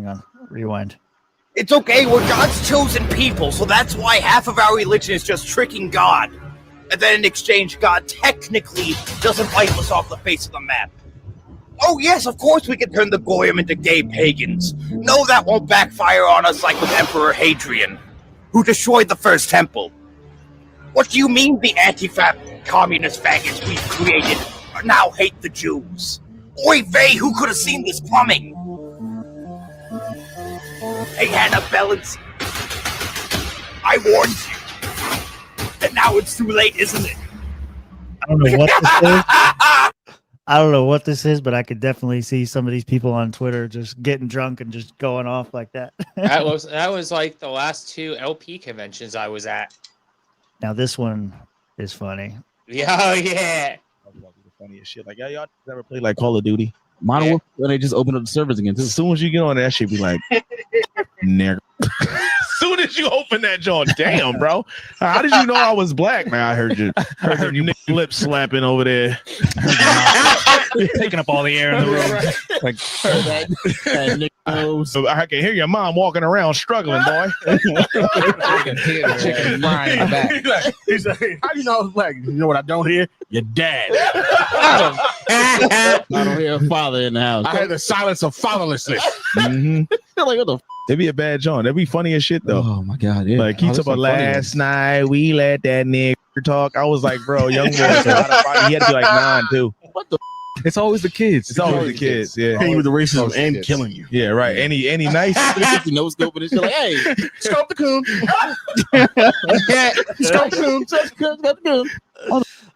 hang on. Rewind. It's okay, we're God's chosen people, so that's why half of our religion is just tricking God. And then in exchange, God technically doesn't wipe us off the face of the map. Oh yes, of course we can turn the Goyim into gay pagans. No, that won't backfire on us like with Emperor Hadrian, who destroyed the first temple. What do you mean the anti-fat communist faggots we've created now hate the Jews? Oy vey, who could have seen this coming? Hey, Hannah Bellins, I warned you. And now it's too late, isn't it? I don't know what this is. I don't know what this is, but I could definitely see some of these people on Twitter just getting drunk and just going off like that. that was like the last 2 LP conventions I was at. Now this one is funny. Yeah, oh yeah. The funniest shit. Like, y'all never played like Call of Duty? Modern Warfare, when they just open up the servers again. As soon as you get on that shit, be like, nigga. As soon as you open that joint, damn, bro. How did you know I was black, man? I heard your lip slapping over there. Taking up all the air in the room. Like that so I can hear your mom walking around struggling, boy. I can hear the chicken frying in the back. He's like, how do you know I was black? You know what I don't hear? Your dad. I don't hear a father in the house. I heard the silence of fatherlessness. Like, what the it'd be a bad John. That'd be funny as shit though. Oh my god, yeah. Like he talked about last night we let that nigga talk. I was like, bro, young boy, he had to be like 9 too. What the? It's always the kids. It's always the kids. Yeah, Hitting you with the racism and killing you. Yeah, right. Any nice no scope and shit. Like, hey, scope the coon. Scope the coon.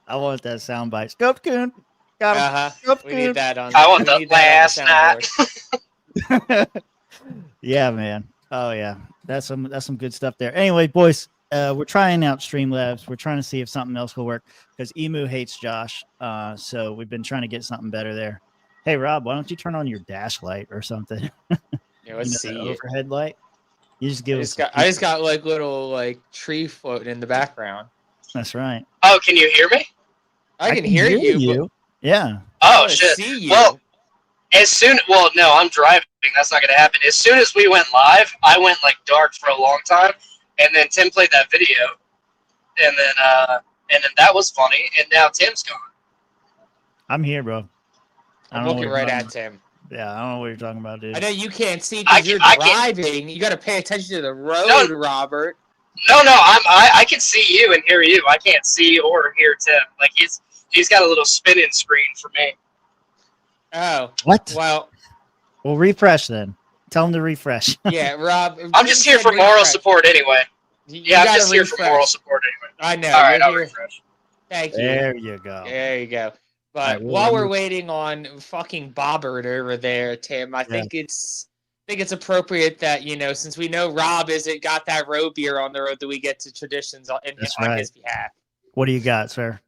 I want that soundbite. Scope coon. Got him. Scope We need that on. I want the last night. Yeah, man. Oh yeah, that's some good stuff there. Anyway, boys, we're trying out Streamlabs. We're trying to see if something else will work because Emu hates Josh. So we've been trying to get something better there. Hey Rob, why don't you turn on your dash light or something? Yeah, let's see. Overhead light. You just give. I just got like little like tree floating in the background. That's right. Oh, can you hear me? I can hear you. But yeah. Oh I shit. see you. Well, no, I'm driving. That's not gonna happen. As soon as we went live, I went like dark for a long time, and then Tim played that video, and then that was funny, and now Tim's gone. I'm here, bro. I'm looking right at Tim. Yeah, I don't know what you're talking about, dude. I know you can't see because you're driving. You got to pay attention to the road, Robert. No, I can see you and hear you. I can't see or hear Tim. Like he's got a little spinning screen for me. Oh. What? Well, refresh then. Tell him to refresh. Yeah, Rob. I'm just here for moral support anyway. Yeah, I'm just here for moral support anyway. I know. All right, I'll refresh. Thank you. There you go. There you go. But while we're waiting on fucking Bobbert over there, Tim, I think it's appropriate that, since we know Rob isn't got that road beer on the road, that we get to traditions on his behalf. What do you got, sir?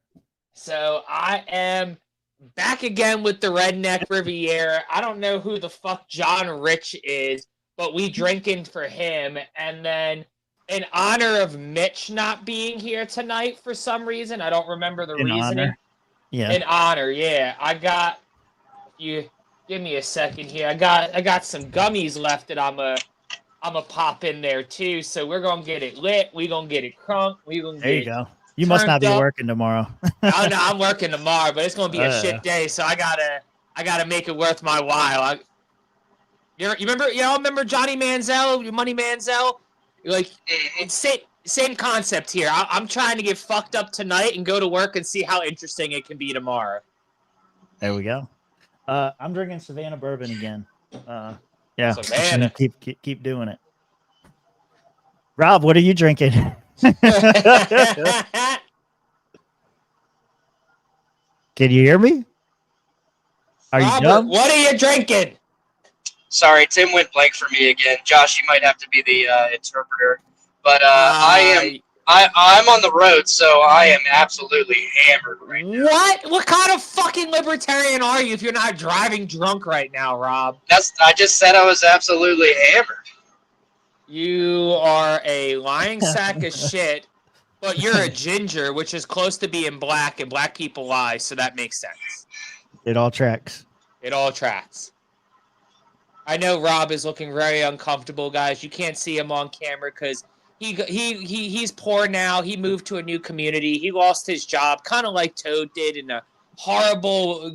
So I am back again with the Redneck Riviera. I don't know who the fuck John Rich is, but we drinking for him. And then in honor of Mitch not being here tonight for some reason, I don't remember the reasoning. Honor? Yeah. In honor, yeah. I got you. Give me a second here. I got some gummies left that I'ma pop in there too. So we're gonna get it lit. We gonna get it crunk. We gonna there you go. You must not be working tomorrow. Oh no, I'm working tomorrow, but it's gonna be a shit day. So I gotta make it worth my while. You remember Johnny Manziel, Money Manziel? Like same concept here. I'm trying to get fucked up tonight and go to work and see how interesting it can be tomorrow. There we go. I'm drinking Savannah bourbon again. Yeah, Savannah. Keep doing it. Rob, what are you drinking? Can you hear me? Are Robert, you dumb? what are you drinking? Sorry, Tim went blank for me again. Josh, you might have to be the interpreter. But I'm on the road, so I am absolutely hammered right now. What kind of fucking libertarian are you if you're not driving drunk right now, Rob? I just said I was absolutely hammered. You are a lying sack of shit, but you're a ginger, which is close to being black, and black people lie, so that makes sense. It all tracks. It all tracks. I know Rob is looking very uncomfortable, guys. You can't see him on camera because he's poor now. He moved to a new community. He lost his job, kind of like Toad did in a horrible,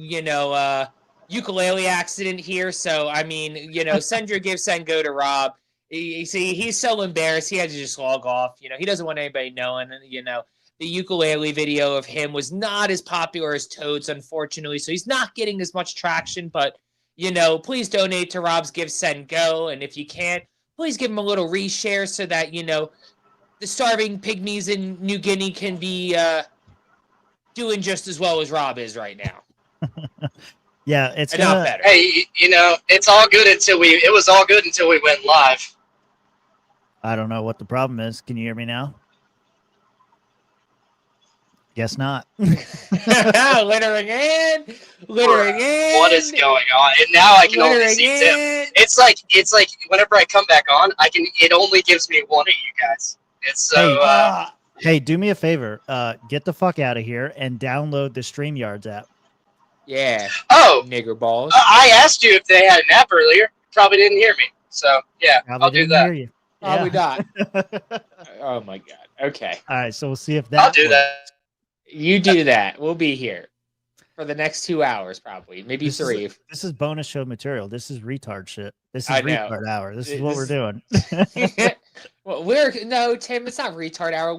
ukulele accident here. So, I mean, send your gifts and go to Rob. He's so embarrassed. He had to just log off. He doesn't want anybody knowing, the ukulele video of him was not as popular as Toad's, unfortunately. So he's not getting as much traction, but please donate to Rob's Give Send Go. And if you can't, please give him a little reshare so that, the starving pygmies in New Guinea can be doing just as well as Rob is right now. Yeah, it's not better. Hey, it's all good it was all good until we went live. I don't know what the problem is. Can you hear me now? Guess not. Littering in. What is going on? And now I can only see Tim. It's like whenever I come back on, it only gives me one of you guys. It's so Hey, do me a favor. Get the fuck out of here and download the StreamYards app. Yeah. Oh, nigger balls. I asked you if they had an app earlier. Probably didn't hear me. So yeah, Probably I'll do didn't that. hear you. Probably Yeah. not. Oh my god. Okay. All right, so we'll see if that I'll do works. that. You do that. We'll be here for the next 2 hours, probably, maybe This is- 3. This is bonus show material. This is retard shit. This is I know. retard hour. This is what we're doing. Well, Tim. It's not retard hour.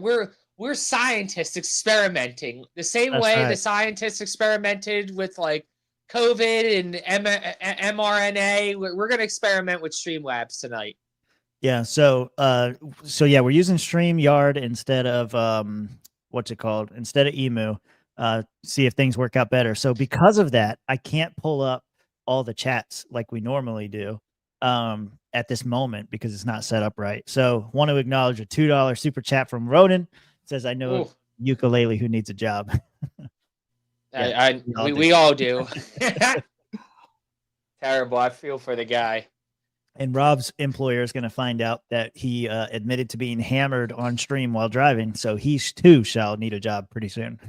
We're scientists experimenting the same That's way right. the scientists experimented with like COVID and mRNA. We're gonna experiment with Streamlabs tonight. Yeah. So yeah, we're using StreamYard instead of instead of Emu. See if things work out better. So because of that, I can't pull up all the chats like we normally do at this moment because it's not set up right. So want to acknowledge a $2 super chat from Ronan. Says, I know a ukulele who needs a job. We all do. Terrible. I feel for the guy. And Rob's employer is going to find out that he admitted to being hammered on stream while driving. So he too shall need a job pretty soon.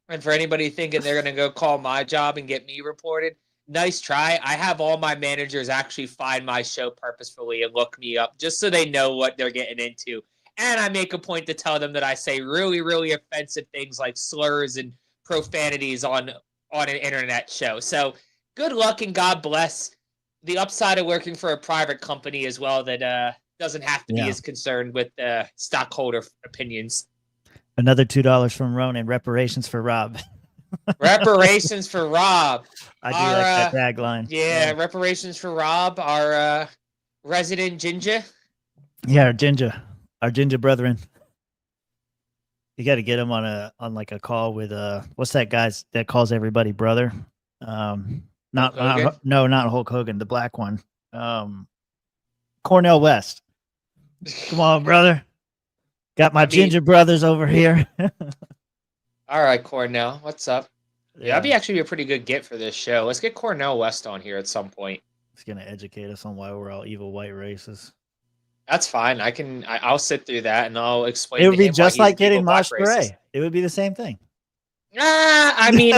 And for anybody thinking they're going to go call my job and get me reported, nice try. I have all my managers actually find my show purposefully and look me up just so they know what they're getting into. And I make a point to tell them that I say really, really offensive things like slurs and profanities on an internet show. So good luck and God bless. The upside of working for a private company as well that doesn't have to be as concerned with stockholder opinions. Another $2 from Ronan. Reparations for Rob. Reparations for Rob. I do like that tagline. Yeah, reparations for Rob, our resident ginger. Yeah, our ginger brethren. You got to get him on like a call with what's that guy's that calls everybody brother? Not Hulk Hogan, the black one. Cornell West. Come on, brother. Got my ginger brothers over here. All right, Cornell, what's up? Yeah, that'd be actually a pretty good get for this show. Let's get Cornell West on here at some point. He's gonna educate us on why we're all evil white races. That's fine. I'll sit through that and I'll explain. It would to be him just why like he's getting evil black Maj racist. Toure. It would be the same thing. I mean,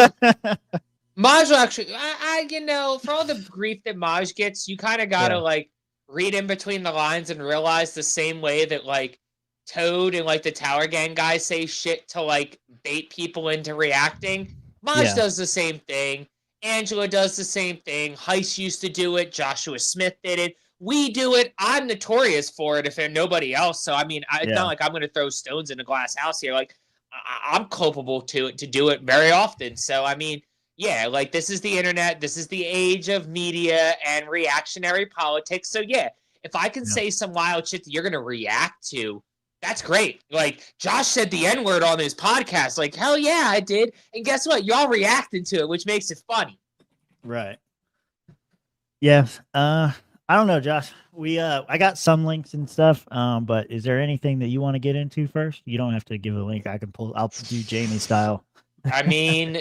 Maj will actually, for all the grief that Maj gets, you kind of gotta like read in between the lines and realize the same way that like Toad and like the Tower Gang guys say shit to like bait people into reacting. Maj does the same thing. Angela does the same thing. Heist used to do it. Joshua Smith did it. We do it. I'm notorious for it if nobody else. So, I mean, it's not like I'm going to throw stones in a glass house here. Like, I'm culpable to do it very often. So, I mean, yeah, like this is the internet. This is the age of media and reactionary politics. So, yeah, if I can say some wild shit that you're going to react to, that's great. Like, Josh said the N-word on his podcast. Like, hell yeah, I did. And guess what? Y'all reacted to it, which makes it funny. Right. Yeah. I don't know, Josh. I got some links and stuff. But is there anything that you want to get into first? You don't have to give a link. I'll do Jamie style. I mean,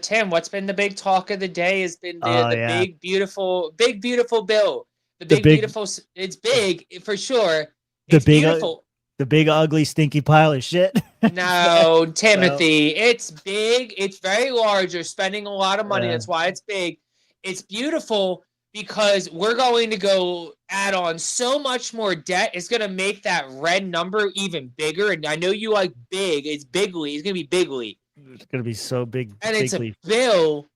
Tim, what's been the big talk of the day has been the big, beautiful bill. Beautiful. It's big for sure. It's beautiful. The big, ugly, stinky pile of shit. No, Timothy, it's big. It's very large. You're spending a lot of money. That's why it's big. It's beautiful, because we're going to go add on so much more debt. It's going to make that red number even bigger. And I know you like big. It's bigly. It's going to be bigly. It's gonna be so big. And it's bigly. a bill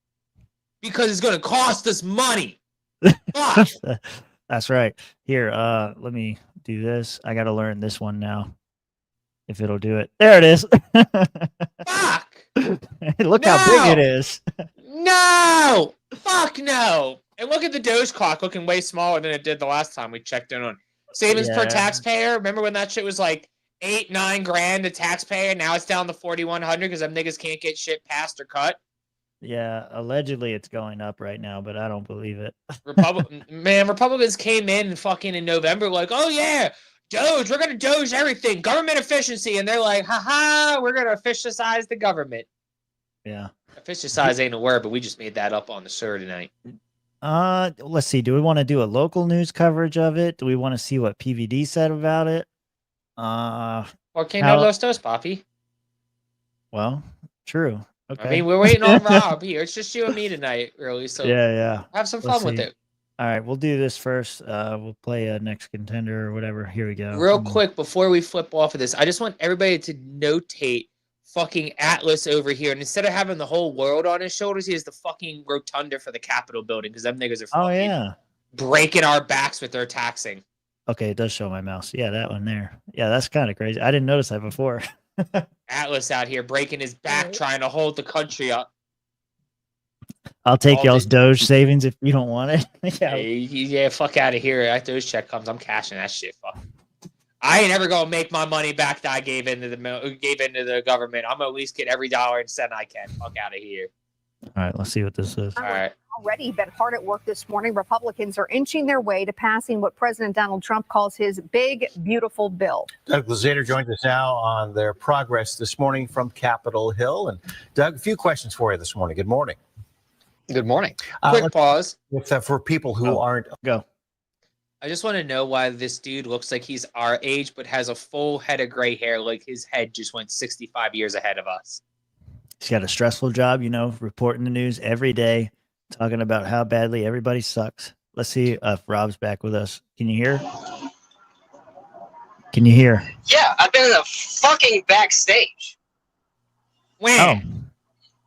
because it's going to cost us money. Fuck. That's right. Here, let me do this. I gotta learn this one now. If it'll do it. There it is. Fuck. Look how big it is. No. Fuck no. And look at the Doge clock looking way smaller than it did the last time we checked in on savings per Yeah. taxpayer. Remember when that shit was like 8-9 grand a taxpayer? Now it's down to 4,100 because them niggas can't get shit passed or cut. Yeah, allegedly it's going up right now, but I don't believe it. Republicans came in fucking in November like, oh yeah, Doge, we're gonna Doge everything, government efficiency, and they're like, haha, we're gonna efficientize the government. Yeah. Efficientize ain't a word, but we just made that up on the show tonight. Let's see. Do we want to do a local news coverage of it? Do we want to see what PVD said about it? Or can How- no los dos, Poppy? Well, true. Okay. I mean, we're waiting on Rob here. It's just you and me tonight, really. So yeah. have some Let's fun with see. it. All right, we'll do this first. We'll play a next contender or whatever. Here we go. Real quick, before we flip off of this, I just want everybody to notate fucking Atlas over here. And instead of having the whole world on his shoulders, he has the fucking rotunda for the Capitol building because them niggas are Oh fucking yeah. breaking our backs with their taxing. Okay, it does show my mouse. Yeah, that one there. Yeah, that's kind of crazy. I didn't notice that before. Atlas out here breaking his back trying to hold the country up. I'll take All y'all's the- Doge savings if you don't want it. Yeah. Yeah, fuck out of here. After this check comes, I'm cashing that shit. Fuck. I ain't ever gonna make my money back that I gave into the government. I'm gonna at least get every dollar and cent I can. Fuck out of here. All right, let's see what this is. All right. Already been hard at work this morning. Republicans are inching their way to passing what President Donald Trump calls his big, beautiful bill. Doug Luzader joins us now on their progress this morning from Capitol Hill. And Doug, a few questions for you this morning. Good morning. Good morning. Quick pause. For people who aren't Go. I just want to know why this dude looks like he's our age, but has a full head of gray hair, like his head just went 65 years ahead of us. He's got a stressful job, reporting the news every day, talking about how badly everybody sucks. Let's see if Rob's back with us. Can you hear? Can you hear? Yeah, I've been in the fucking backstage. Oh,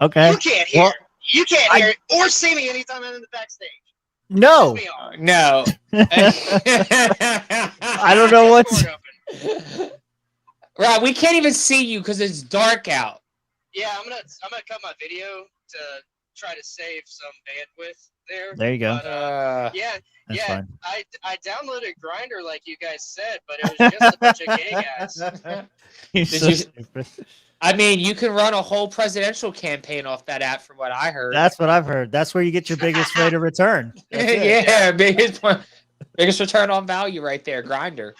okay. You can't hear. Well, you can't hear it or see me anytime I'm in the backstage. No. Piss me off. No. I don't know what's. Rob, we can't even see you because it's dark out. Yeah, I'm gonna cut my video to try to save some bandwidth there. There you go. But, yeah, That's yeah. fine. I downloaded Grindr like you guys said, but it was just a bunch of gay guys. He's Did so you- stupid. I mean, you can run a whole presidential campaign off that app, from what I heard. That's what I've heard. That's where you get your biggest rate of return. That's it. Yeah, biggest return on value right there, Grinder.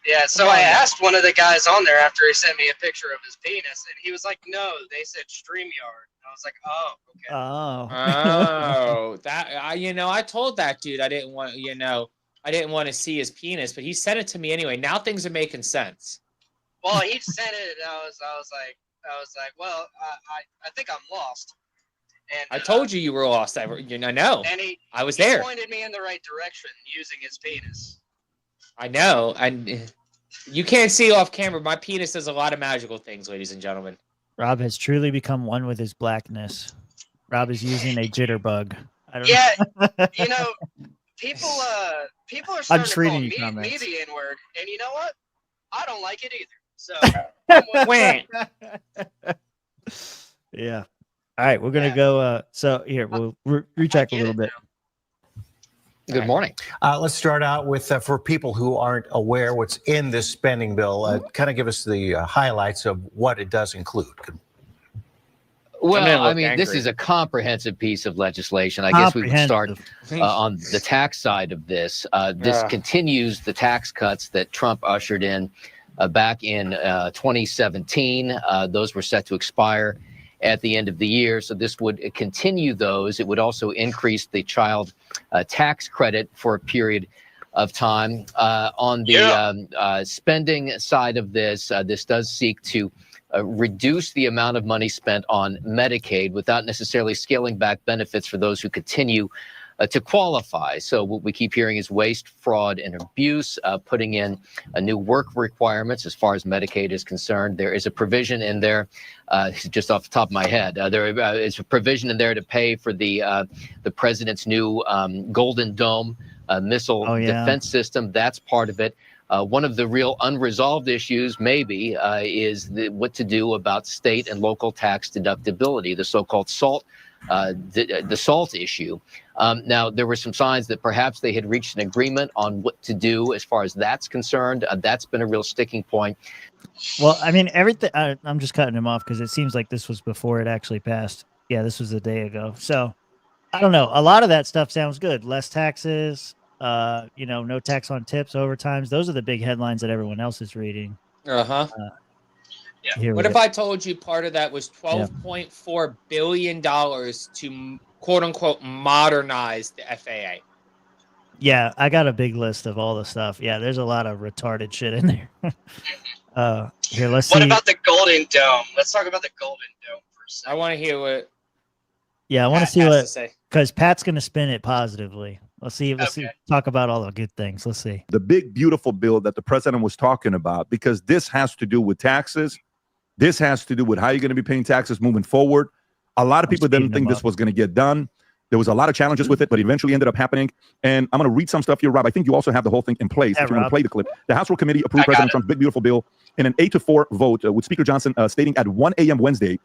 Yeah, so I asked one of the guys on there after he sent me a picture of his penis, and he was like, "No, they said StreamYard." And I was like, "Oh, okay." Oh. Oh, that I told that dude I didn't want to see his penis, but he sent it to me anyway. Now things are making sense. Well, he sent it, and I was like, "Well, I think I'm lost." And I told you were lost. I know. And I was he there. pointed me in the right direction using his penis. I know. And you can't see off camera. My penis does a lot of magical things, ladies and gentlemen. Rob has truly become one with his blackness. Rob is using a jitterbug. I don't Yeah, know. people are starting to treating call you, me comments. the N-word, and you know what? I don't like it either. So When? Yeah. All right, we're gonna go. So here we'll recheck a little bit. Good morning. let's start out with for people who aren't aware what's in this spending bill. Kind of give us the highlights of what it does include. Well, I look mean, this angry. is a comprehensive piece of legislation. I guess we would start Comprehensive. on the tax side of this. This Yeah. continues the tax cuts that Trump ushered in back in 2017. Those were set to expire at the end of the year. So this would continue those. It would also increase the child tax credit for a period of time. On the spending side of this, this does seek to reduce the amount of money spent on Medicaid without necessarily scaling back benefits for those who continue to qualify. So what we keep hearing is waste, fraud, and abuse, putting in new work requirements as far as Medicaid is concerned. There is a provision in there, just off the top of my head, there is a provision in there to pay for the president's new Golden Dome missile defense system. That's part of it. One of the real unresolved issues, maybe, is what to do about state and local tax deductibility, the so-called SALT, the SALT issue. Now, there were some signs that perhaps they had reached an agreement on what to do as far as that's concerned. That's been a real sticking point. Well, I mean, everything. I'm just cutting him off because it seems like this was before it actually passed. Yeah, this was a day ago. So I don't know. A lot of that stuff sounds good. Less taxes. No tax on tips, overtimes. Those are the big headlines that everyone else is reading. Yeah. What if I told you part of that was $12.4 billion to quote unquote modernize the FAA? Yeah, I got a big list of all the stuff. Yeah, there's a lot of retarded shit in there. Here, let's see. What about the Golden Dome? Let's talk about the Golden Dome for a second. I want to hear what. Yeah, I want to see what, because Pat's going to spin it positively. Let's see. Talk about all the good things. Let's see. The big, beautiful bill that the president was talking about, because this has to do with taxes. This has to do with how you're going to be paying taxes moving forward. A lot of people didn't think this was going to get done. There was a lot of challenges with it, but eventually ended up happening. And I'm going to read some stuff here, Rob. I think you also have the whole thing in place. If you want to play the clip. The House Rules Committee approved President Trump's big, beautiful bill in an 8-4 vote, with Speaker Johnson stating at 1 a.m. Wednesday,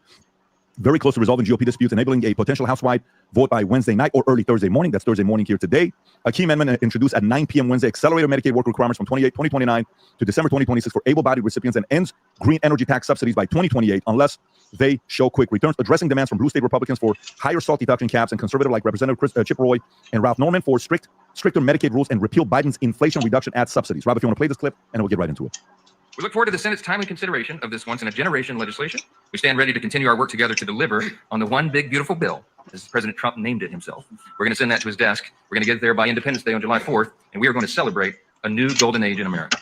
very close to resolving GOP disputes, enabling a potential House-wide vote by Wednesday night or early Thursday morning. That's Thursday morning here today. A key amendment introduced at 9 p.m. Wednesday, accelerated Medicaid work requirements from 2029 to December 2026 for able-bodied recipients, and ends green energy tax subsidies by 2028 unless they show quick returns, addressing demands from blue state Republicans for higher SALT deduction caps and conservative like Representative Chip Roy and Ralph Norman for stricter Medicaid rules and repeal Biden's Inflation Reduction Act subsidies. Rob, if you want to play this clip, and we'll get right into it. We look forward to the Senate's timely consideration of this once-in-a-generation legislation. We stand ready to continue our work together to deliver on the one big, beautiful bill, as President Trump named it himself. We're going to send that to his desk. We're going to get it there by Independence Day on July 4th, and we are going to celebrate a new golden age in America.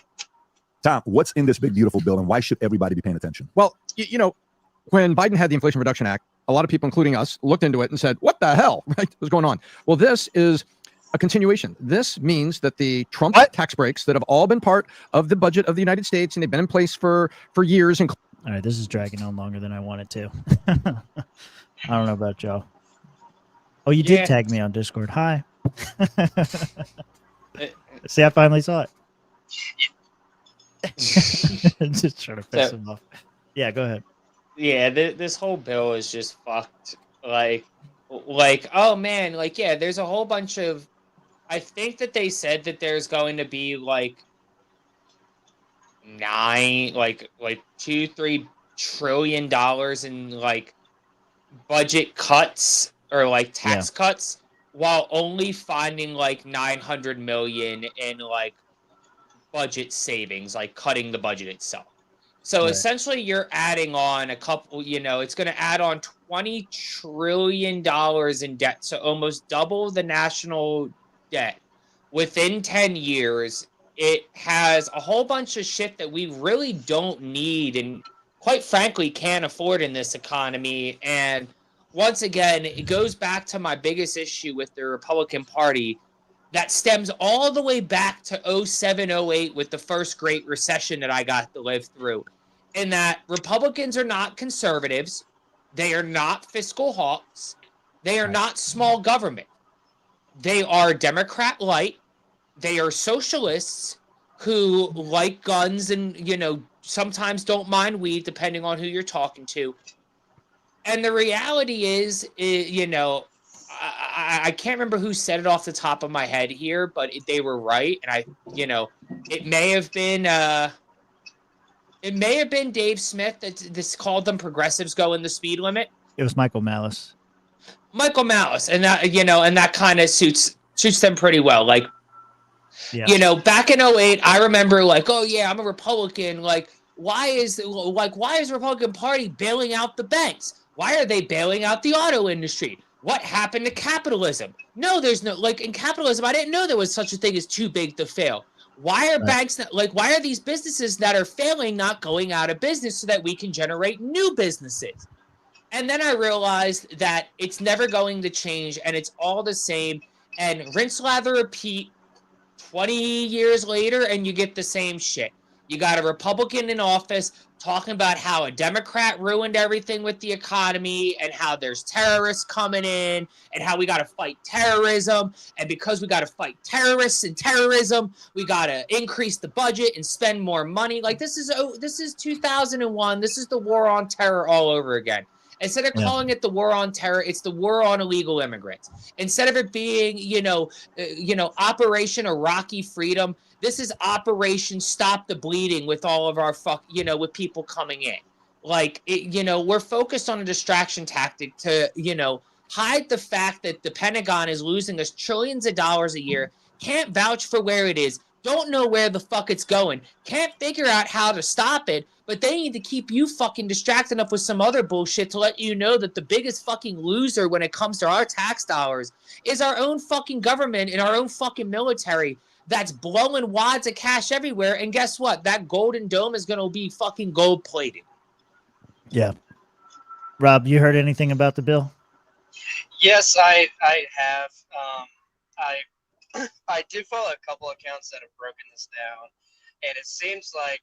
Tom, what's in this big, beautiful bill, and why should everybody be paying attention? Well, when Biden had the Inflation Reduction Act, a lot of people, including us, looked into it and said, what the hell, right? What's going on? Well, this is a continuation. This means that the Trump tax breaks that have all been part of the budget of the United States, and they've been in place for years. All right, this is dragging on longer than I wanted to. I don't know about Joe. Oh, you did tag me on Discord. Hi. See, I finally saw it. Just trying to piss him off. Yeah, go ahead. Yeah, this whole bill is just fucked. Like, oh man, there's a whole bunch of. I think that they said that there's going to be $2-3 trillion in budget cuts or tax cuts, while only finding 900 million in budget savings, cutting the budget itself. So essentially you're adding on a couple, it's going to add on $20 trillion in debt. So almost double the national debt within 10 years. It has a whole bunch of shit that we really don't need and quite frankly can't afford in this economy. And once again, it goes back to my biggest issue with the Republican Party that stems all the way back to 07-08 with the first Great Recession that I got to live through. In that Republicans are not conservatives, they are not fiscal hawks, they are not small government. They are Democrat light, they are socialists who like guns and, sometimes don't mind weed depending on who you're talking to. And the reality is I can't remember who said it off the top of my head here, but they were right. And it may have been Dave Smith that this called them progressives going the speed limit. It was Michael Malice. And that, and that kind of suits them pretty well. Back in 08, I remember oh yeah, I'm a Republican. Why is the Republican Party bailing out the banks? Why are they bailing out the auto industry? What happened to capitalism? No, there's no, in capitalism, I didn't know there was such a thing as too big to fail. Why are banks not, why are these businesses that are failing not going out of business so that we can generate new businesses? And then I realized that it's never going to change and it's all the same. and rinse, lather, repeat 20 years later, and you get the same shit. You got a Republican in office talking about how a Democrat ruined everything with the economy and how there's terrorists coming in and how we got to fight terrorism. And because we got to fight terrorists and terrorism, we got to increase the budget and spend more money. Like this is 2001. This is the war on terror all over again. Instead of calling it the war on terror, it's the war on illegal immigrants. Instead of it being, Operation Iraqi Freedom, this is Operation Stop the Bleeding with all of our with people coming in. Like, we're focused on a distraction tactic to, hide the fact that the Pentagon is losing us trillions of dollars a year, can't vouch for where it is, don't know where the fuck it's going, can't figure out how to stop it, but they need to keep you fucking distracted enough with some other bullshit to let you know that the biggest fucking loser when it comes to our tax dollars is our own fucking government and our own fucking military that's blowing wads of cash everywhere. And guess what? That Golden Dome is going to be fucking gold plated. Yeah. Rob, you heard anything about the bill? Yes, I have. I do follow a couple accounts that have broken this down, and it seems like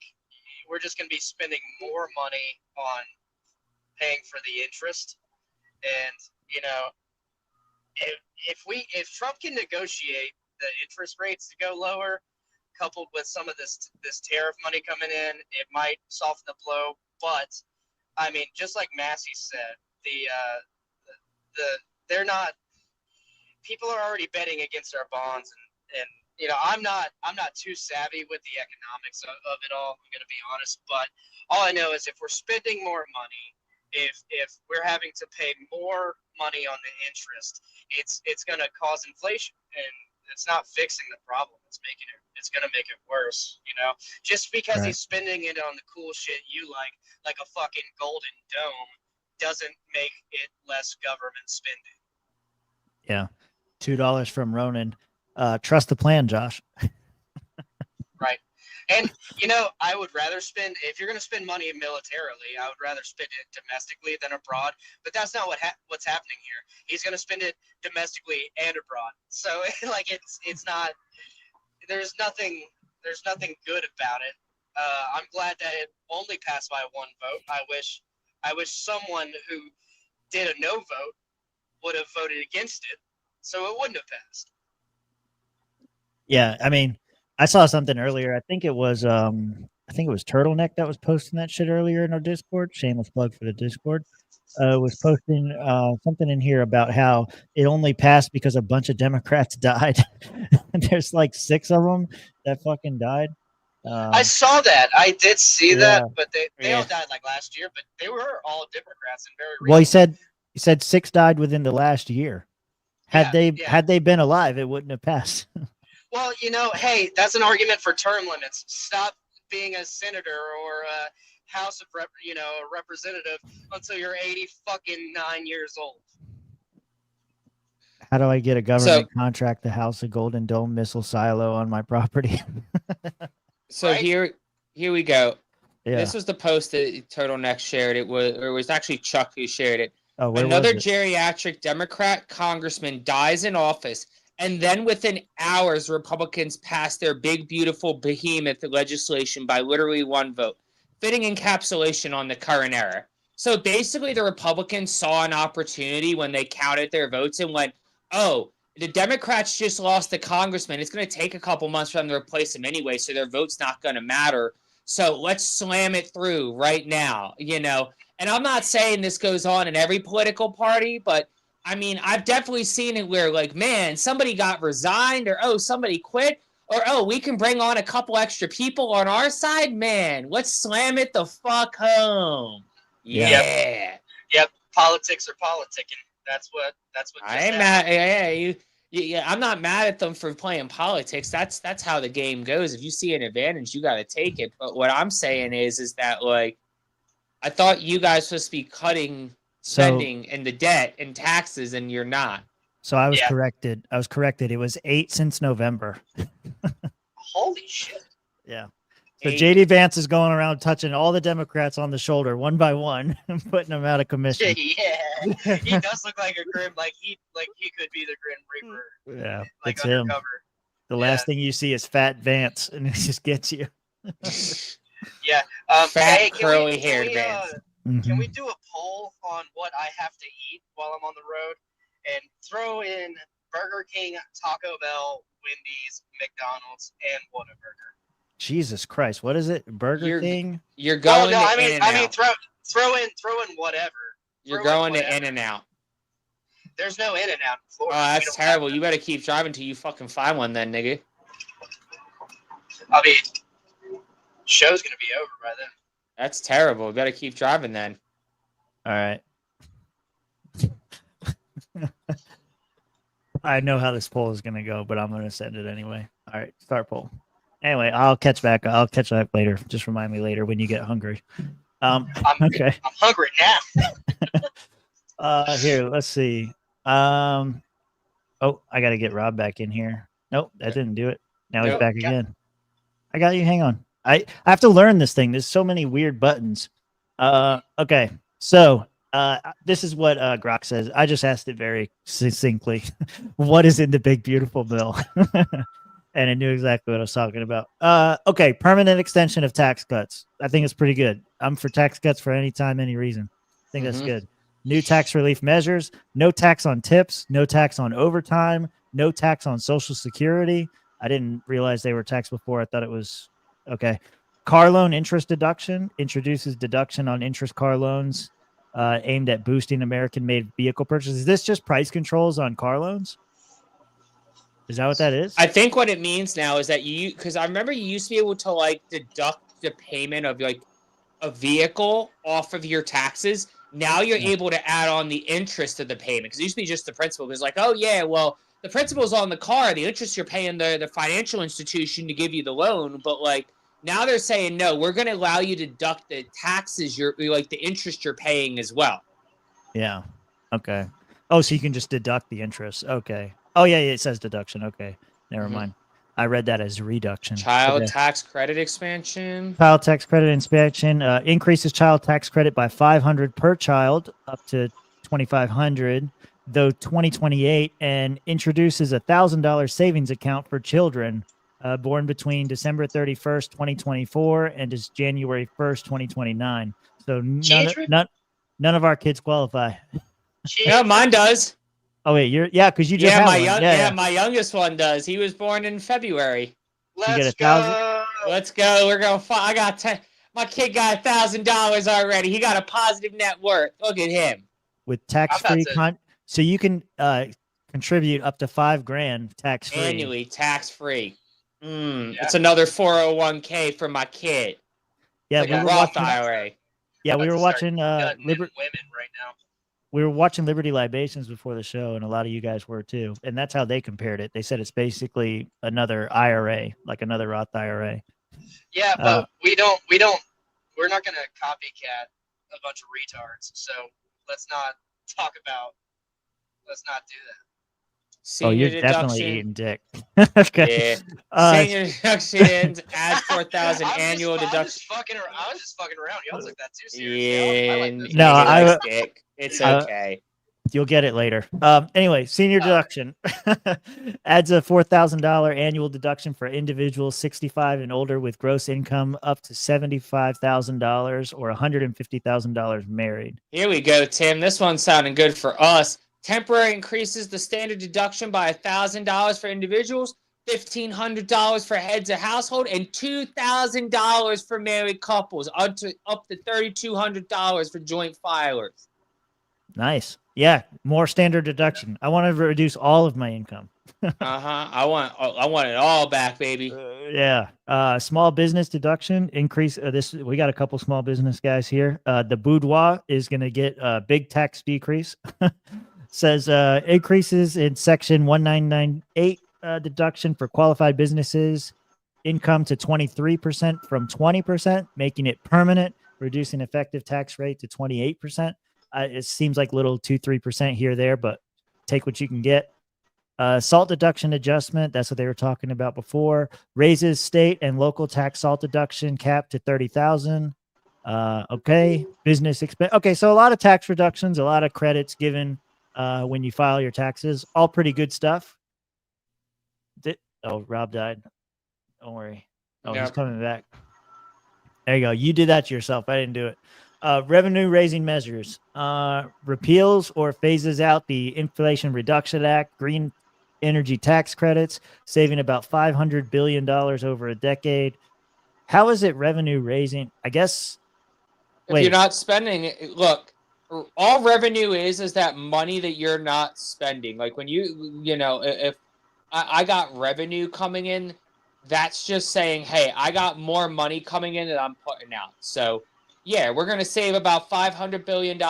we're just going to be spending more money on paying for the interest. And if Trump can negotiate the interest rates to go lower, coupled with some of this tariff money coming in, it might soften the blow. But I mean, just like Massey said, they're not. People are already betting against our bonds, and I'm not too savvy with the economics of it all. I'm going to be honest, but all I know is if we're spending more money, if we're having to pay more money on the interest, it's going to cause inflation, and it's not fixing the problem. It's going to make it worse. Just because he's spending it on the cool shit you like a fucking Golden Dome, doesn't make it less government spending. Yeah. $2 from Ronan. Trust the plan, Josh. Right. And, I would rather spend, if you're going to spend money militarily, I would rather spend it domestically than abroad. But that's not what's happening here. He's going to spend it domestically and abroad. So, it's not, there's nothing good about it. I'm glad that it only passed by one vote. I wish someone who did a no vote would have voted against it, so it wouldn't have passed. Yeah, I mean, I saw something earlier. I think it was Turtleneck that was posting that shit earlier in our Discord. Shameless plug for the Discord. Was posting something in here about how it only passed because a bunch of Democrats died. There's like 6 of them that fucking died. I saw that. I did see that, but they all died like last year. But they were all Democrats and very recent. Well, he said 6 died within the last year. Had they been alive, it wouldn't have passed. Well, hey, that's an argument for term limits. Stop being a senator or a House of representative until you're 89 years old. How do I get a government contract to house a Golden Dome missile silo on my property? So here we go. Yeah. This was the post that Turtleneck shared. It was actually Chuck who shared it. Oh, another geriatric Democrat congressman dies in office, and then within hours, Republicans pass their big, beautiful behemoth legislation by literally one vote, fitting encapsulation on the current era. So basically, the Republicans saw an opportunity when they counted their votes and went, oh, the Democrats just lost the congressman. It's going to take a couple months for them to replace him anyway, so their vote's not going to matter. So let's slam it through right now, And I'm not saying this goes on in every political party, but I mean, I've definitely seen it where, like, man, somebody got resigned, or somebody quit, or we can bring on a couple extra people on our side. Man, let's slam it the fuck home. Yeah. Yep. Politics are politicking. That's what. I ain't mad. Yeah, I'm not mad at them for playing politics. That's how the game goes. If you see an advantage, you got to take it. But what I'm saying is that, like, I thought you guys were supposed to be cutting spending and the debt and taxes, and you're not. So I was corrected. It was 8 since November. Holy shit. Yeah. So JD Vance is going around touching all the Democrats on the shoulder one by one and putting them out of commission. Yeah, he does look like a grim, like he could be the Grim Reaper. Yeah, like it's him. undercover. The last thing you see is Fat Vance, and it just gets you. Yeah, Fat hey, curly-haired Vance. Can we do a poll on what I have to eat while I'm on the road, and throw in Burger King, Taco Bell, Wendy's, McDonald's, and Whataburger? Jesus Christ, what is it? Burger King? You're going no, to I mean, In-N-Out. throw in whatever. You're Throw in going to whatever. In-N-Out. There's no In-N-Out in Oh, Florida. that's terrible. You better keep driving till you fucking find one then, nigga. I mean, show's gonna be over by then. That's terrible. You better keep driving then. All right. I know how this poll is going to go, but I'm going to send it anyway. All right, start poll. Anyway, I'll catch back up later. Just remind me later when you get hungry. Okay. I'm hungry now. Here, let's see. Oh, I got to get Rob back in here. Nope, that didn't do it. Now he's back again. I got you. Hang on. I have to learn this thing. There's so many weird buttons. Okay. So, this is what Grok says. I just asked it very succinctly. What is in the big beautiful bill? And I knew exactly what I was talking about. Okay, permanent extension of tax cuts. I think it's pretty good. I'm for tax cuts for any time, any reason. I think that's good. New tax relief measures. No tax on tips. No tax on overtime. No tax on Social Security. I didn't realize they were taxed before. I thought it was okay. Car loan interest deduction introduces deduction on interest car loans aimed at boosting American-made vehicle purchases. Is this just price controls on car loans? Is that what that is? I think what it means now is that because I remember you used to be able to like deduct the payment of like a vehicle off of your taxes. Now you're able to add on the interest of the payment because it used to be just the principal. It's like, oh yeah, well the principal's on the car, the interest you're paying the financial institution to give you the loan, but like now they're saying no, we're going to allow you to deduct the taxes, like the interest you're paying as well. Yeah. Okay. Oh, so you can just deduct the interest. Okay. Oh, yeah, it says deduction. Okay. Never mind. I read that as reduction. Child tax credit expansion. Child tax credit expansion increases child tax credit by $500 per child up to $2,500, though 2028, and introduces a $1,000 savings account for children born between December 31st, 2024 and is January 1st, 2029. So none of our kids qualify. Yeah, mine does. Oh wait, because you just had one. My youngest one does. He was born in February. Let's go. Let's go. We're gonna. My kid got $1,000 already. He got a positive net worth. Look at him. With tax-free so you can contribute up to $5,000 tax-free annually, tax-free. It's another 401k for my kid. Yeah, like we were watching IRA. Yeah, we were watching women right now. We were watching Liberty Libations before the show, and a lot of you guys were too. And that's how they compared it. They said it's basically another IRA, like another Roth IRA. Yeah, but we're not going to copycat a bunch of retards. So let's not do that. You're definitely eating dick. Okay. Yeah. Senior deductions, add 4,000 annual deduction. I was just fucking around. Y'all took that too seriously. Yeah. It's okay. You'll get it later. Anyway, senior deduction adds a $4,000 annual deduction for individuals 65 and older with gross income up to $75,000 or $150,000 married. Here we go, Tim. This one's sounding good for us. Temporary increases the standard deduction by $1,000 for individuals, $1,500 for heads of household, and $2,000 for married couples, up to $3,200 for joint filers. Nice. Yeah, more standard deduction. I want to reduce all of my income. I want it all back, baby. Yeah. Small business deduction increase. We got a couple small business guys here. The Boudoir is going to get a big tax decrease. Says increases in section 1998 deduction for qualified businesses income to 23% from 20%, making it permanent, reducing effective tax rate to 28%. It seems like little 2-3% here or there, but take what you can get. Salt deduction adjustment. That's what they were talking about before. Raises state and local tax salt deduction cap to 30,000. Okay. Business expense. Okay. So a lot of tax reductions, a lot of credits given when you file your taxes. All pretty good stuff. Oh, Rob died. Don't worry. Oh, he's coming back. There you go. You did that to yourself. I didn't do it. Revenue raising measures. Repeals or phases out the Inflation Reduction Act, green energy tax credits, saving about $500 billion over a decade. How is it revenue raising? I guess. If you're not spending it, look, all revenue is that money that you're not spending. Like when if I got revenue coming in, that's just saying, hey, I got more money coming in that I'm putting out. So, yeah, we're going to save about $500 billion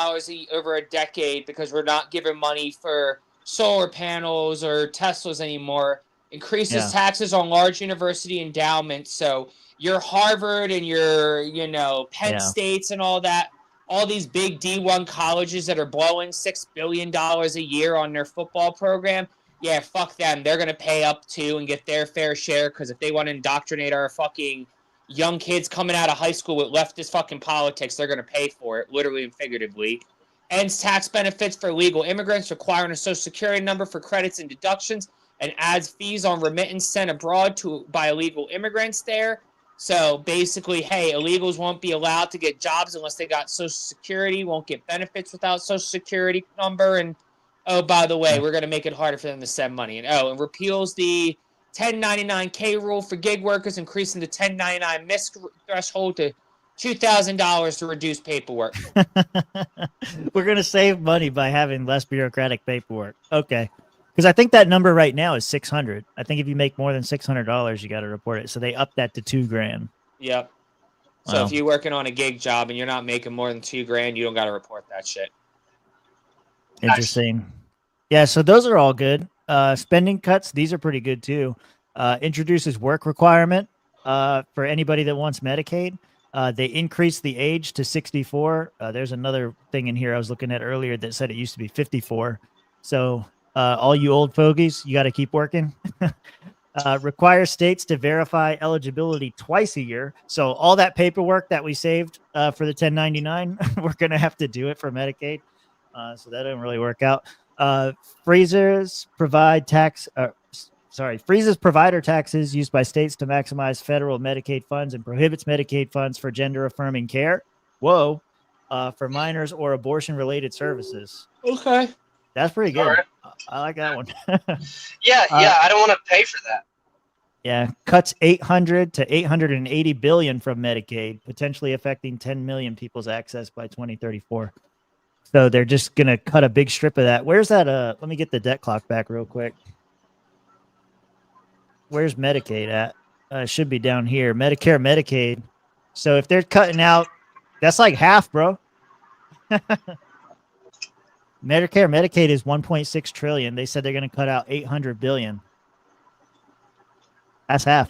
over a decade because we're not giving money for solar panels or Teslas anymore. Increases taxes on large university endowments. So your Harvard and your, Penn States and all that, all these big D1 colleges that are blowing $6 billion a year on their football program, yeah, fuck them. They're going to pay up too and get their fair share because if they want to indoctrinate our fucking young kids coming out of high school with leftist fucking politics, they're going to pay for it, literally and figuratively. Ends tax benefits for legal immigrants, requiring a social security number for credits and deductions, and adds fees on remittance sent abroad by illegal immigrants there. So basically, hey, illegals won't be allowed to get jobs unless they got social security, won't get benefits without social security number, and oh, by the way, we're going to make it harder for them to send money. And repeals the 1099K rule for gig workers, increasing the 1099 MISC threshold to $2,000 to reduce paperwork. We're going to save money by having less bureaucratic paperwork. Okay. Because I think that number right now is 600. I think if you make more than $600, you got to report it. So they upped that to $2,000. Yep. So if you're working on a gig job and you're not making more than $2,000, you don't got to report that shit. Interesting. Yeah, so those are all good. Spending cuts, these are pretty good too. Introduces work requirement for anybody that wants Medicaid. They increased the age to 64. There's another thing in here I was looking at earlier that said it used to be 54. So all you old fogies, you got to keep working. Require states to verify eligibility twice a year. So all that paperwork that we saved for the 1099, we're going to have to do it for Medicaid. So that didn't really work out. Freezes provider taxes used by states to maximize federal Medicaid funds and prohibits Medicaid funds for gender affirming care. Whoa. For minors or abortion related services. Okay. That's pretty good. Right. I like that one. Yeah, I don't want to pay for that. Yeah, cuts 800 to 880 billion from Medicaid, potentially affecting 10 million people's access by 2034. So they're just going to cut a big strip of that. Where's that? Let me get the debt clock back real quick. Where's Medicaid at? It should be down here. Medicare, Medicaid. So if they're cutting out, that's like half, bro. Medicare, Medicaid is 1.6 trillion. They said they're going to cut out 800 billion. That's half.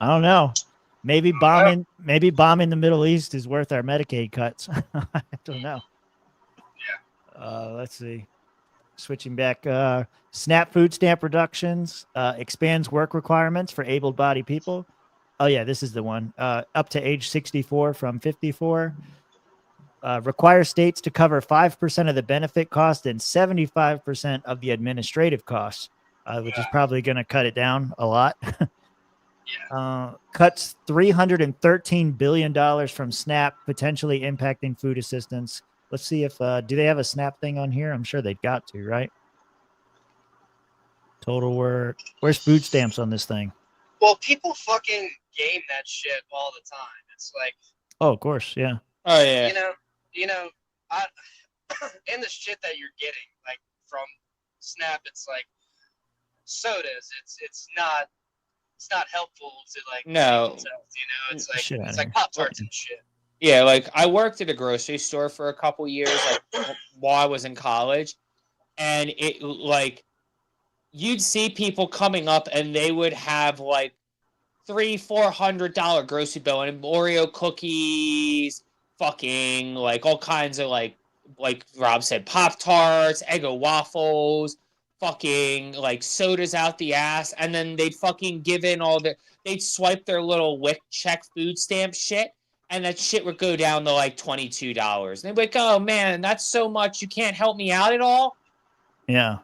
I don't know. Maybe bombing the Middle East is worth our Medicaid cuts. I don't know. Let's see. Switching back. SNAP food stamp reductions. Expands work requirements for able-bodied people. Oh, yeah, this is the one. Up to age 64 from 54. Require states to cover 5% of the benefit cost and 75% of the administrative costs, which is probably going to cut it down a lot. Cuts $313 billion from SNAP, potentially impacting food assistance. Let's see if do they have a SNAP thing on here? I'm sure they've got to, right? Total work. Where's food stamps on this thing? Well, people fucking game that shit all the time. It's like, oh, of course, yeah. Oh yeah. I and the shit that you're getting like from SNAP, it's like sodas. It's not helpful to like no. Health, it's like Pop-Tarts and shit. Yeah, like I worked at a grocery store for a couple years, like while I was in college, and it like you'd see people coming up and they would have like $300-400 grocery bill and Oreo cookies, fucking like all kinds of like like Rob said, Pop-Tarts, Eggo waffles, fucking like sodas out the ass, and then they'd fucking give in they'd swipe their little WIC check food stamp shit, and that shit would go down to like $22. And they'd be like, oh man, that's so much, you can't help me out at all? Yeah.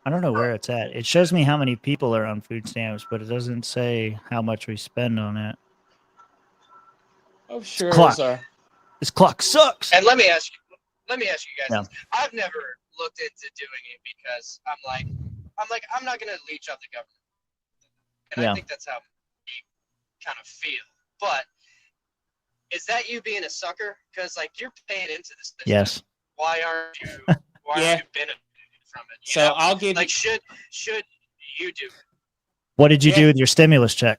I don't know where it's at. It shows me how many people are on food stamps, but it doesn't say how much we spend on it. Oh, sure. This clock sucks. And let me ask you guys. Yeah. This. I've never looked into doing it because I'm like I'm not gonna leech out the government, and Yeah. I think that's how we kind of feel. But is that you being a sucker? Because like you're paying into this business. Yes. Why aren't you? Why Yeah. aren't you benefiting from it? You So know? I'll give like should you do it? What did you do with your stimulus check?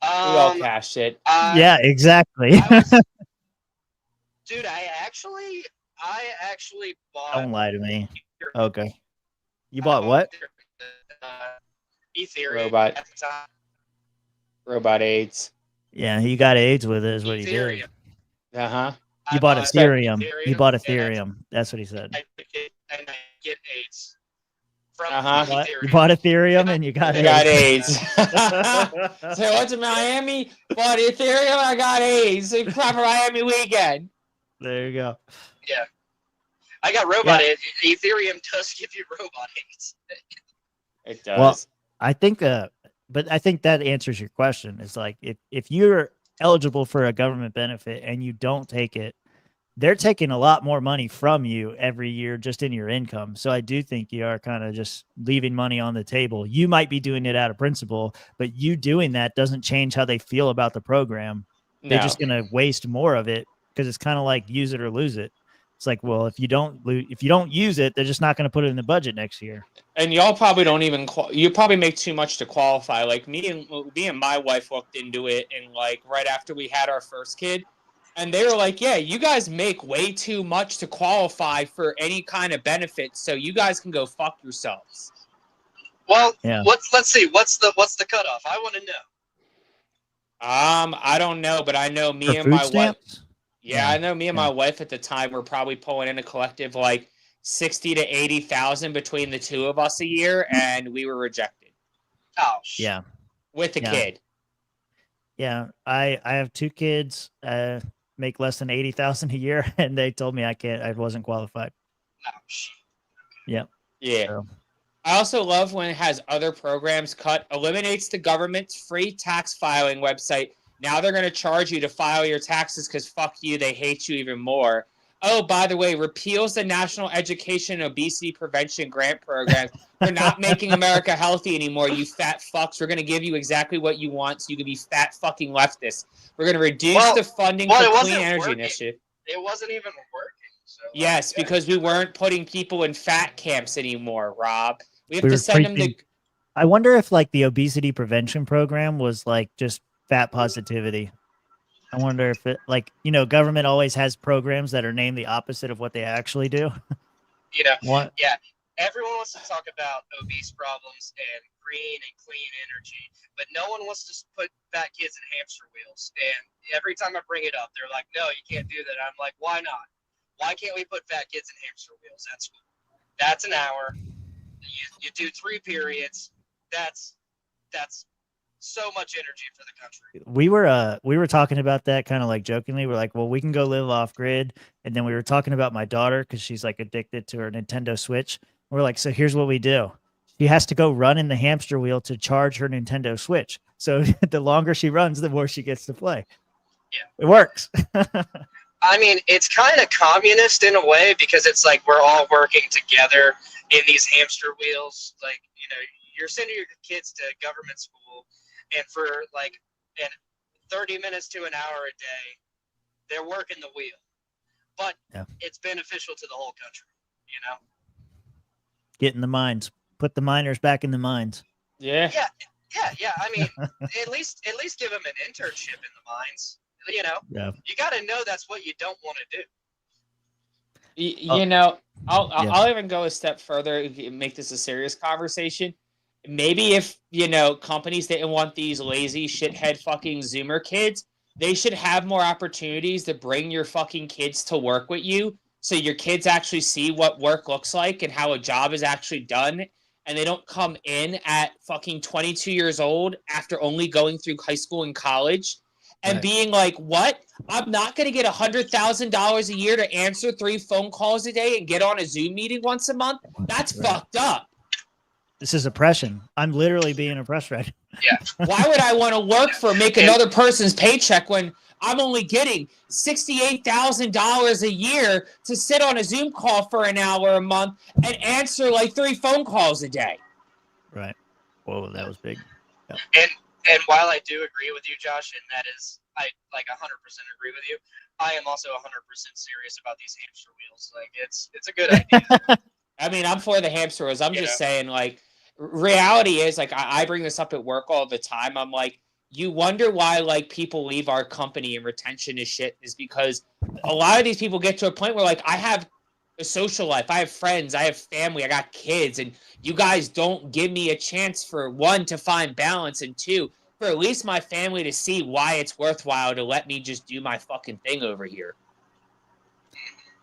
We all cashed it. Yeah, exactly. Dude, I actually bought. Don't lie to me. Okay. You bought what? Ethereum Robot. at the time. Robot AIDS. Yeah, he got AIDS with it, is what he did. Ethereum. Uh-huh. You bought Ethereum. He bought Ethereum. That's what he said. I get AIDS from Uh-huh. You bought Ethereum and you got I got AIDS. AIDS. So I went to Miami, bought Ethereum, I got AIDS. A proper Miami weekend. There you go. Yeah. I got robot AIDS. Ethereum does give you robot AIDS. It does. Well, I think but I think that answers your question. It's like if you're eligible for a government benefit and you don't take it, they're taking a lot more money from you every year just in your income. So I do think you are kind of just leaving money on the table. You might be doing it out of principle, but you doing that doesn't change how they feel about the program. They're No. just going to waste more of it because it's kind of like use it or lose it. It's like, well, if you don't use it, they're just not going to put it in the budget next year. And y'all probably don't even you probably make too much to qualify. Like me and my wife looked into it, and like right after we had our first kid, and they were like, yeah, you guys make way too much to qualify for any kind of benefit, so you guys can go fuck yourselves. Well, Yeah. let's see. What's the cutoff? I want to know. I don't know, but I know me For and food my wife. stamps? Yeah, I know me and my wife at the time were probably pulling in a collective like 60 to 80,000 between the two of us a year, and we were rejected Oh, Yeah. with a Yeah. kid. Yeah. I have two kids, make less than 80,000 a year. And they told me I wasn't qualified. Oh, shit. Yeah. Yeah. So, I also love when it has other programs cut, eliminates the government's free tax filing website. Now they're going to charge you to file your taxes because fuck you, they hate you even more. Oh, by the way, repeals the National Education and Obesity Prevention Grant Program for not making America healthy anymore, you fat fucks. We're going to give you exactly what you want so you can be fat fucking leftists. We're going to reduce the funding well, it for wasn't Clean Energy working. Initiative. It wasn't even working. So, Yes, because we weren't putting people in fat camps anymore, Rob. We have We to were send them to... preaching- I wonder if like the obesity prevention program was like just fat positivity. I wonder if it like, government always has programs that are named the opposite of what they actually do. You know, What? yeah. Everyone wants to talk about obese problems and green and clean energy, but no one wants to put fat kids in hamster wheels. And every time I bring it up, they're like, "No, you can't do that." I'm like, "Why not? Why can't we put fat kids in hamster wheels? That's an hour. You do 3 periods. That's so much energy for the country." We were talking about that kind of like jokingly. We're like, well, we can go live off grid. And then we were talking about my daughter because she's like addicted to her Nintendo Switch. We're like, so here's what we do. She has to go run in the hamster wheel to charge her Nintendo Switch. So the longer she runs, the more she gets to play. Yeah. It works. I mean, it's kind of communist in a way because it's like we're all working together in these hamster wheels. Like, you're sending your kids to government school, and for like 30 minutes to an hour a day, they're working the wheel. But it's beneficial to the whole country, Get in the mines. Put the miners back in the mines. Yeah. Yeah. I mean, at least give them an internship in the mines. Yeah. You got to know that's what you don't want to do. I'll even go a step further and make this a serious conversation. Maybe if, companies didn't want these lazy shithead fucking Zoomer kids, they should have more opportunities to bring your fucking kids to work with you, so your kids actually see what work looks like and how a job is actually done, and they don't come in at fucking 22 years old after only going through high school and college and being like, what? I'm not going to get $100,000 a year to answer 3 phone calls a day and get on a Zoom meeting once a month? That's fucked up. This is oppression. I'm literally being oppressed right now. Yeah. Why would I want to make another person's paycheck when I'm only getting $68,000 a year to sit on a Zoom call for an hour a month and answer like 3 phone calls a day? Right. Whoa, that was big. Yep. And while I do agree with you, Josh, and that is, I like 100% agree with you, I am also 100% serious about these hamster wheels. Like, it's a good idea. I mean, I'm for the hamster wheels. I'm just saying, like, reality is, like, I bring this up at work all the time. I'm like, you wonder why, like, people leave our company and retention is shit, is because a lot of these people get to a point where, like, I have a social life, I have friends, I have family, I got kids, and you guys don't give me a chance, for 1, to find balance, and 2, for at least my family to see why it's worthwhile to let me just do my fucking thing over here.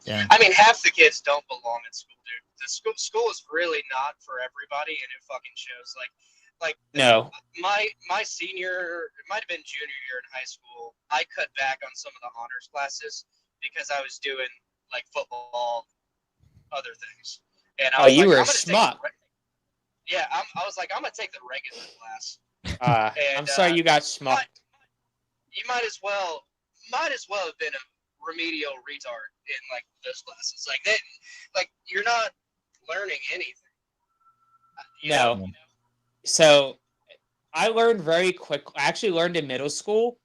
Yeah. I mean, half the kids don't belong in school, dude. The school is really not for everybody, and it fucking shows. No. My senior, it might have been junior year in high school, I cut back on some of the honors classes because I was doing like football, other things. And I was you like, were a I'm gonna smut. I was like, I'm gonna take the regular class. I'm sorry you got schmucked. You might as well have been a remedial retard in like those classes. Like you're not learning anything. No. So I learned very quick. I actually learned in middle school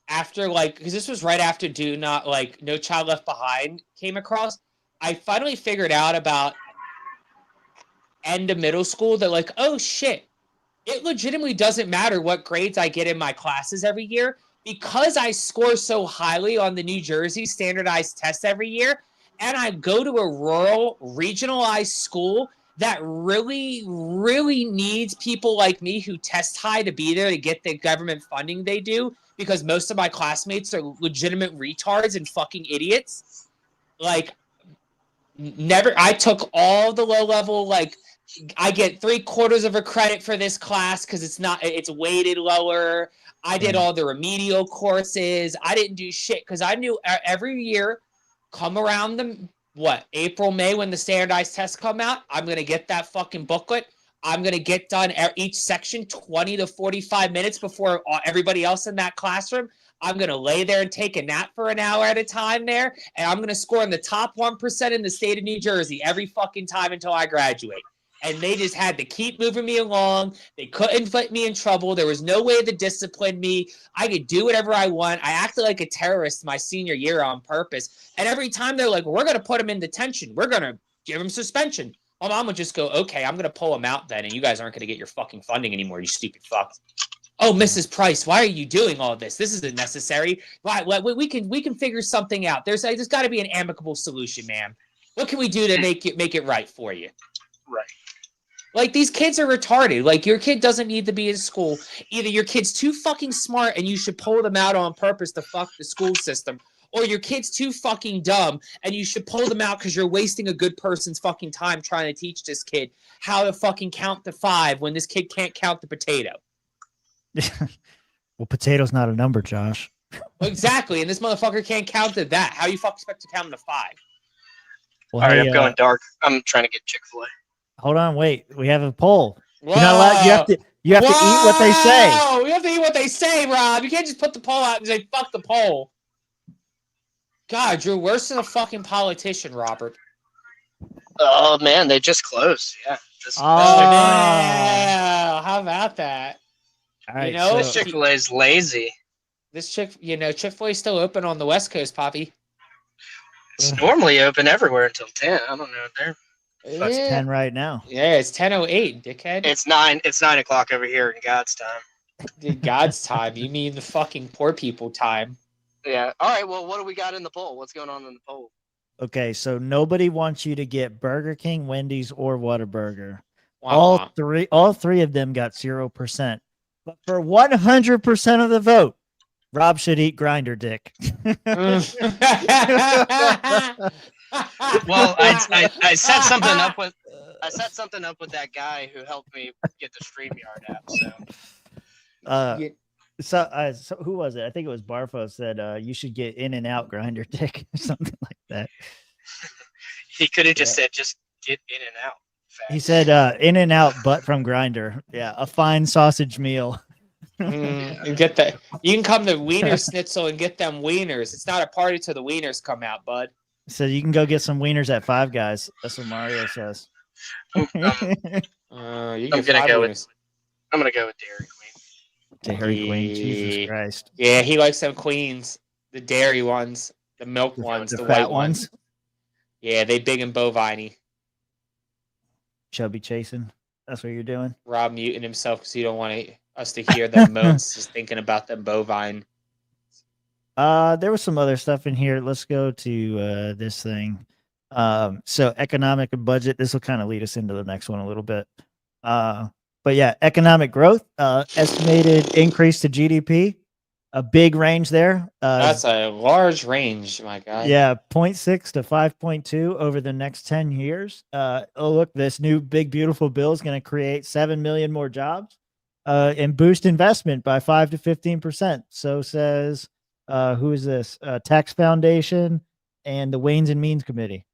after, like, because this was right after No Child Left Behind came across. I finally figured out about end of middle school that, like, oh shit, it legitimately doesn't matter what grades I get in my classes every year, because I score so highly on the New Jersey standardized tests every year, and I go to a rural, regionalized school that really, really needs people like me who test high to be there to get the government funding they do, because most of my classmates are legitimate retards and fucking idiots. Like, I took all the low level, like, I get 3/4 of a credit for this class because it's weighted lower. I did all the remedial courses. I didn't do shit because I knew every year, come around April, May, when the standardized tests come out, I'm going to get that fucking booklet. I'm going to get done each section 20 to 45 minutes before everybody else in that classroom. I'm going to lay there and take a nap for an hour at a time there, and I'm going to score in the top 1% in the state of New Jersey every fucking time until I graduate. And they just had to keep moving me along. They couldn't put me in trouble. There was no way to discipline me. I could do whatever I want. I acted like a terrorist my senior year on purpose. And every time they're like, we're going to put him in detention. We're going to give him suspension. My mom would just go, okay, I'm going to pull him out then, and you guys aren't going to get your fucking funding anymore, you stupid fucks. Oh, Mrs. Price, why are you doing all this? This isn't necessary. Why? We can figure something out. There's got to be an amicable solution, ma'am. What can we do to make it right for you? Right. Like, these kids are retarded. Like, your kid doesn't need to be in school. Either your kid's too fucking smart and you should pull them out on purpose to fuck the school system, or your kid's too fucking dumb and you should pull them out because you're wasting a good person's fucking time trying to teach this kid how to fucking count to 5 when this kid can't count the potato. Well, potato's not a number, Josh. Exactly, and this motherfucker can't count to that. How you fucking expect to count to 5? Well, All right, I'm going dark. I'm trying to get Chick-fil-A. Hold on, wait. We have a poll. You're not allowed. You have to eat what they say. Oh, you have to eat what they say, Rob. You can't just put the poll out and say fuck the poll. God, you're worse than a fucking politician, Robert. Oh man, they just closed. Yeah. Yeah, how about that? All right, this Chick-fil-A is lazy. Chick-fil-A is still open on the West Coast, Poppy. It's normally open everywhere until 10. I don't know. It's 10 right now. Yeah, it's 10:08, dickhead. It's 9 o'clock over here in God's time. In God's time? You mean the fucking poor people time? Yeah. All right. Well, what do we got in the poll? What's going on in the poll? Okay, so nobody wants you to get Burger King, Wendy's, or Whataburger. Wow. All three of them got 0%. But for 100% of the vote, Rob should eat grinder dick. Well, I set something up with that guy who helped me get the StreamYard app. So who was it? I think it was Barfo said you should get In and Out grinder dick or something like that. He could have just said, "Just get In and Out." He said In and Out butt from grinder. Yeah, a fine sausage meal. And get that. You can come to Wiener Schnitzel and get them wieners. It's not a party till the wieners come out, bud. So you can go get some wieners at Five Guys. That's what Mario says. You I'm get gonna five go wieners. I'm gonna go with Dairy Queen. Dairy Queen, Jesus Christ. Yeah, he likes them queens, the dairy ones, the milk ones, the fat white ones. Yeah, they big and bovine-y. Chubby chasing. That's what you're doing. Rob muting himself because you don't want us to hear them moans. Just thinking about them bovine. There was some other stuff in here. Let's go to this thing. So economic and budget. This will kind of lead us into the next one a little bit. But yeah, economic growth, estimated increase to GDP, a big range there. That's a large range, my guy. Yeah, 0.6 to 5.2 over the next 10 years. Oh, look, this new big, beautiful bill is going to create 7 million more jobs and boost investment by 5 to 15%. So says, who is this? Tax Foundation and the Ways and Means Committee.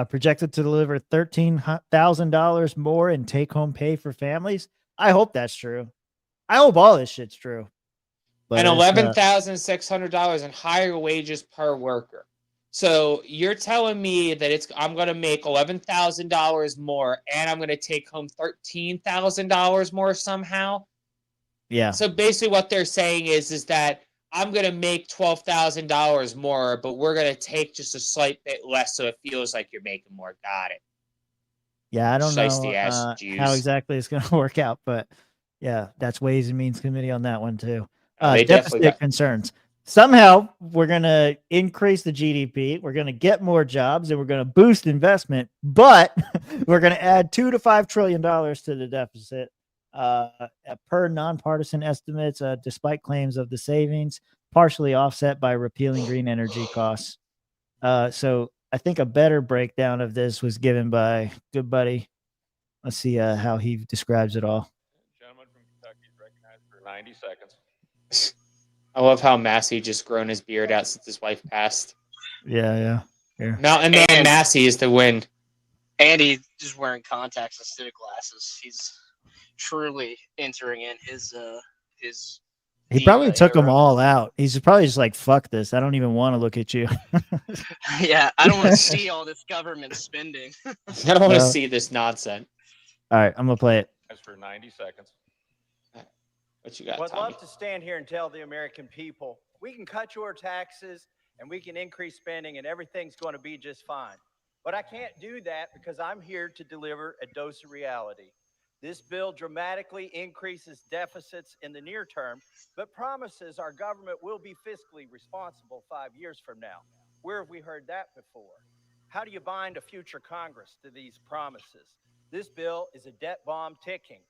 Projected to deliver $13,000 more in take-home pay for families. I hope that's true. I hope all this shit's true. But And $11,600 in higher wages per worker. So you're telling me that I'm going to make $11,000 more, and I'm going to take home $13,000 more somehow. Yeah. So basically, what they're saying is that I'm going to make $12,000 more, but we're going to take just a slight bit less, so it feels like you're making more. Got it. Yeah, I don't know Shiesty-ass Jews. how exactly it's going to work out, but yeah, that's Ways and Means Committee on that one too. They definitely Deficit got- concerns. Somehow we're going to increase the GDP, we're going to get more jobs, and we're going to boost investment, but we're going to add $2 to $5 trillion to the deficit. Per nonpartisan estimates, despite claims of the savings, partially offset by repealing green energy costs. So I think a better breakdown of this was given by good buddy. Let's see how he describes it all. Gentleman from Kentucky is recognized for 90 seconds. I love how Massey just grown his beard out since his wife passed. Yeah. Mountain Man Massey is the win. And he's just wearing contacts instead of glasses. He's truly entering in his He probably took them all out. He's probably just like, fuck this. I don't even want to look at you. Yeah, I don't want to see all this government spending. I don't want to see this nonsense. All right, I'm going to play it. That's for 90 seconds. What you got, Would Tommy? love to stand here and tell the American people, we can cut your taxes and we can increase spending and everything's going to be just fine. But I can't do that because I'm here to deliver a dose of reality. This bill dramatically increases deficits in the near term, but promises our government will be fiscally responsible 5 years from now. Where have we heard that before? How do you bind a future Congress to these promises? This bill is a debt bomb ticking.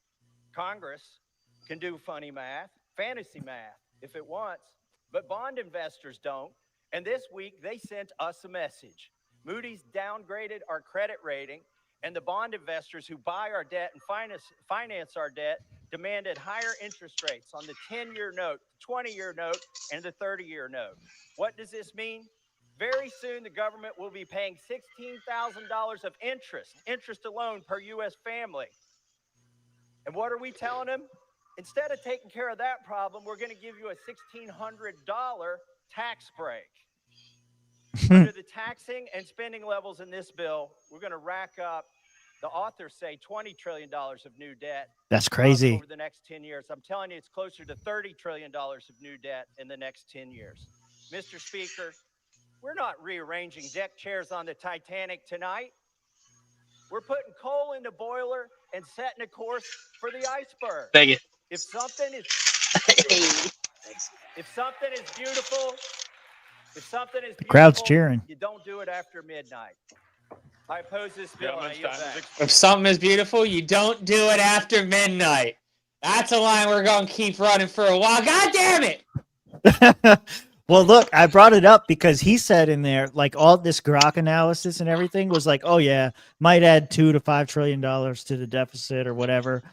Congress can do funny math, fantasy math, if it wants, but bond investors don't. And this week, they sent us a message. Moody's downgraded our credit rating, and the bond investors who buy our debt and finance our debt demanded higher interest rates on the 10-year note, 20-year note, and the 30-year note. What does this mean? Very soon, the government will be paying $16,000 of interest alone per U.S. family. And what are we telling them? Instead of taking care of that problem, we're going to give you a $1,600 tax break. Under the taxing and spending levels in this bill, we're going to rack up, the authors say, $20 trillion of new debt. That's crazy. Over the next 10 years. I'm telling you, it's closer to $30 trillion of new debt in the next 10 years. Mr. Speaker, we're not rearranging deck chairs on the Titanic tonight. We're putting coal in the boiler and setting a course for the iceberg. Thank you. If something is beautiful, The crowd's cheering. you don't do it after midnight. I oppose this bill. and I yield back. If something is beautiful, you don't do it after midnight. That's a line we're going to keep running for a while. God damn it. Well, look, I brought it up because he said in there, like all this Grok analysis and everything was like, oh yeah, might add $2 to $5 trillion to the deficit or whatever.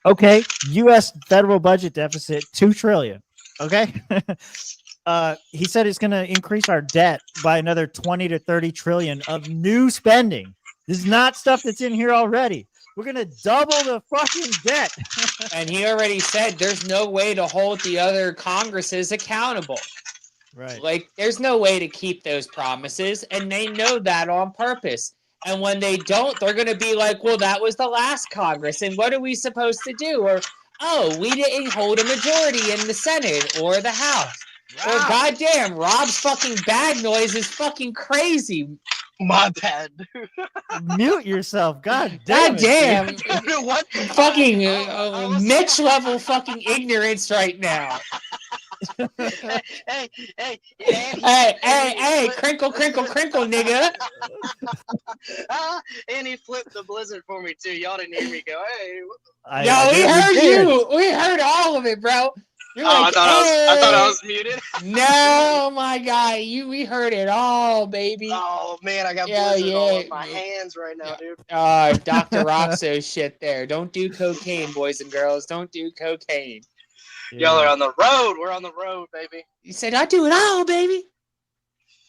Okay, U.S. federal budget deficit $2 trillion. Okay, he said it's going to increase our debt by another 20 to 30 trillion of new spending. This is not stuff that's in here already. We're going to double the fucking debt. And he already said there's no way to hold the other Congresses accountable. Right. Like, there's no way to keep those promises, and they know that on purpose. And when they don't, they're going to be like, well, that was the last Congress, and what are we supposed to do? Or, oh, we didn't hold a majority in the Senate or the House. Or, goddamn, Rob's fucking bag noise is fucking crazy. My bad. Mute yourself. God damn. What? Fucking Mitch level fucking ignorance right now. Hey, crinkle, nigga. And he flipped the blizzard for me too. Y'all didn't hear me go, hey. We heard you. We heard all of it, bro. You're I like, thought I was muted. No, my guy, we heard it all, baby. Oh man, I got blizzard all over my hands right now, dude. Dr. Roxo shit there. Don't do cocaine, boys and girls. Don't do cocaine. Y'all are on the road. We're on the road, baby. You said I do it all, baby.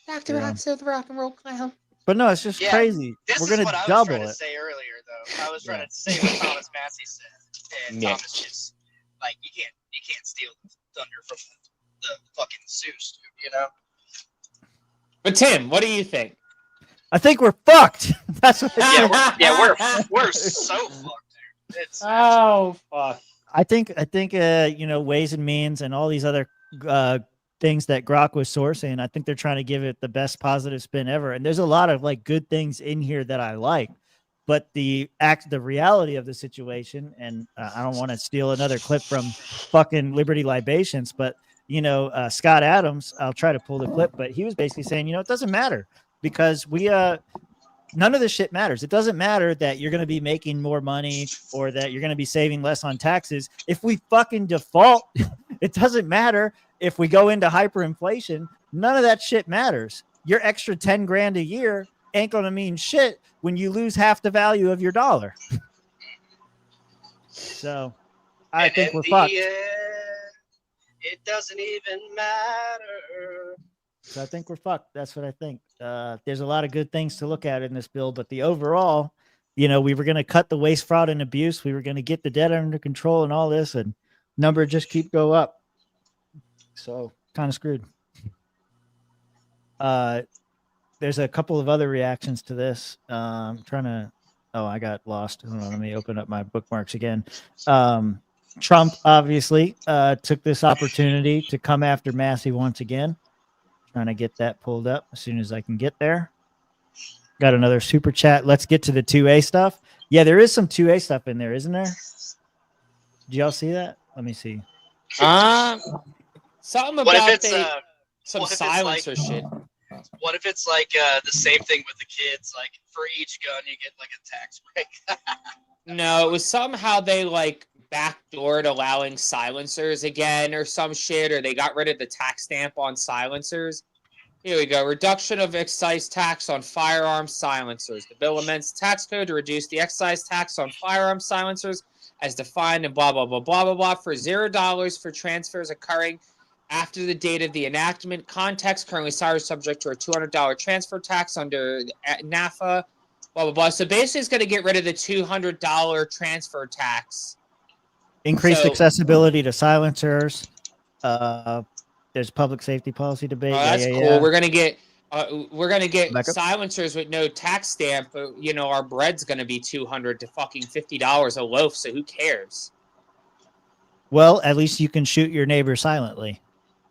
Dr. Roxo, the rock and roll clown. But no, it's just crazy. We're going to double it. I was trying to say earlier, though. I was trying to say what Thomas Massey said. And Thomas just, like, you can't steal the thunder from the fucking Zeus, dude, you know? But Tim, what do you think? I think we're fucked. That's what we're so fucked, dude. It's fuck. I think Ways and Means and all these other things that Grok was sourcing, I think they're trying to give it the best positive spin ever. And there's a lot of like good things in here that I like, but the reality of the situation, and I don't want to steal another clip from fucking Liberty Libations, but Scott Adams, I'll try to pull the clip, but he was basically saying, it doesn't matter because none of this shit matters. It doesn't matter that you're going to be making more money or that you're going to be saving less on taxes. If we fucking default, it doesn't matter if we go into hyperinflation. None of that shit matters. Your extra 10 grand a year ain't going to mean shit when you lose half the value of your dollar. So I think we're fucked. It doesn't even matter. So I think we're fucked. That's what I think. There's a lot of good things to look at in this bill, but the overall, we were going to cut the waste, fraud, and abuse. We were going to get the debt under control and all this, and number just keep go up. So kind of screwed. There's a couple of other reactions to this. I got lost. Hold on, let me open up my bookmarks again. Trump obviously took this opportunity to come after Massey once again. Trying to get that pulled up as soon as I can get there. Got another super chat. Let's get to the 2A stuff. Yeah, there is some 2A stuff in there, isn't there? Did y'all see that? Let me see. Something about some silencer shit. What if it's like the same thing with the kids? Like for each gun, you get like a tax break. No, it was somehow they like backdoored allowing silencers again or some shit, or they got rid of the tax stamp on silencers. Here we go. Reduction of excise tax on firearm silencers. The bill amends tax code to reduce the excise tax on firearm silencers as defined in blah, blah, blah, blah, blah, blah for $0 for transfers occurring after the date of the enactment. Context currently subject to a $200 transfer tax under NAFA, blah, blah, blah. So basically it's going to get rid of the $200 transfer tax. Increased accessibility to silencers. There's public safety policy debate. That's cool. Yeah. We're gonna get silencers with no tax stamp. But, our bread's gonna be $200 to fucking $50 a loaf. So who cares? Well, at least you can shoot your neighbor silently.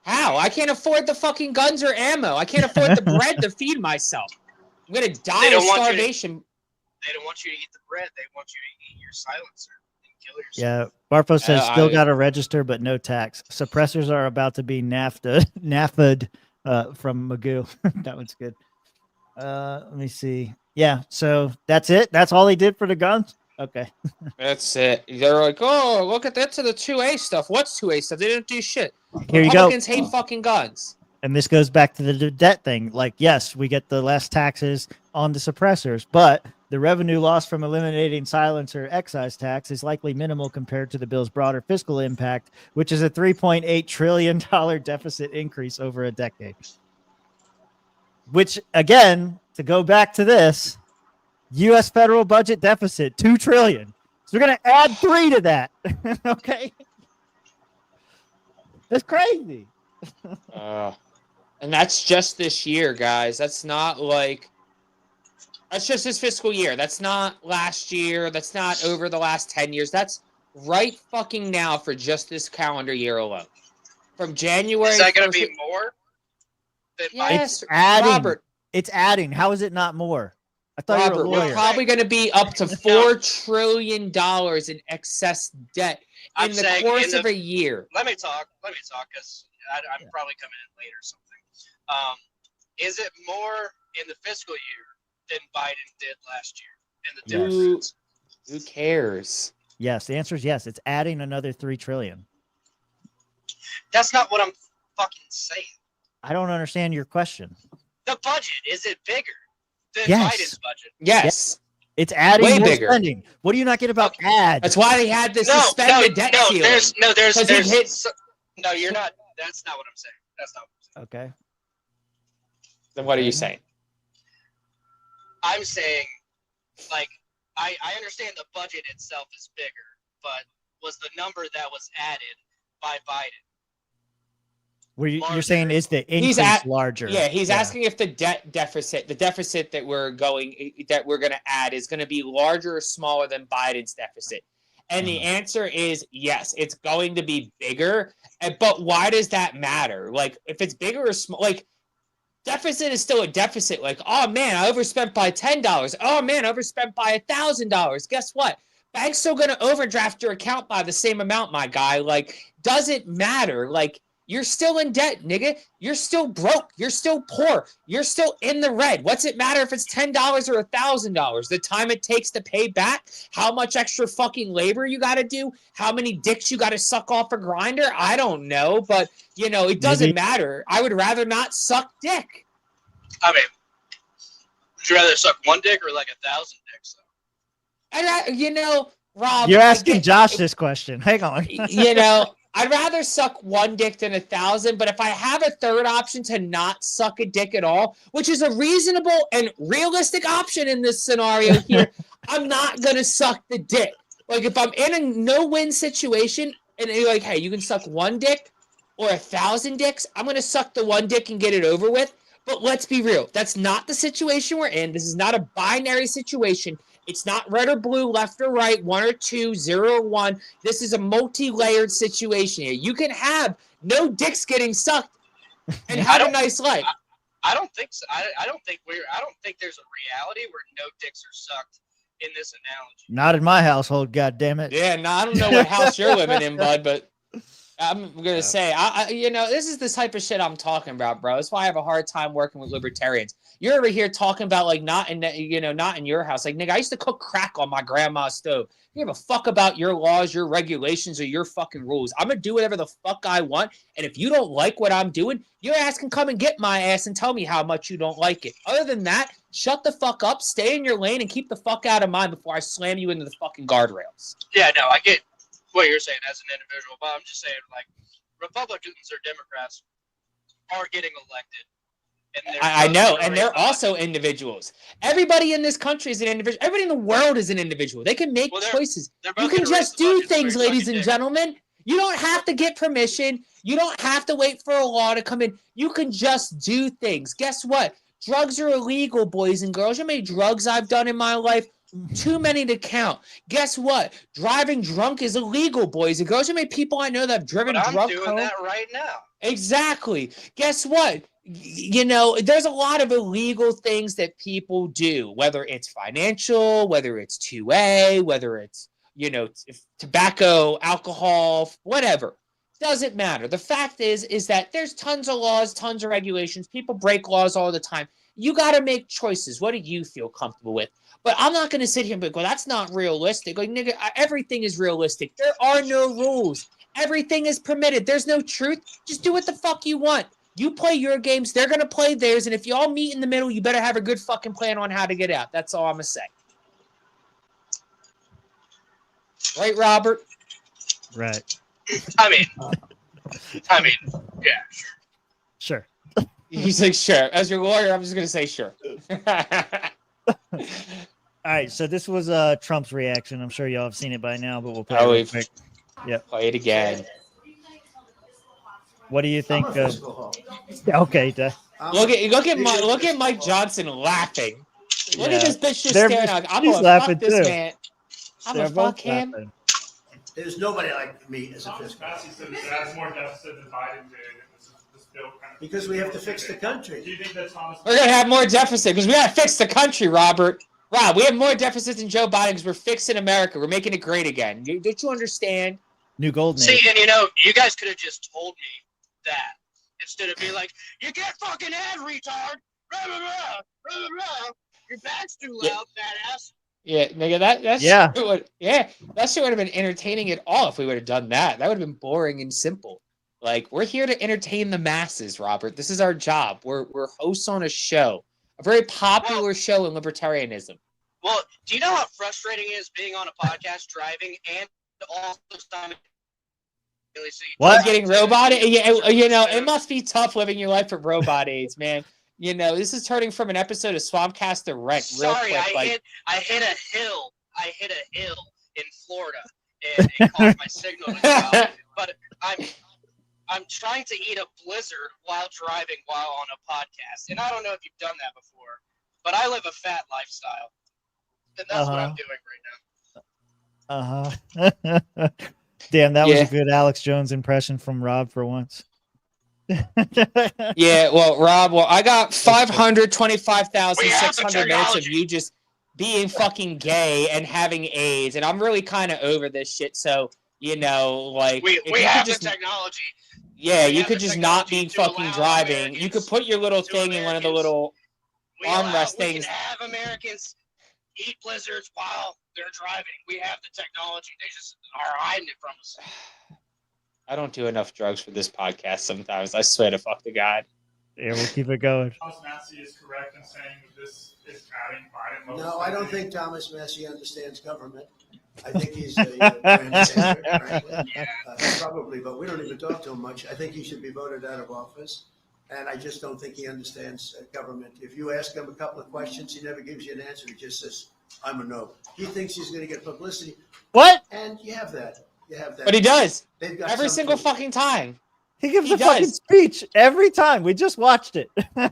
How? I can't afford the fucking guns or ammo. I can't afford the bread to feed myself. I'm gonna die of starvation. They don't want you to eat the bread. They want you to eat your silencer. Yeah, Barfo says still got to register, but no tax. Suppressors are about to be NAFTA'd from Magoo. That one's good. Let me see. Yeah, so that's it. That's all they did for the guns. Okay. That's it. They're like, oh, look at that to the 2A stuff. What's 2A stuff? They didn't do shit. Here you go. Republicans hate fucking guns. And this goes back to the debt thing. Like, yes, we get the less taxes on the suppressors, but the revenue loss from eliminating silencer excise tax is likely minimal compared to the bill's broader fiscal impact, which is a $3.8 trillion deficit increase over a decade. Which, again, to go back to this, U.S. federal budget deficit, $2 trillion. So we're going to add 3 to that. Okay. That's crazy. And that's just this year, guys. That's not like, that's just this fiscal year. That's not last year. That's not over the last 10 years. That's right fucking now for just this calendar year alone. From January. Is that going to be more? Yes, adding. Robert. It's adding. How is it not more? I thought you Robert, were a lawyer. we're probably going to be up to $4 trillion in excess debt in the course of a year. Let me talk, because I'm probably coming in late or something. Is it more in the fiscal year than Biden did last year in the deficits? Who cares? Yes, the answer is yes. It's adding another $3 trillion. That's not what I'm fucking saying. I don't understand your question. The budget, is it bigger than Yes. Biden's budget? Yes. It's adding Way more bigger. spending. What do you not get about ads? That's why they had this suspended debt ceiling. There's 'Cause it hit- no, you're not. That's not what I'm saying. That's not what I'm saying. Okay. Then what are you saying? I'm saying, like, I understand the budget itself is bigger, but was the number that was added by Biden? You're saying is the increase larger? Yeah, he's asking if the deficit that we're going to add is going to be larger or smaller than Biden's deficit. And the answer is yes, it's going to be bigger. But why does that matter? Like, if it's bigger or small, like, deficit is still a deficit. Like, oh man, I overspent by $10. Oh man, I overspent by $1,000. Guess what? Bank's still going to overdraft your account by the same amount, my guy. Like, doesn't matter. Like, you're still in debt, nigga. You're still broke. You're still poor. You're still in the red. What's it matter if it's $10 or $1,000? The time it takes to pay back? How much extra fucking labor you got to do? How many dicks you got to suck off a grinder? I don't know, but, you know, it doesn't matter. I would rather not suck dick. I mean, would you rather suck one dick or like 1,000 dicks? And you know, Rob, You're asking Josh this question. Hang on. You know, I'd rather suck one dick than 1,000, but if I have a third option to not suck a dick at all, which is a reasonable and realistic option in this scenario here, I'm not going to suck the dick. Like, if I'm in a no-win situation and you're like, hey, you can suck one dick or 1,000 dicks, I'm going to suck the one dick and get it over with. But let's be real. That's not the situation we're in. This is not a binary situation. It's not red or blue, left or right, 1 or 2, 0 or 1. This is a multi-layered situation here. You can have no dicks getting sucked and have a nice life. I don't think so. I don't think there's a reality where no dicks are sucked in this analogy. Not in my household, God damn it. Yeah, no, I don't know what house you're living in, bud, but I'm gonna say, you know, this is the type of shit I'm talking about, bro. That's why I have a hard time working with libertarians. You're over here talking about like not in your house. Like, nigga, I used to cook crack on my grandma's stove. You give a fuck about your laws, your regulations, or your fucking rules. I'm gonna do whatever the fuck I want. And if you don't like what I'm doing, your ass can come and get my ass and tell me how much you don't like it. Other than that, shut the fuck up, stay in your lane, and keep the fuck out of mine before I slam you into the fucking guardrails. Yeah, no, I get what you're saying as an individual, but I'm just saying, like, Republicans or Democrats are getting elected. And I know, and they're also individuals. Everybody in this country is an individual. Everybody in the world is an individual. They can make choices. You can just do things, ladies and gentlemen. You don't have to get permission. You don't have to wait for a law to come in. You can just do things. Guess what? Drugs are illegal, boys and girls. You know how many drugs I've done in my life? Too many to count. Guess what? Driving drunk is illegal, boys and girls. You know how many people I know that have driven drunk I'm doing home? that right now. Exactly. Guess what? You know, there's a lot of illegal things that people do, whether it's financial, whether it's 2A, whether it's, you know, tobacco, alcohol, whatever. Doesn't matter. The fact is that there's tons of laws, tons of regulations. People break laws all the time. You got to make choices. What do you feel comfortable with? But I'm not going to sit here and be like, well, that's not realistic. Like, nigga, everything is realistic. There are no rules. Everything is permitted. There's no truth. Just do what the fuck you want. You play your games. They're going to play theirs. And if y'all meet in the middle, you better have a good fucking plan on how to get out. That's all I'm going to say. Right, Robert? Right. I mean, yeah, Sure. He's like, sure. As your lawyer, I'm just going to say sure. All right, so this was Trump's reaction. I'm sure y'all have seen it by now, but we'll play Oh, it real we've- quick. Yep. Play it again. What do you think? Okay, Look at Mike Johnson laughing. Look at this bitch just They're- staring at. I'm she's gonna laughing fuck this too. man. I'm They're gonna fuck both him. laughing. There's nobody like me as a fiscal. Massey said that has more deficit than Biden did. This bill kind of Because we have to fix the country. Do you think that Thomas? We're gonna have more deficit because we gotta fix the country, Robert. Rob, we have more deficit than Joe Biden because we're fixing America. We're making it great again. Don't you understand? New golden See, age. and you guys could have just told me that instead of being like, "You get fucking head, retard." Blah, blah, blah, blah, blah, blah. Your back's too loud, badass. Yeah, nigga, that Yeah. shit would, that shit would have been entertaining at all if we would have done that. That would have been boring and simple. Like, we're here to entertain the masses, Robert. This is our job. We're hosts on a show, a very popular show in libertarianism. Well, do you know how frustrating it is being on a podcast driving and also simultaneously What? Getting robot? Yeah, it must be tough living your life with robot aids, man. This is turning from an episode of Swampcast to Rent real Sorry, quick. I hit a hill. I hit a hill in Florida, and it caused my signal to go out. But I'm trying to eat a blizzard while driving while on a podcast, and I don't know if you've done that before, but I live a fat lifestyle, and that's what I'm doing right now. Damn, that was Yeah. a good Alex Jones impression from Rob for once. Yeah, well, Rob, I got 525,600 minutes of you just being fucking gay and having AIDS, and I'm really kind of over this shit. So, We if you have could just, the technology. yeah, we you have could the just not be technology to fucking allow driving. You could put your little thing in one of the little armrest We things. can have Americans eat blizzards while they're driving. We have the technology. They just are hiding it from us. I don't do enough drugs for this podcast sometimes. I swear to fuck to God. Yeah, we'll keep it going. Thomas Massey is correct in saying that this is adding Biden. No, I don't think Thomas Massey understands government. I think he's a transgender, frankly. Probably, but we don't even talk to him much. I think he should be voted out of office. And I just don't think he understands government. If you ask him a couple of questions, he never gives you an answer. He just says, I'm a no. He thinks he's going to get publicity. What? And you have that. You have that. But he does. They've got Every some single proof. fucking time. He gives He a fucking does. speech every time. We just watched it. Even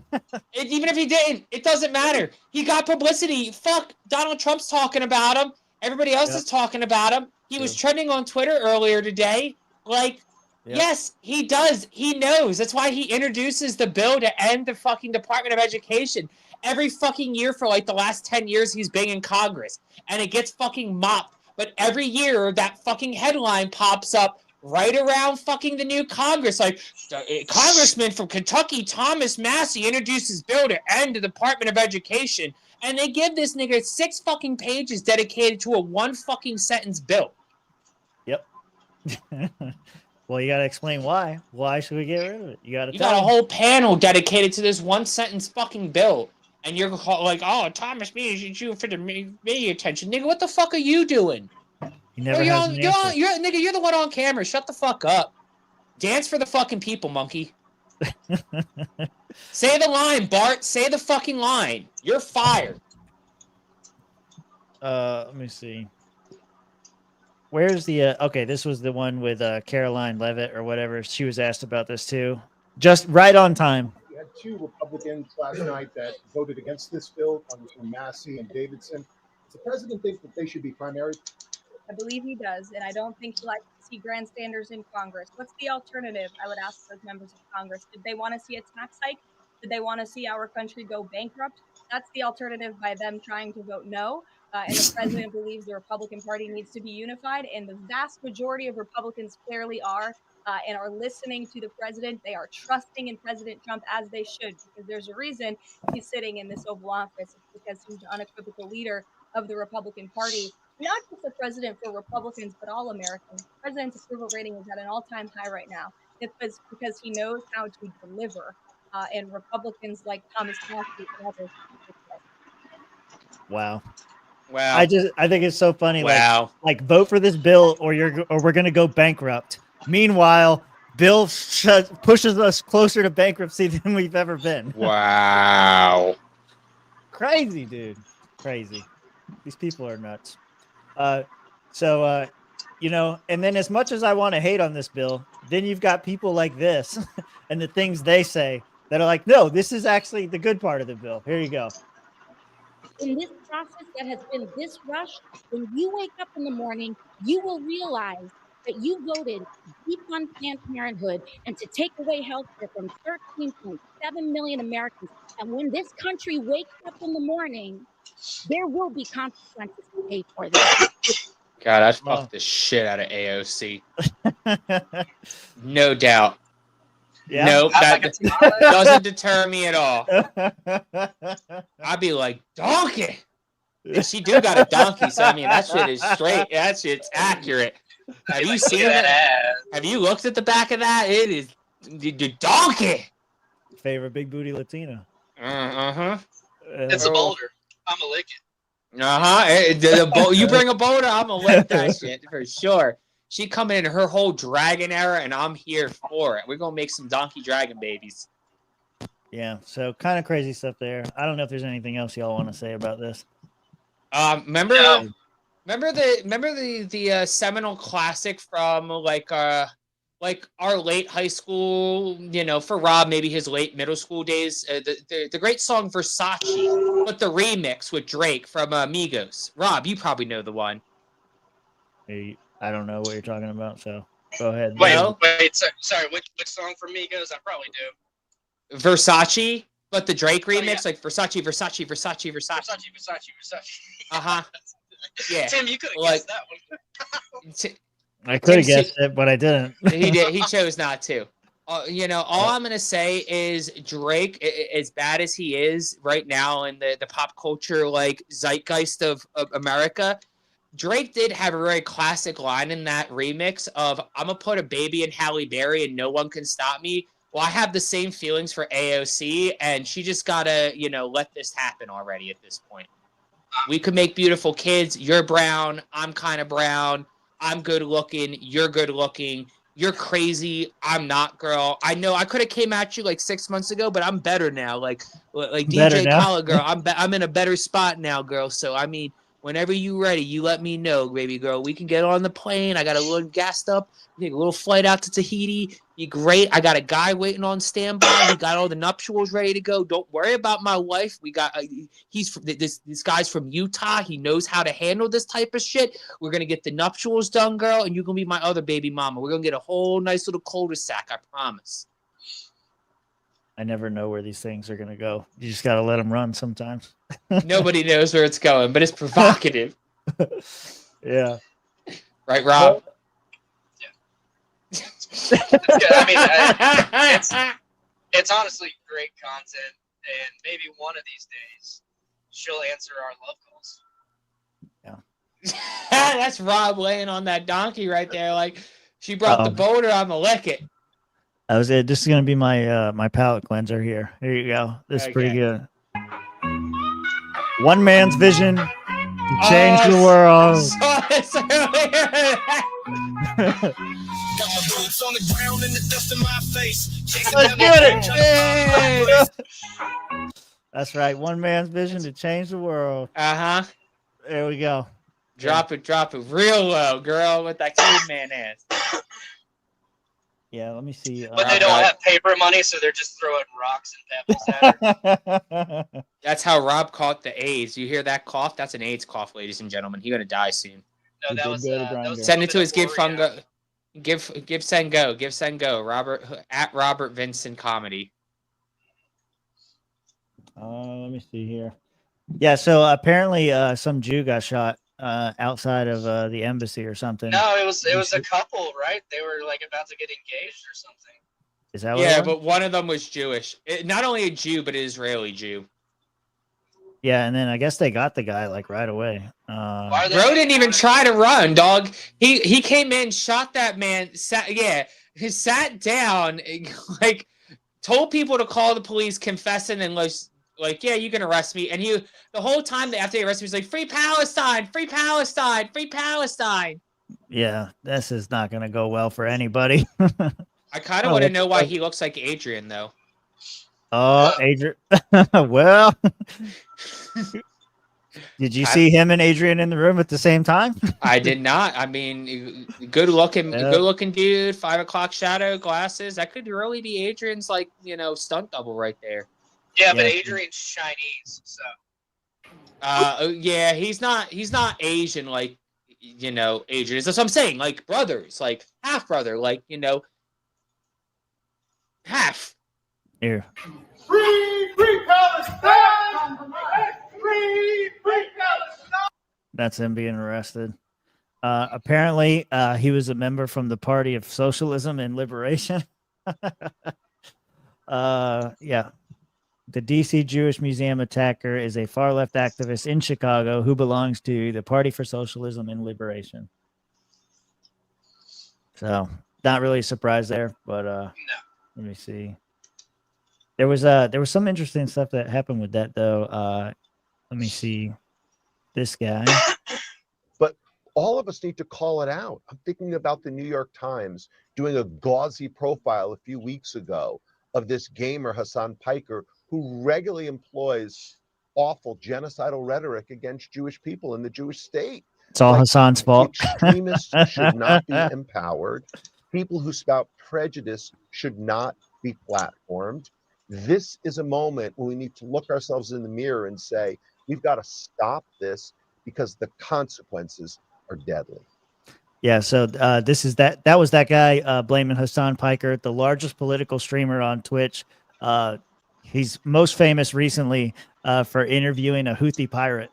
if he didn't, it doesn't matter. He got publicity. Fuck, Donald Trump's talking about him. Everybody else is talking about him. He was trending on Twitter earlier today. Yes, he does. He knows. That's why he introduces the bill to end the fucking Department of Education. Every fucking year for the last 10 years he's been in Congress. And it gets fucking mopped. But every year that fucking headline pops up right around fucking the new Congress. Congressman from Kentucky, Thomas Massey, introduces bill to end the Department of Education. And they give this nigga 6 fucking pages dedicated to a 1 fucking sentence bill. Yep. Well, you got to explain why. Why should we get rid of it? You got to You tell got a him. whole panel dedicated to this 1 sentence fucking bill. And you're like, oh, Thomas Massey is you for the media attention. Nigga, what the fuck are you doing? He never you're, has on, an you're, answer. on, you're, nigga, you're the one on camera. Shut the fuck up. Dance for the fucking people, monkey. Say the line, Bart. Say the fucking line. You're fired. Let me see. Where's the okay, this was the one with Caroline Levitt or whatever. She was asked about this too. Just right on time. We had 2 Republicans last night that voted against this bill, Congressman Massey and Davidson. Does the president think that they should be primaried? I believe he does, and I don't think he likes to see grandstanders in Congress. What's the alternative? I would ask those members of Congress. Did they want to see a tax hike? Did they want to see our country go bankrupt? That's the alternative by them trying to vote no. And the president believes the Republican Party needs to be unified, and the vast majority of Republicans clearly are. and are listening to the president. They are trusting in President Trump as they should, because there's a reason he's sitting in this Oval Office. It's because he's the unequivocal leader of the Republican Party. Not just the president for Republicans, but all Americans. The president's approval rating is at an all-time high right now. It's because he knows how to deliver, and Republicans like Thomas Massie and others. Wow. Wow. I think it's so funny. Wow. Like vote for this bill or we're going to go bankrupt. Meanwhile, Bill pushes us closer to bankruptcy than we've ever been. Wow. Crazy, dude. Crazy. These people are nuts. You know, and then as much as I want to hate on this bill, then you've got people like this and the things they say that are like, no, this is actually the good part of the bill. Here you go. In this process that has been this rushed, when you wake up in the morning, you will realize that you voted to defund Planned Parenthood and to take away health care from 13.7 million Americans. And when this country wakes up in the morning, there will be consequences to pay for this. God, I fucked the shit out of AOC. No doubt. Yeah. Nope, that doesn't deter me at all. I'd be like, donkey. And she do got a donkey, so I mean that shit is straight. That shit's accurate. Have you seen that? Have you looked at the back of that? It is the donkey. Favorite big booty Latina. It's a boulder. I'm gonna lick it. You bring a boulder, I'm gonna lick that shit for sure. She coming in her whole dragon era, and I'm here for it. We're gonna make some donkey dragon babies. Yeah, so kind of crazy stuff there. I don't know if there's anything else y'all want to say about this. Remember the seminal classic from like our late high school, you know, for Rob maybe his late middle school days, the great song Versace, but the remix with Drake from Migos. Rob, you probably know the one. Hey, I don't know what you're talking about, so go ahead. Wait, sorry, which song from Migos? I probably do. Versace, but the Drake remix, yeah. like Versace. Yeah. Tim, you could have like, guessed that one. I could have guessed it, but I didn't. He did. He chose not to. You know, all I'm gonna say is Drake, as bad as he is right now in the pop culture like zeitgeist of America, Drake did have a very classic line in that remix of "I'm gonna put a baby in Halle Berry and no one can stop me." Well, I have the same feelings for AOC, and she just gotta, you know, let this happen already at this point. We could make beautiful kids. You're brown. I'm kind of brown. I'm good looking. You're good looking. You're crazy. I'm not, girl. I know I could have came at you like 6 months ago, but I'm better now. Like DJ Khaled, girl. I'm in a better spot now, girl. So I mean, whenever you ready, you let me know, baby girl. We can get on the plane. I got a little gassed up. Take a little flight out to Tahiti. You're great. I got a guy waiting on standby. We got all the nuptials ready to go. Don't worry about my wife. We got this guy's from Utah. He knows how to handle this type of shit. We're gonna get the nuptials done, girl, and you're gonna be my other baby mama. We're gonna get a whole nice little cul-de-sac. I promise. I never know where these things are gonna go. You just gotta let them run sometimes. Nobody knows where it's going, but it's provocative. Yeah. Right, Rob? I mean, it's honestly great content, and maybe one of these days she'll answer our love calls. Yeah. That's Rob laying on that donkey right there. Like, she brought the boulder, I'm gonna lick it. That was it. This is gonna be my my palate cleanser here. Here you go. This is pretty good. One man's vision to change the world. Saw this earlier. Let's get it. That's right. One man's vision to change the world. Uh-huh. There we go. Drop it real low, girl, with that caveman hands. Yeah, let me see. But they don't have paper money, so they're just throwing rocks and pebbles at her. That's how Rob caught the AIDS. You hear that cough? That's an AIDS cough, ladies and gentlemen. He's gonna die soon. No, that was Send it to his Give Fungo. Give Send Go. Give Send Go. Robert Vincent Comedy. Let me see here. Yeah, so apparently some Jew got shot outside of the embassy or something. No, it was a couple, right? They were like about to get engaged or something. Is that what Yeah, it was? but one of them was Jewish. Not only a Jew, but an Israeli Jew. Yeah, and then I guess they got the guy like right away. Bro didn't even try to run, dog. He came in, shot that man, he sat down, like told people to call the police, confessing, and like, yeah, you can arrest me. And the whole time after they arrested me, he was like, free Palestine, free Palestine, free Palestine. Yeah, this is not going to go well for anybody. I kind of want to know why he looks like Adrian, though. Oh, Adrian. Well, did you see him and Adrian in the room at the same time? I did not. I mean, good looking dude, 5 o'clock shadow, glasses. That could really be Adrian's, like, stunt double right there. Yeah, but Adrian's Chinese, so. Yeah, he's not Asian like, Adrian. That's what I'm saying. Like brothers, like half brother, like, half. Here. Free Palestine! Free Palestine! That's him being arrested. Apparently, he was a member from the Party of Socialism and Liberation. Yeah. The DC Jewish Museum attacker is a far-left activist in Chicago who belongs to the Party for Socialism and Liberation. So, not really a surprise there, but let me see. There was some interesting stuff that happened with that, though. Let me see. This guy. But all of us need to call it out. I'm thinking about the New York Times doing a gauzy profile a few weeks ago of this gamer, Hassan Piker, who regularly employs awful genocidal rhetoric against Jewish people in the Jewish state. It's all Hassan's fault. Extremists should not be empowered. People who spout prejudice should not be platformed. This is a moment when we need to look ourselves in the mirror and say, we've got to stop this because the consequences are deadly. Yeah, so this is that was that guy blaming Hassan Piker, the largest political streamer on Twitch. He's most famous recently for interviewing a Houthi pirate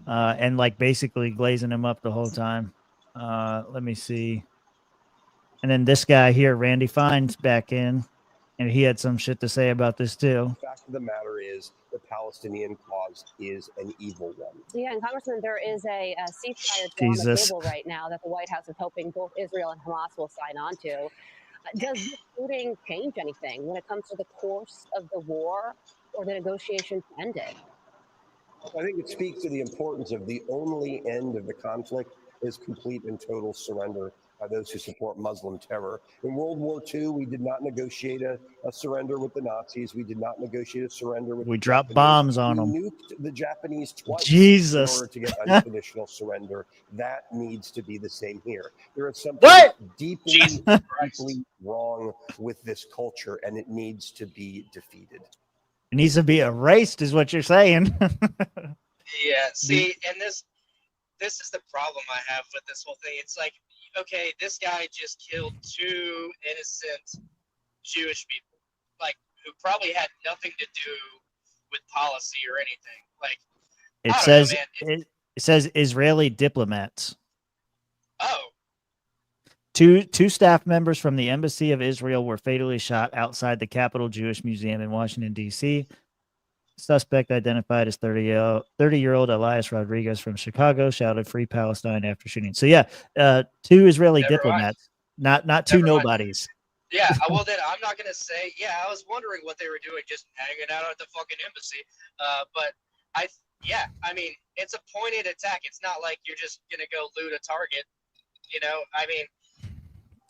and like basically glazing him up the whole time. Let me see. And then this guy here, Randy Fine's back in, and he had some shit to say about this too. The fact of the matter is the Palestinian cause is an evil one. Yeah, and Congressman, there is a ceasefire deal on the table right now that the White House is hoping both Israel and Hamas will sign on to. Does this shooting change anything when it comes to the course of the war or the negotiations to end it? I think it speaks to the importance of the only end of the conflict is complete and total surrender by those who support Muslim terror. In World War II, we did not negotiate a surrender with the Nazis. We did not negotiate a surrender with. We dropped bombs on them. Nuked the Japanese twice Jesus. in order to get unconditional surrender. That needs to be the same here. There is something deeply wrong with this culture, and it needs to be defeated. It needs to be erased, is what you're saying. Yeah, see, and this is the problem I have with this whole thing. It's like, okay, this guy just killed 2 innocent Jewish people, like, who probably had nothing to do with policy or anything. Like, It says Israeli diplomats. Oh. Two staff members from the Embassy of Israel were fatally shot outside the Capitol Jewish Museum in Washington, D.C. Suspect identified as 30-year-old Elias Rodriguez from Chicago shouted "Free Palestine" after shooting. So yeah, 2 Israeli diplomats, not 2 nobodies. Yeah, well then I'm not gonna say. Yeah, I was wondering what they were doing, just hanging out at the fucking embassy. But I mean, it's a pointed attack. It's not like you're just gonna go loot a target. I mean,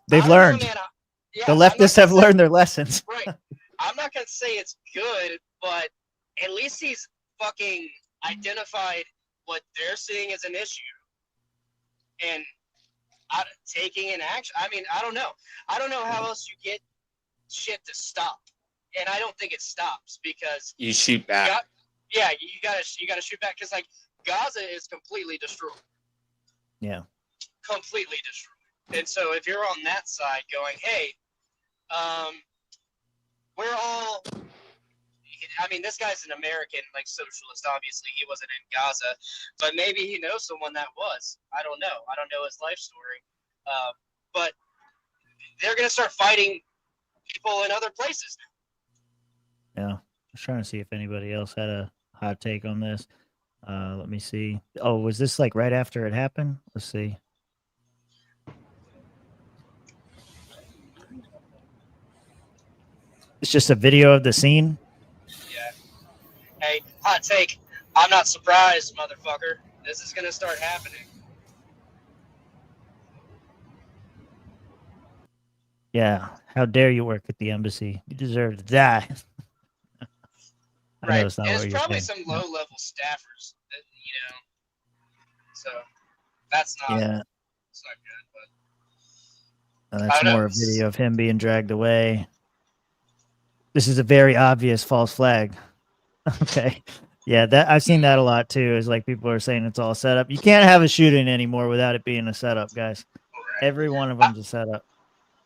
They've learned. The leftists have learned their lessons. Right. I'm not gonna say it's good, but at least he's fucking identified what they're seeing as an issue and taking an action. I mean, I don't know. I don't know how else you get shit to stop, and I don't think it stops because you shoot back. You gotta shoot back because like Gaza is completely destroyed. Yeah. Completely destroyed. And so if you're on that side going, hey, we're all I mean, this guy's an American, like, socialist. Obviously, he wasn't in Gaza, but maybe he knows someone that was. I don't know. I don't know his life story. But they're going to start fighting people in other places. Yeah, I was trying to see if anybody else had a hot take on this. Let me see. Oh, was this like right after it happened? Let's see. It's just a video of the scene. Yeah. Hey, hot take. I'm not surprised, motherfucker. This is going to start happening. Yeah. How dare you work at the embassy? You deserve to die. I know it's not And what it's you're probably saying. some low-level staffers, that, so that's not, Yeah. it's not good. And I that's don't know. more a video of him being dragged away. This is a very obvious false flag. Okay. Yeah, that I've seen that a lot too. Is like people are saying it's all set up. You can't have a shooting anymore without it being a setup, guys. Every one of them's a setup.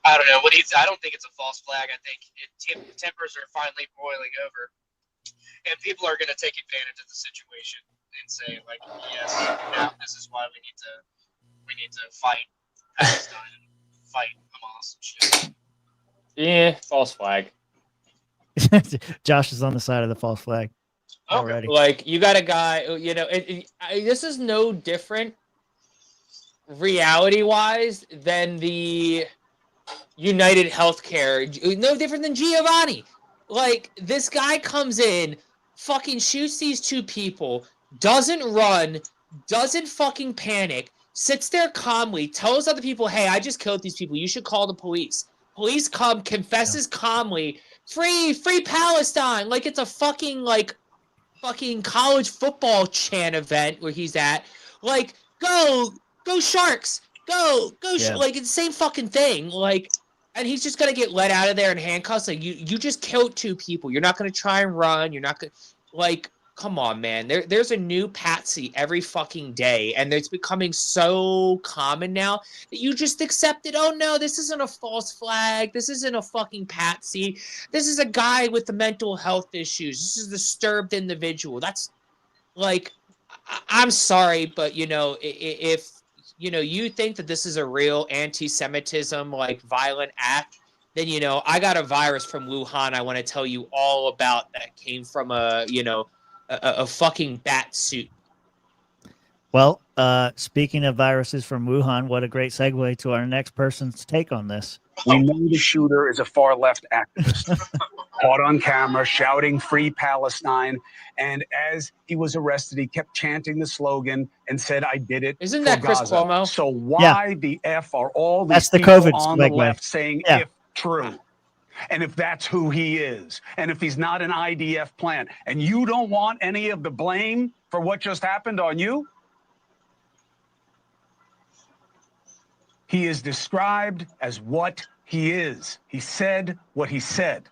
I don't know. I don't think it's a false flag. I think tempers are finally boiling over, and people are going to take advantage of the situation and say, like, yes, now this is why we need to fight Palestine and fight Hamas and shit. Yeah, false flag. Josh is on the side of the false flag already. Like, you got a guy, this is no different reality-wise than the United Healthcare, no different than Giovanni. Like, this guy comes in, fucking shoots these two people, doesn't run, doesn't fucking panic, sits there calmly, tells other people, hey, I just killed these people, you should call the police. Police come, confesses calmly, free Palestine, like it's a fucking college football chant event where he's at. Like, go Sharks, go, Yeah. like it's the same fucking thing. Like, and he's just gonna get let out of there in handcuffs. Like, you just killed two people. You're not gonna try and run. You're not gonna, like, come on, man. There's a new patsy every fucking day, and it's becoming so common now that you just accept it. Oh no, this isn't a false flag. This isn't a fucking patsy. This is a guy with the mental health issues. This is a disturbed individual. That's like, I'm sorry, but if you think that this is a real anti-Semitism, like, violent act, then I got a virus from Wuhan I want to tell you all about that came from a fucking bat suit. Well, speaking of viruses from Wuhan, what a great segue to our next person's take on this. We know the shooter is a far left activist, caught on camera shouting "Free Palestine," and as he was arrested, he kept chanting the slogan and said, "I did it." Isn't for that Chris Gaza." Cuomo? So why the f are all these That's the people COVID on the segue. left saying Yeah. "if true"? And if that's who he is, and if he's not an IDF plant, and you don't want any of the blame for what just happened on you? He is described as what he is. He said what he said.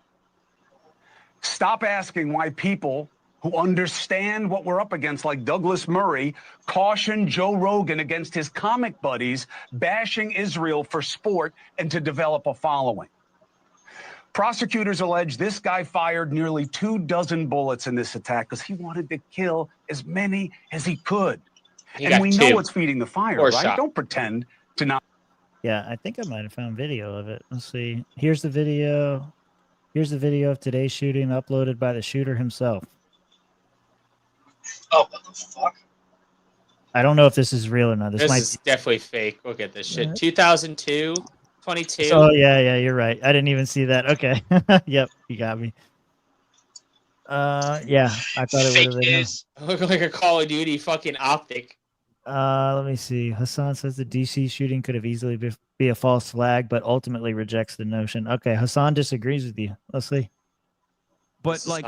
Stop asking why people who understand what we're up against, like Douglas Murray, caution Joe Rogan against his comic buddies bashing Israel for sport and to develop a following. Prosecutors allege this guy fired nearly 24 bullets in this attack because he wanted to kill as many as he could. He And got we two. know it's feeding the fire, Or right? shot. Don't pretend to not. Yeah, I think I might have found video of it. Let's see. Here's the video. Here's the video of today's shooting uploaded by the shooter himself. Oh, what the fuck? I don't know if this is real or not. This might is definitely fake. Look at this shit. 2002, 22. Oh yeah, you're right. I didn't even see that. Okay. Yep, you got me. Yeah, I thought it would have been. Look like a Call of Duty fucking optic. Let me see. Hassan says the DC shooting could have easily be a false flag, but ultimately rejects the notion. Okay, Hassan disagrees with you. Let's see. But like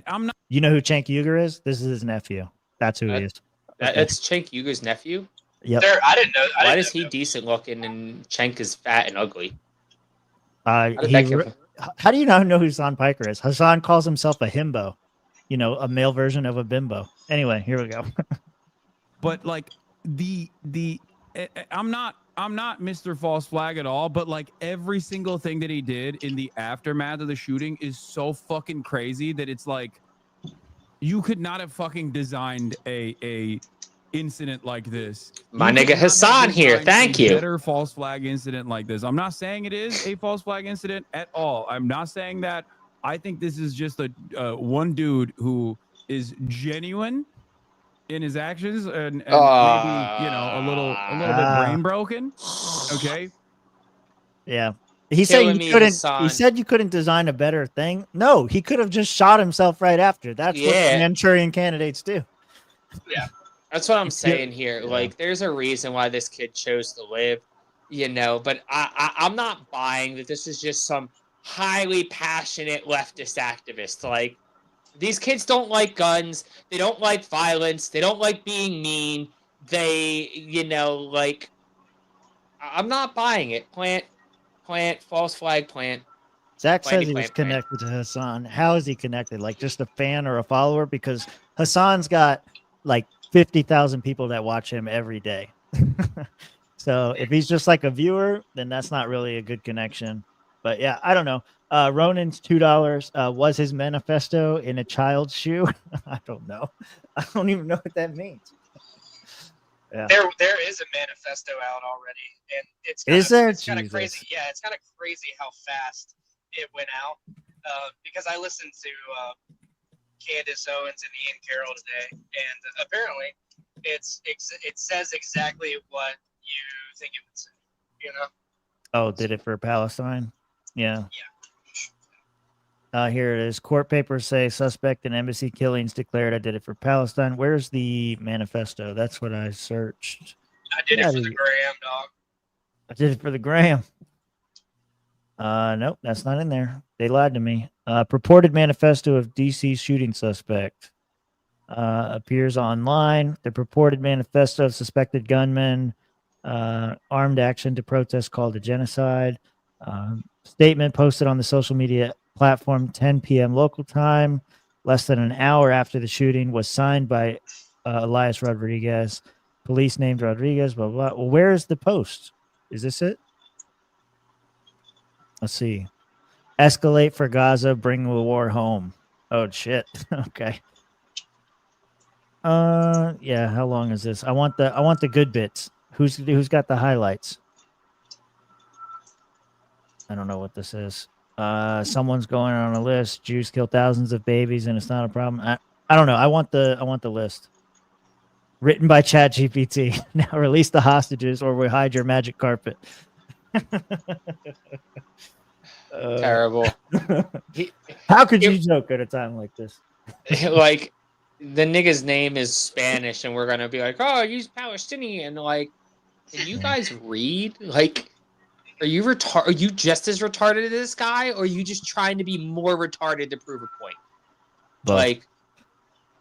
I'm not. You know who Cenk Uygur is? This is his nephew. That's who he is. That's Cenk Uygur's nephew? Yep. I didn't know. Why is he decent looking and Cenk is fat and ugly? How did that come from? How do you not know who Hassan Piker is? Hassan calls himself a himbo. A male version of a bimbo. Anyway, here we go. But like the I'm not Mr. False Flag at all, but like every single thing that he did in the aftermath of the shooting is so fucking crazy that it's like you could not have fucking designed a incident like this. My You nigga could not have Hassan here. designed Thank a you. Better false flag incident like this. I'm not saying it is a false flag incident at all. I'm not saying that. I think this is just a one dude who is genuine in his actions and maybe a little bit brain broken. Okay. Yeah. He said Killing you me, couldn't. Hassan. He said you couldn't design a better thing. No, he could have just shot himself right after. That's what Yeah. the Manchurian candidates do. Yeah, that's what I'm Yeah. saying here. Like, there's a reason why this kid chose to live, but I'm not buying that this is just some highly passionate leftist activist. Like, these kids don't like guns. They don't like violence. They don't like being mean. They, I'm not buying it. Plant, false flag, plant. Zach Planty, says he was plant, plant. connected to Hassan. How is he connected? Like just a fan or a follower? Because Hassan's got like 50,000 people that watch him every day. So if he's just like a viewer, then that's not really a good connection. But yeah, I don't know. Ronan's $2. Was his manifesto in a child's shoe? I don't know. I don't even know what that means. Yeah. There is a manifesto out already, and it's Is there? It's kind of Jesus. crazy. Yeah, it's kind of crazy how fast it went out. Because I listened to Candace Owens and Ian Carroll today, and apparently it says exactly what you think it would say. Oh, did it for Palestine? Yeah. Here it is. Court papers say suspect in embassy killings declared I did it for Palestine. Where's the manifesto? That's what I searched. I did it for the gram, dog. I did it for the gram. Nope, that's not in there. They lied to me. Purported manifesto of DC shooting suspect appears online. The purported manifesto of suspected gunman, armed action to protest called a genocide. Statement posted on the social media platform 10 p.m. local time, less than an hour after the shooting, was signed by Elias Rodriguez. Police named Rodriguez, blah, blah, blah. Well, where is the post? Is this it? Let's see. Escalate for Gaza, bring the war home. Oh, shit. Okay. Yeah, how long is this? I want the good bits. Who's got the highlights? I don't know what this is. Someone's going on a list. Jews kill thousands of babies and it's not a problem. I don't know. I want the list. Written by ChatGPT. Now release the hostages or we hide your magic carpet. Terrible. How could you joke at a time like this? Like, the nigga's name is Spanish, and we're gonna be like, "Oh, he's Palestinian." Like, can you guys read? Like, are you Are you just as retarded as this guy, or are you just trying to be more retarded to prove a point? Both. Like,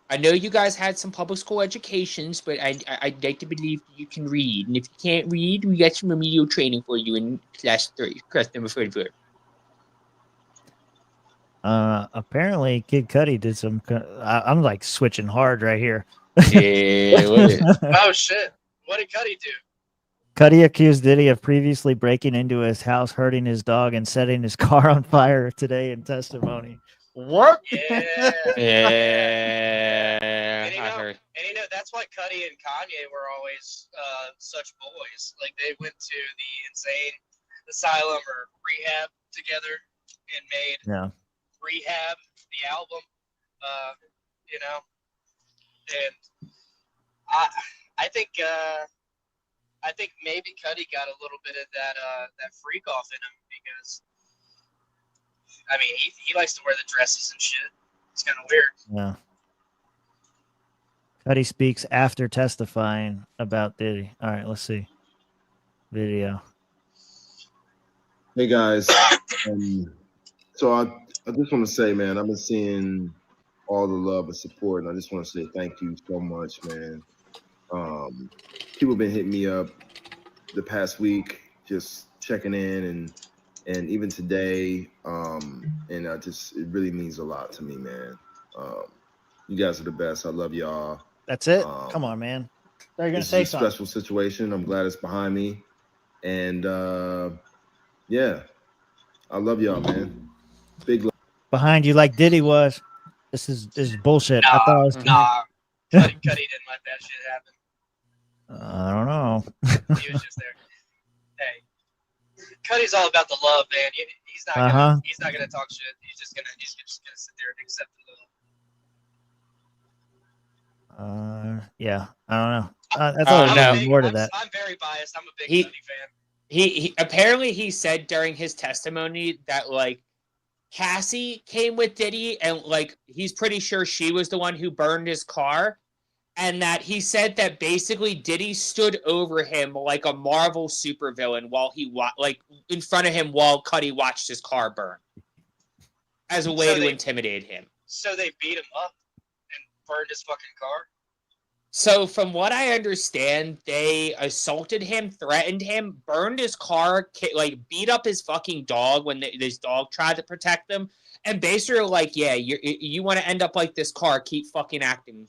I know you guys had some public school educations, but I'd like to believe you can read. And if you can't read, we got some remedial training for you in class number 34. Apparently Kid Cudi did some. I'm like switching hard right here. Yeah. Oh shit! What did Cuddy do? Cudi accused Diddy of previously breaking into his house, hurting his dog, and setting his car on fire today in testimony. What? Yeah. Yeah. I heard. And that's why Cuddy and Kanye were always such boys. Like they went to the insane asylum or rehab together and made Rehab, the album. And I think maybe Cuddy got a little bit of that freak off in him because I mean he likes to wear the dresses and shit. It's kind of weird. Yeah. Cudi speaks after testifying about Diddy. All right, let's see. Video. Hey guys. So I just want to say, man, I've been seeing all the love and support, and I just want to say thank you so much, man. People have been hitting me up the past week, just checking in, and even today, and it really means a lot to me, man. You guys are the best. I love y'all. That's it. Come on, man. They're gonna this say is a something. stressful situation. I'm glad it's behind me, and yeah, I love y'all, man. Big love. Behind you like Diddy was. This is bullshit. I thought I was Cuddy didn't let that shit happen. I don't know. He was just there. Hey, Cuddy's all about the love, man. He's not gonna talk shit. He's just gonna sit there and accept the love. Yeah, I don't know. That's all there's more to that. I'm very biased. I'm a big Cuddy fan. He apparently he said during his testimony that like Cassie came with Diddy and like he's pretty sure she was the one who burned his car, and that he said that basically Diddy stood over him like a Marvel supervillain while he like in front of him while Cuddy watched his car burn as a way to intimidate him. So they beat him up and burned his fucking car. So from what I understand, they assaulted him, threatened him, burned his car, like beat up his fucking dog when this dog tried to protect him, and basically like, yeah, you want to end up like this car, keep fucking acting.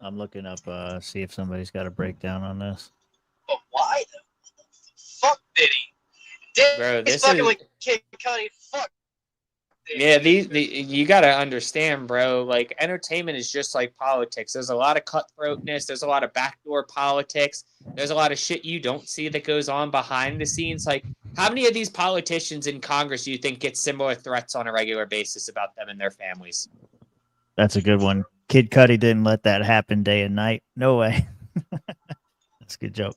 I'm looking up, see if somebody's got a breakdown on this. But why though? Fuck Diddy. Bro, He's fucking with Kid Cudi. Fuck. Yeah, you gotta understand, bro. Like entertainment is just like politics. There's a lot of cutthroatness. There's a lot of backdoor politics. There's a lot of shit you don't see that goes on behind the scenes. Like, how many of these politicians in Congress do you think get similar threats on a regular basis about them and their families? That's a good one. Kid Cudi didn't let that happen day and night. No way. That's a good joke.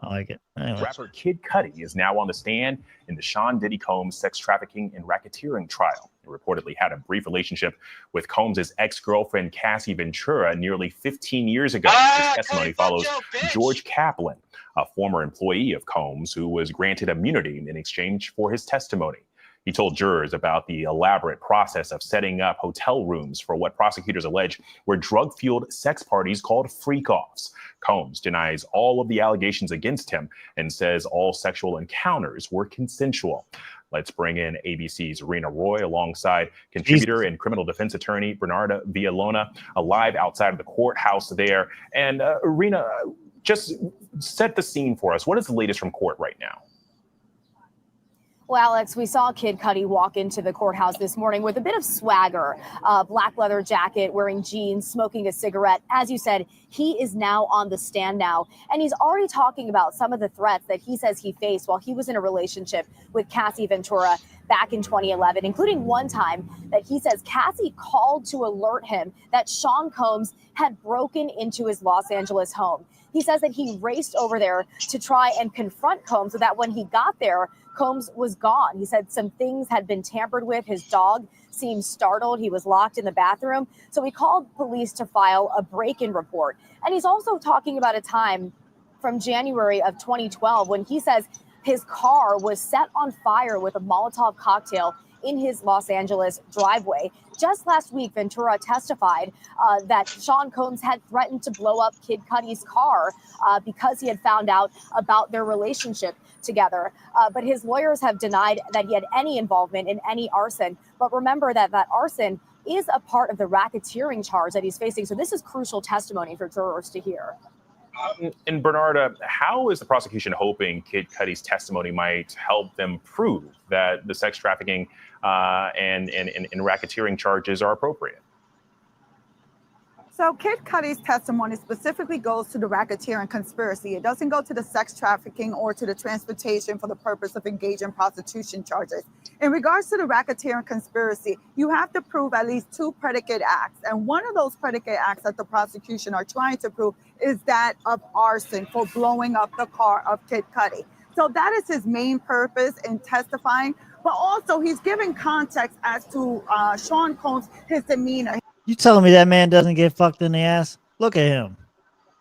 I like it. Anyways. Rapper Kid Cudi is now on the stand in the Sean Diddy Combs sex trafficking and racketeering trial. He reportedly had a brief relationship with Combs' ex-girlfriend Cassie Ventura nearly 15 years ago. His testimony follows George Kaplan, a former employee of Combs who was granted immunity in exchange for his testimony. He told jurors about the elaborate process of setting up hotel rooms for what prosecutors allege were drug-fueled sex parties called freak-offs. Combs denies all of the allegations against him and says all sexual encounters were consensual. Let's bring in ABC's Rena Roy alongside contributor and criminal defense attorney Bernarda Villalona, live outside of the courthouse there. And Rena, just set the scene for us. What is the latest from court right now? Well, Alex, we saw Kid Cudi walk into the courthouse this morning with a bit of swagger, black leather jacket, wearing jeans, smoking a cigarette. As you said, he is now on the stand now, and he's already talking about some of the threats that he says he faced while he was in a relationship with Cassie Ventura back in 2011, including one time that he says Cassie called to alert him that Sean Combs had broken into his Los Angeles home. He says that he raced over there to try and confront Combs, so that when he got there, Combs was gone. He said some things had been tampered with. His dog seemed startled. He was locked in the bathroom. So he called police to file a break-in report. And he's also talking about a time from January of 2012 when he says his car was set on fire with a Molotov cocktail in his Los Angeles driveway. Just last week, Ventura testified that Sean Combs had threatened to blow up Kid Cudi's car because he had found out about their relationship together. But his lawyers have denied that he had any involvement in any arson. But remember that arson is a part of the racketeering charge that he's facing. So this is crucial testimony for jurors to hear. And Bernarda, how is the prosecution hoping Kid Cudi's testimony might help them prove that the sex trafficking and racketeering charges are appropriate? So Kid Cudi's testimony specifically goes to the racketeering conspiracy. It doesn't go to the sex trafficking or to the transportation for the purpose of engaging prostitution charges. In regards to the racketeering conspiracy, you have to prove at least 2 predicate acts. And one of those predicate acts that the prosecution are trying to prove is that of arson for blowing up the car of Kid Cudi. So that is his main purpose in testifying. But also he's giving context as to Sean Combs, his demeanor. You telling me that man doesn't get fucked in the ass? Look at him.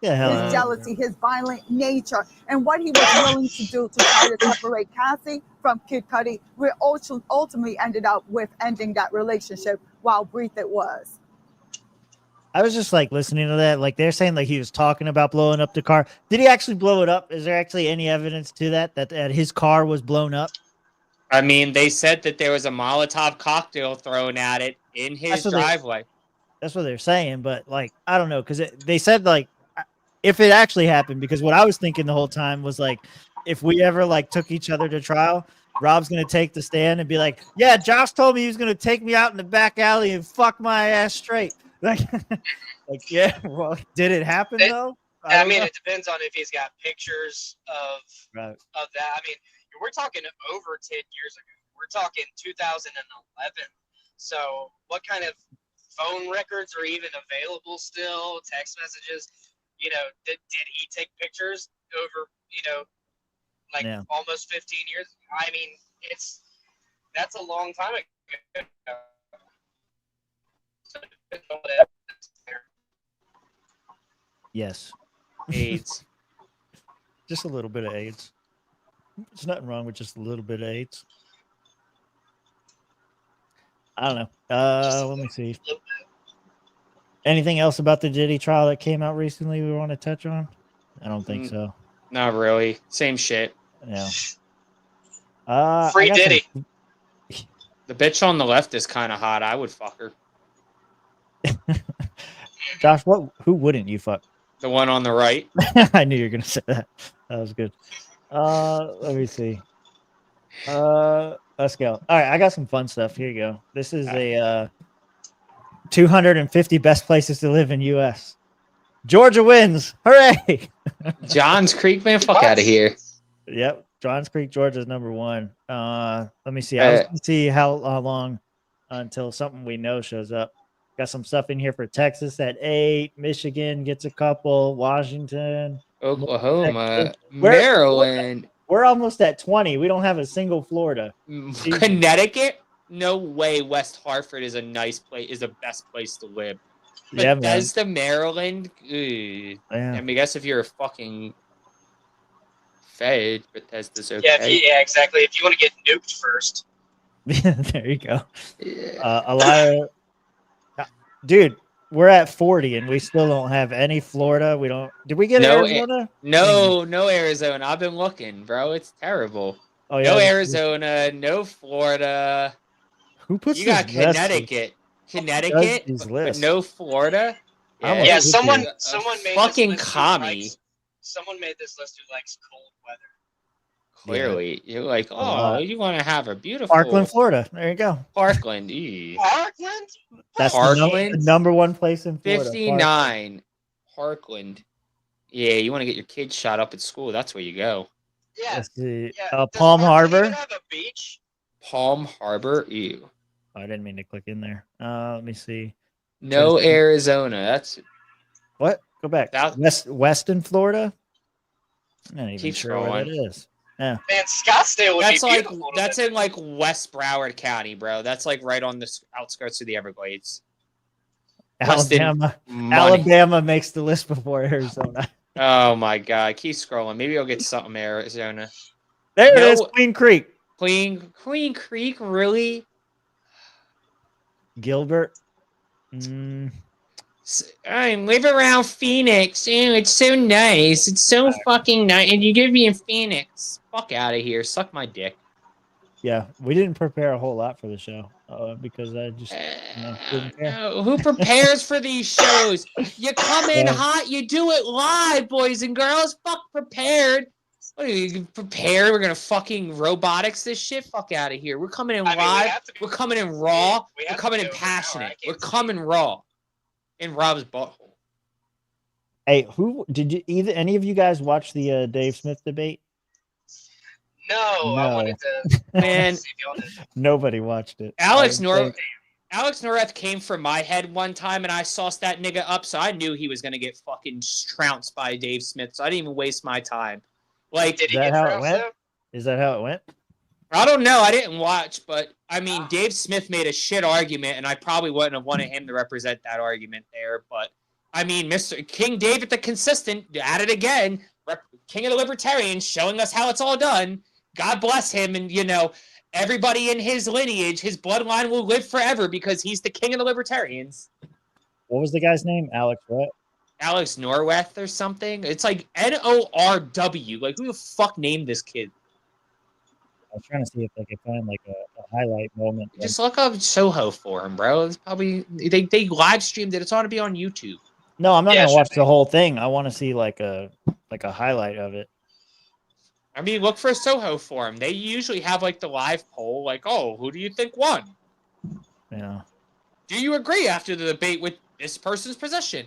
Yeah, his jealousy, his violent nature, and what he was willing to do to try to separate Cassie from Kid Cudi, we ultimately ended up with ending that relationship while brief it was. I was just like listening to that. Like they're saying like he was talking about blowing up the car. Did he actually blow it up? Is there actually any evidence to that his car was blown up? I mean, they said that there was a Molotov cocktail thrown at it in his driveway. That's what they're saying. But like, I don't know, because they said like if it actually happened, because what I was thinking the whole time was like, if we ever like took each other to trial, Rob's gonna take the stand and be like, "Yeah, Josh told me he was gonna take me out in the back alley and fuck my ass straight." Like, yeah. Well, did it happen though? I don't mean, know. it depends on if he's got pictures of Right. of that. I mean, we're talking over 10 years ago. We're talking 2011. So, what kind of phone records are even available still? Text messages? You know, did he take pictures over? You know, like Yeah. almost 15 years. I mean, that's a long time ago. So, Yes. AIDS. Just a little bit of AIDS. There's nothing wrong with just a little bit of AIDS. I don't know. Let me see. Anything else about the Diddy trial that came out recently we want to touch on? I don't think so. Not really. Same shit. Yeah. Free I got Diddy. some- The bitch on the left is kind of hot. I would fuck her. Josh, who wouldn't you fuck? The one on the right. I knew you were gonna say that. That was good. Let me see. Let's go. All right, I got some fun stuff. Here you go. This is a 250 best places to live in U.S. Georgia wins. Hooray! Johns Creek, man, fuck out of here. Yep, Johns Creek, Georgia is number one. Let me see. I was gonna see how long until something we know shows up. Got some stuff in here for Texas at 8. Michigan gets a couple. Washington, Oklahoma, We're- Maryland, We're almost at 20. We don't have a single Florida. Connecticut. No way. West Hartford is a nice place. Is the best place to live. Yeah, man. Bethesda, Maryland. Ugh. Yeah. I mean, I guess if you're a fucking Fed, Bethesda's okay. Yeah, exactly. If you want to get nuked first. There you go. A lot of dude, we're at 40 and we still don't have any Florida. We don't. Did we get Arizona? No Arizona. I've been looking, bro. It's terrible. Oh, yeah. No Arizona, no Florida. Who puts You got this list? Connecticut, these but lists? no Florida. I'm Yeah, like, someone who made fucking this list who commie. likes- Someone made this list who likes cold weather. Clearly, you're like, oh, lot. you want to have a beautiful Parkland, Florida. There you go. Parkland. Eee. Parkland? That's Parkland? the number one place in Florida. 59. Parkland. Yeah, you want to get your kids shot up at school. That's where you go. Yeah. Let's see. Does Palm Parkland Harbor. even have a beach? Palm Harbor. Ew. I didn't mean to click in there. Let me see. No Arizona. That's What? Go back. Weston, Florida. I'm not even Keep sure where that scrolling. is. Yeah. Man, Scottsdale would that's be like beautiful. to that's live in like West Broward County, bro. That's like right on the outskirts of the Everglades. Weston, Alabama. money. Alabama makes the list before Arizona. Oh my god, keep scrolling. Maybe I'll get something Arizona. There it No- is, Queen Creek. Queen Creek, really? Gilbert. I live around Phoenix. Ew, it's so nice. It's so fucking nice. And you give me in Phoenix. Fuck out of here. Suck my dick. Yeah, we didn't prepare a whole lot for the show because I just didn't care. Who prepares for these shows? You come in Yeah. hot, you do it live, boys and girls. Fuck prepared. What are you prepared? We're gonna fucking robotics this shit? Fuck out of here. We're coming in live. We're coming in raw. We're coming in passionate. We're coming raw. In Rob's butthole. Hey, who did you any of you guys watch the Dave Smith debate? No, I No. wanted to. Man, see if y'all did. Nobody watched it. Alex I would say- Alex Noreth came for my head one time, and I sauced that nigga up, so I knew he was gonna get fucking trounced by Dave Smith. So I didn't even waste my time. Like, Is that how it went? Is that how it went? I don't know. I didn't watch, but I mean, Dave Smith made a shit argument, and I probably wouldn't have wanted him to represent that argument there. But I mean, Mr. King David the Consistent at it again, King of the Libertarians, showing us how it's all done. God bless him, and everybody in his lineage, his bloodline will live forever because he's the King of the Libertarians. What was the guy's name? Alex what? Alex Norweth or something. It's like Norw. Like, who the fuck named this kid? was trying to see if I could find like a highlight moment. Just look up Soho Forum, bro. It's probably they live streamed it. It's ought to be on YouTube. No, I'm not Yeah, it gonna should watch the whole thing. I want to see like a highlight of it. I mean, look for Soho Forum. They usually have like the live poll, like, oh, who do you think won? Yeah. Do you agree after the debate with this person's position?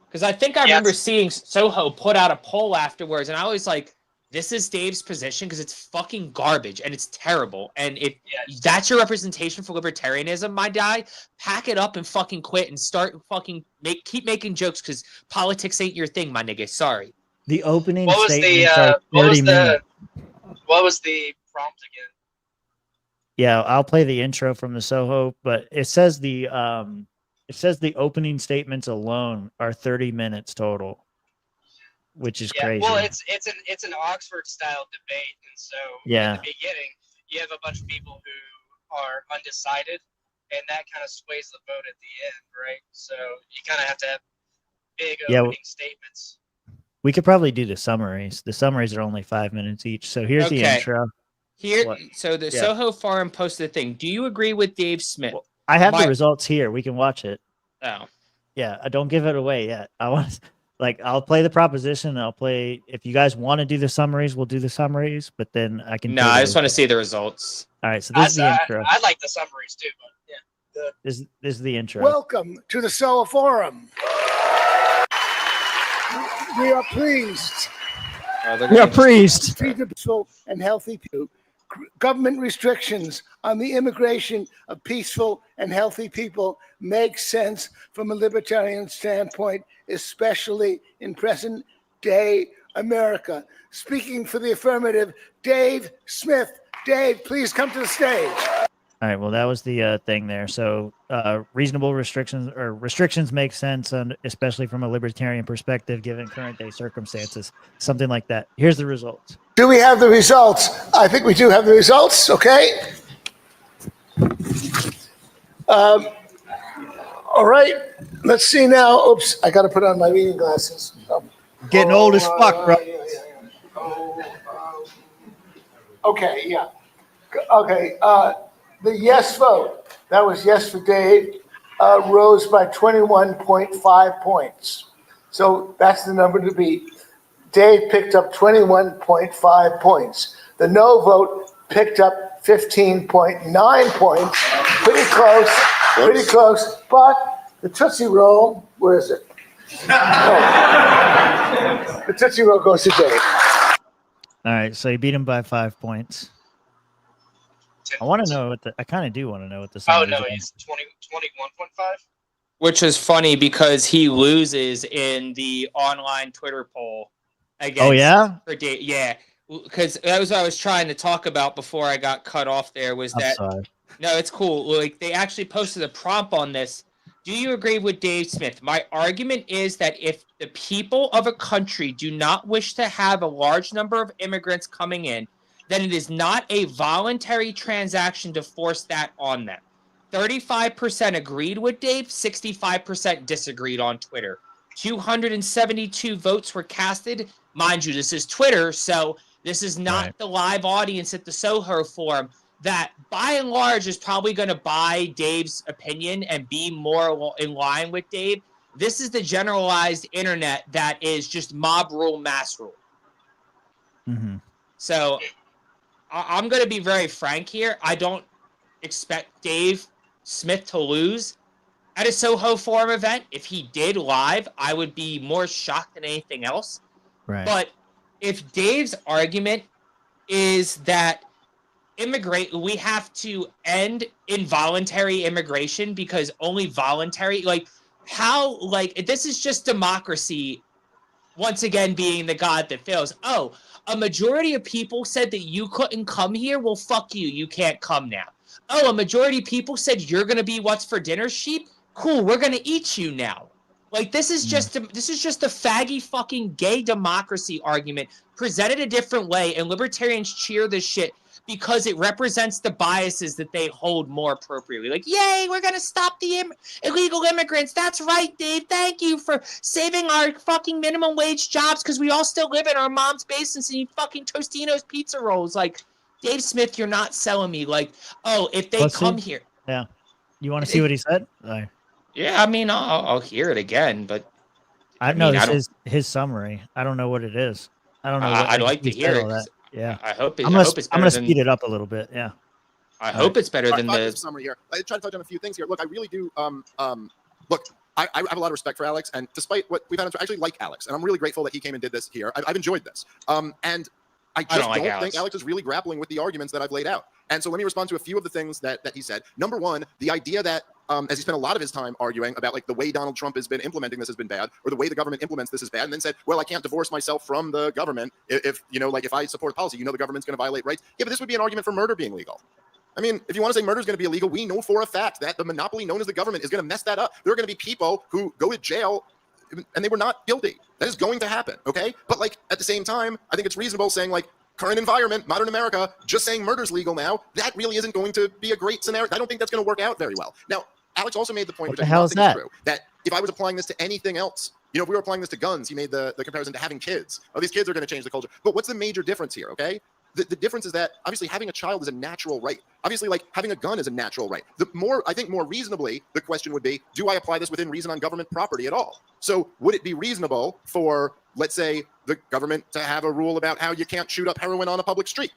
Because I think I remember seeing Soho put out a poll afterwards, and I was like, this is Dave's position because it's fucking garbage and it's terrible. And if that's your representation for libertarianism, my guy, pack it up and fucking quit and start fucking keep making jokes because politics ain't your thing, my nigga. Sorry. The opening What was statements the are 30 minutes. what was the prompt again? Yeah, I'll play the intro from the Soho, but it says the opening statements alone are 30 minutes total, which is crazy. Well, it's an Oxford style debate, and so Yeah. in the beginning you have a bunch of people who are undecided, and that kind of sways the vote at the end, right? So you kind of have to have big Yeah, opening statements. We could probably do the summaries. The summaries are only 5 minutes each. So here's the Okay. intro. Here, What? so the Yeah. Soho Forum posted a thing. Do you agree with Dave Smith? I have My- the results here. We can watch it. Oh. Yeah, I don't give it away yet. I want I'll play the proposition. And I'll play if you guys want to do the summaries, we'll do the summaries. But then I can. No, play I the just want to results. see the results. All right, so this is the intro. I like the summaries too, but yeah. This is the intro. Welcome to the Soho Forum. We are pleased. We are pleased. Peaceful and healthy people. Government restrictions on the immigration of peaceful and healthy people make sense from a libertarian standpoint, especially in present day America. Speaking for the affirmative, Dave Smith. Dave, please come to the stage. All right. Well, that was the thing there. So reasonable restrictions make sense, and especially from a libertarian perspective, given current day circumstances, something like that. Here's the results. Do we have the results? I think we do have the results, okay? All right, let's see now. Oops, I got to put on my reading glasses. Getting old as fuck, bro. Okay, yeah. Okay, the yes vote, that was yes for Dave, rose by 21.5 points. So that's the number to beat. Dave picked up 21.5 points. The no vote picked up 15.9 points. Pretty close. But the Tootsie Roll, where is it? Oh. The Tootsie Roll goes to Dave. All right. So you beat him by 5 points. I want to know I kind of do want to know what the. Oh no, he's 21.5. Which is funny because he loses in the online Twitter poll against. Oh, yeah? Yeah, because that was what I was trying to talk about before I got cut off. There was I'm that. sorry. No, it's cool. Like they actually posted a prompt on this. Do you agree with Dave Smith? My argument is that if the people of a country do not wish to have a large number of immigrants coming in, then it is not a voluntary transaction to force that on them. 35% agreed with Dave, 65% disagreed on Twitter. 272 votes were casted. Mind you, this is Twitter, so this is not the live audience at the Soho Forum that, by and large, is probably going to buy Dave's opinion and be more in line with Dave. This is the generalized internet that is just mob rule, mass rule. Mm-hmm. So I'm going to be very frank here. I don't expect Dave Smith to lose at a Soho Forum event. If he did live, I would be more shocked than anything else. Right. But if Dave's argument is that we have to end involuntary immigration because only voluntary, this is just democracy once again being the god that fails. Oh, a majority of people said that you couldn't come here. Well, fuck you. You can't come now. Oh, a majority of people said you're going to be what's for dinner sheep. Cool. We're going to eat you now. Like, this is just a faggy fucking gay democracy argument presented a different way, and libertarians cheer this shit because it represents the biases that they hold more appropriately. Like, yay, we're going to stop the illegal immigrants. That's right, Dave. Thank you for saving our fucking minimum wage jobs because we all still live in our mom's basements and eat fucking Tostino's pizza rolls. Like, Dave Smith, you're not selling me like, oh, if they Let's come see. here. Yeah. You want to see what he said? Yeah, I mean, I'll hear it again, but I know mean, I this is his summary. I don't know what it is. I don't know. What, I'd like he to hear said it. all that. 'Cause Yeah. I hope I'm gonna it's I'm better gonna than. speed it up a little bit. Yeah. I hope it's better than Five the. minutes of summary here. I try to touch on a few things here. Look, I really do. Look, I have a lot of respect for Alex, and despite what we've had, I actually like Alex, and I'm really grateful that he came and did this here. I've enjoyed this. And I just don't like don't Alex. think Alex is really grappling with the arguments that I've laid out. And so let me respond to a few of the things that he said. Number one, the idea that as he spent a lot of his time arguing about like the way Donald Trump has been implementing this has been bad, or the way the government implements this is bad, and then said, well, I can't divorce myself from the government if you know, like if I support policy, the government's going to violate rights. Yeah, but this would be an argument for murder being legal. I mean, if you want to say murder is going to be illegal, we know for a fact that the monopoly known as the government is going to mess that up. There are going to be people who go to jail and they were not guilty. That is going to happen, okay? But like at the same time, I think it's reasonable saying like current environment, modern America, just saying murder's legal now, that really isn't going to be a great scenario. I don't think that's going to work out very well. Now, Alex also made the point, which I don't think is true, that if I was applying this to anything else, if we were applying this to guns, he made the comparison to having kids. Oh, these kids are going to change the culture. But what's the major difference here, okay? The difference is that obviously having a child is a natural right. Obviously, like having a gun is a natural right. I think more reasonably, the question would be, do I apply this within reason on government property at all? So would it be reasonable for, let's say, the government to have a rule about how you can't shoot up heroin on a public street?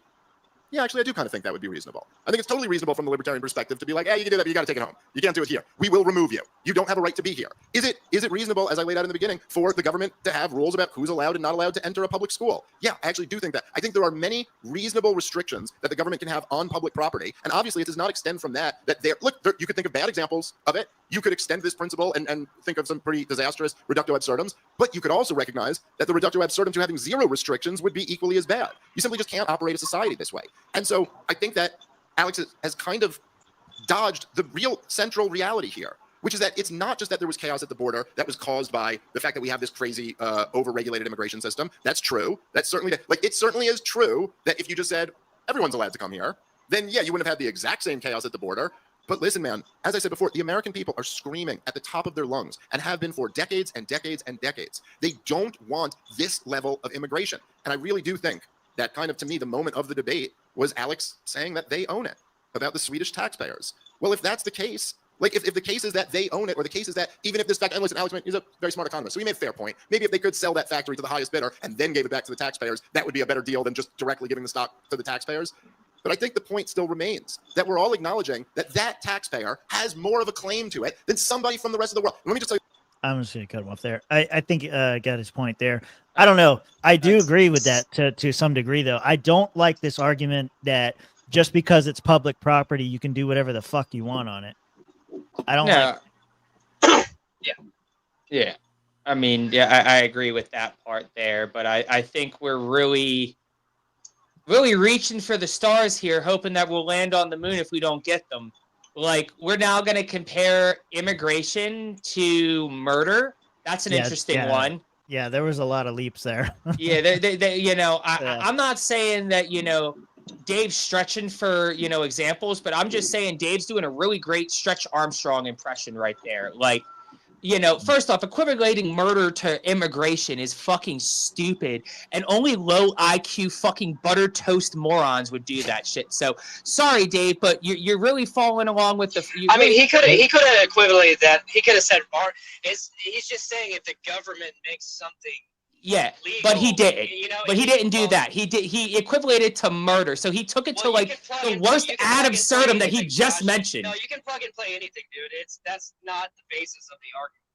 Yeah, actually, I do kind of think that would be reasonable. I think it's totally reasonable from the libertarian perspective to be like, hey, you can do that, but you got to take it home. You can't do it here. We will remove you. You don't have a right to be here. Is it reasonable, as I laid out in the beginning, for the government to have rules about who's allowed and not allowed to enter a public school? Yeah, I actually do think that. I think there are many reasonable restrictions that the government can have on public property, and obviously it does not extend from that. You could think of bad examples of it. You could extend this principle and think of some pretty disastrous reducto absurdums, but you could also recognize that the reducto absurdum to having zero restrictions would be equally as bad. You simply just can't operate a society this way. And so I think that Alex has kind of dodged the real central reality here, which is that it's not just that there was chaos at the border that was caused by the fact that we have this crazy over-regulated immigration system. That's true. That's certainly, it certainly is true that if you just said everyone's allowed to come here, then yeah, you wouldn't have had the exact same chaos at the border. But listen, man, as I said before, the American people are screaming at the top of their lungs and have been for decades and decades and decades. They don't want this level of immigration. And I really do think that kind of, to me, the moment of the debate was Alex saying that they own it, about the Swedish taxpayers. Well, if that's the case, like if the case is that they own it, or the case is that even if this fact, and listen, Alex is a very smart economist, so he made a fair point. Maybe if they could sell that factory to the highest bidder and then gave it back to the taxpayers, that would be a better deal than just directly giving the stock to the taxpayers. But I think the point still remains that we're all acknowledging that that taxpayer has more of a claim to it than somebody from the rest of the world. Let me just tell you. I'm just going to cut him off there. I think I got his point there. I don't know. I do agree with that to some degree, though. I don't like this argument that just because it's public property, you can do whatever the fuck you want on it. I don't like. Yeah. I mean, yeah, I agree with that part there, but I think we're really reaching for the stars here, hoping that we'll land on the moon if we don't get them. Like, we're now going to compare immigration to murder. That's an interesting one. Yeah, there was a lot of leaps there. Yeah, I'm not saying that, Dave's stretching for, examples, but I'm just saying Dave's doing a really great Stretch Armstrong impression right there. Like, first off, equating murder to immigration is fucking stupid, and only low IQ fucking butter toast morons would do that shit. So sorry, Dave, but you're really following along with the. I mean, he could have equated that. He could have said, he's just saying if the government makes something. Yeah, legal, but he didn't. But he didn't do that. He equated to murder, so he took it to like the worst ad absurdum that he just mentioned. No, you can plug and play anything, dude. That's not the basis of the argument.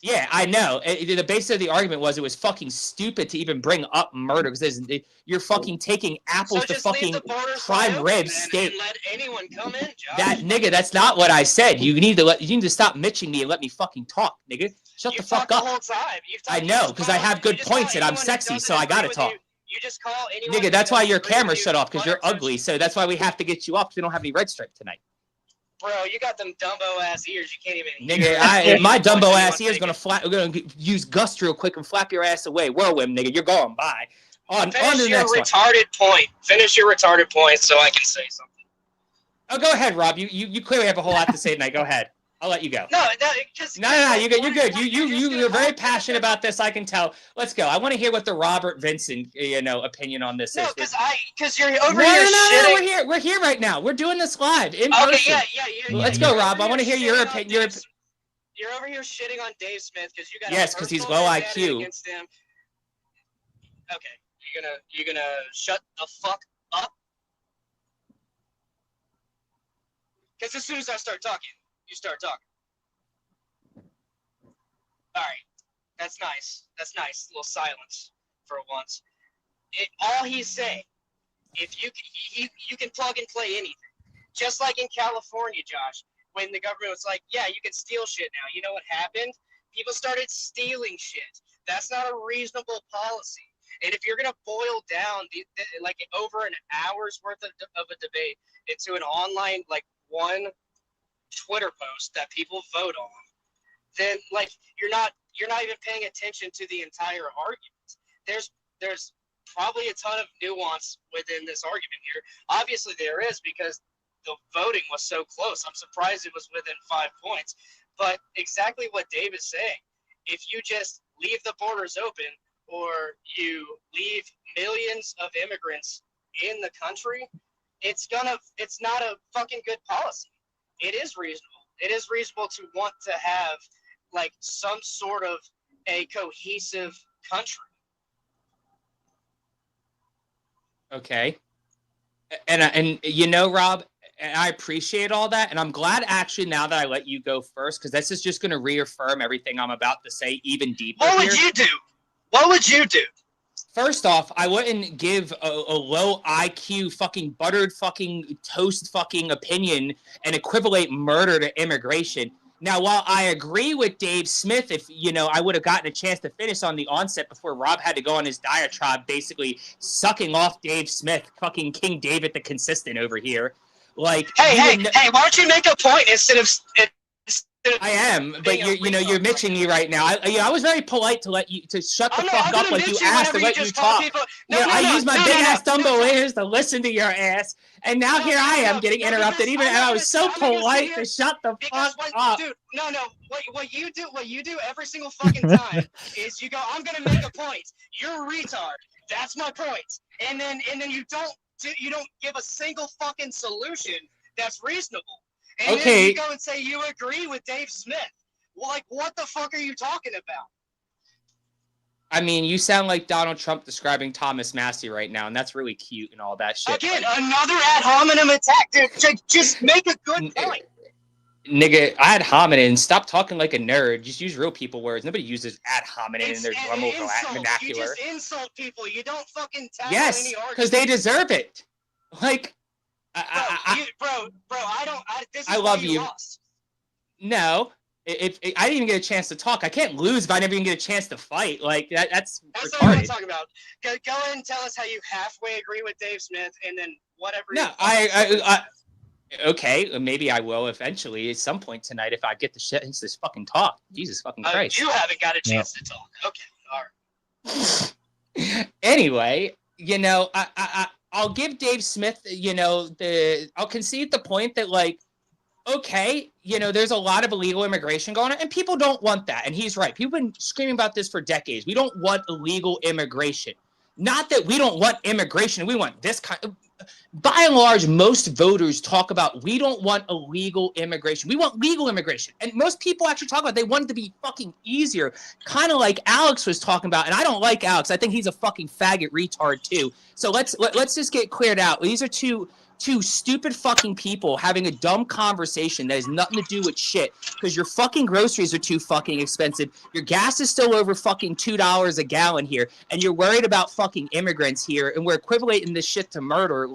Yeah, I know. The basis of the argument was it was fucking stupid to even bring up murder because you're fucking taking apples to fucking prime rib steak. Let anyone come in, Josh. That nigga, that's not what I said. You need to stop mitching me and let me fucking talk, nigga. Shut the fuck up. The whole time. I know, because I have good points and I'm sexy, so I gotta talk. You just call anyone. Nigga, that's why your camera's shut off, because you're ugly. So that's why we have to get you off, because we don't have any red stripe tonight. Bro, you got them Dumbo ass ears. You can't even hear. Nigga, my Dumbo ass ears gonna use gust real quick and flap your ass away. Whirlwind, nigga, you're going. Bye. Finish your retarded point. Finish your retarded point so I can say something. Oh, go ahead, Rob. You clearly have a whole lot to say tonight. Go ahead. I'll let you go. No, because No, you're good. You're good. You're very passionate about this. I can tell. Let's go. I want to hear what the Robert Vincent, opinion on this is. Because you're over here shitting. No, we're here right now. We're doing this live in person. Let's go, Rob. I want to hear your opinion. You're over here shitting on Dave Smith because you got because he's low IQ. Against him. Okay, you're gonna shut the fuck up. Because as soon as I start talking, you start talking. All right, that's nice. That's nice. A little silence for once. All he's saying, if you can plug and play anything, just like in California, Josh, when the government was like, yeah, you can steal shit now. You know what happened? People started stealing shit. That's not a reasonable policy. And if you're gonna boil down like over an hour's worth of a debate into an online one Twitter post that people vote on, then you're not even paying attention to the entire argument. There's probably a ton of nuance within this argument here. Obviously there is, because the voting was so close. I'm surprised it was within 5 points. But exactly what Dave is saying, if you just leave the borders open or you leave millions of immigrants in the country, it's not a fucking good policy. It is reasonable. It is reasonable to want to have some sort of a cohesive country. Okay. And Rob, I appreciate all that, and I'm glad actually now that I let you go first, because this is just going to reaffirm everything I'm about to say even deeper. What would you do? What would you do? First off, I wouldn't give a low IQ fucking buttered fucking toast fucking opinion and equivalent murder to immigration. Now, while I agree with Dave Smith, if, I would have gotten a chance to finish on the onset before Rob had to go on his diatribe, basically sucking off Dave Smith, fucking King David the Consistent over here. Hey, why don't you make a point instead of I am, but you're mitching me right now. I was very polite to let you shut the fuck up like you asked to let you talk. I use my big ass Dumbo ears to listen to your ass, and now here I am getting interrupted. Even and I was so polite to shut the fuck up. Dude, no. What you do every single fucking time is you go, I'm gonna make a point. You're a retard. That's my point. And then you don't give a single fucking solution that's reasonable. And then you go and say you agree with Dave Smith. Well, what the fuck are you talking about? I mean, you sound like Donald Trump describing Thomas Massey right now, and that's really cute and all that shit. Again, another ad hominem attack, dude. Just make a good point. Nigga, ad hominem, stop talking like a nerd. Just use real people words. Nobody uses ad hominem in their normal vernacular. You just insult people. You don't fucking tackle yes, any arguments. because they deserve it. I love you. Lost. No, if I didn't even get a chance to talk, I can't lose if I never even get a chance to fight. That's not retarded. what I'm talking about. Go ahead and tell us how you halfway agree with Dave Smith, and then whatever. No, okay, maybe I will eventually at some point tonight if I get the this fucking talk. Jesus fucking Christ! You haven't got a chance to talk. Okay, all right. Anyway, I'll give Dave Smith, I'll concede the point that, there's a lot of illegal immigration going on, and people don't want that. And he's right. People have been screaming about this for decades. We don't want illegal immigration. Not that we don't want immigration. We want this kind of... By and large, most voters talk about we don't want illegal immigration. We want legal immigration. And most people actually talk about they want it to be fucking easier, kind of like Alex was talking about. And I don't like Alex. I think he's a fucking faggot retard too. So let's just get cleared out. These are two stupid fucking people having a dumb conversation that has nothing to do with shit, because your fucking groceries are too fucking expensive. Your gas is still over fucking $2 a gallon here, and you're worried about fucking immigrants here, and we're equating this shit to murder.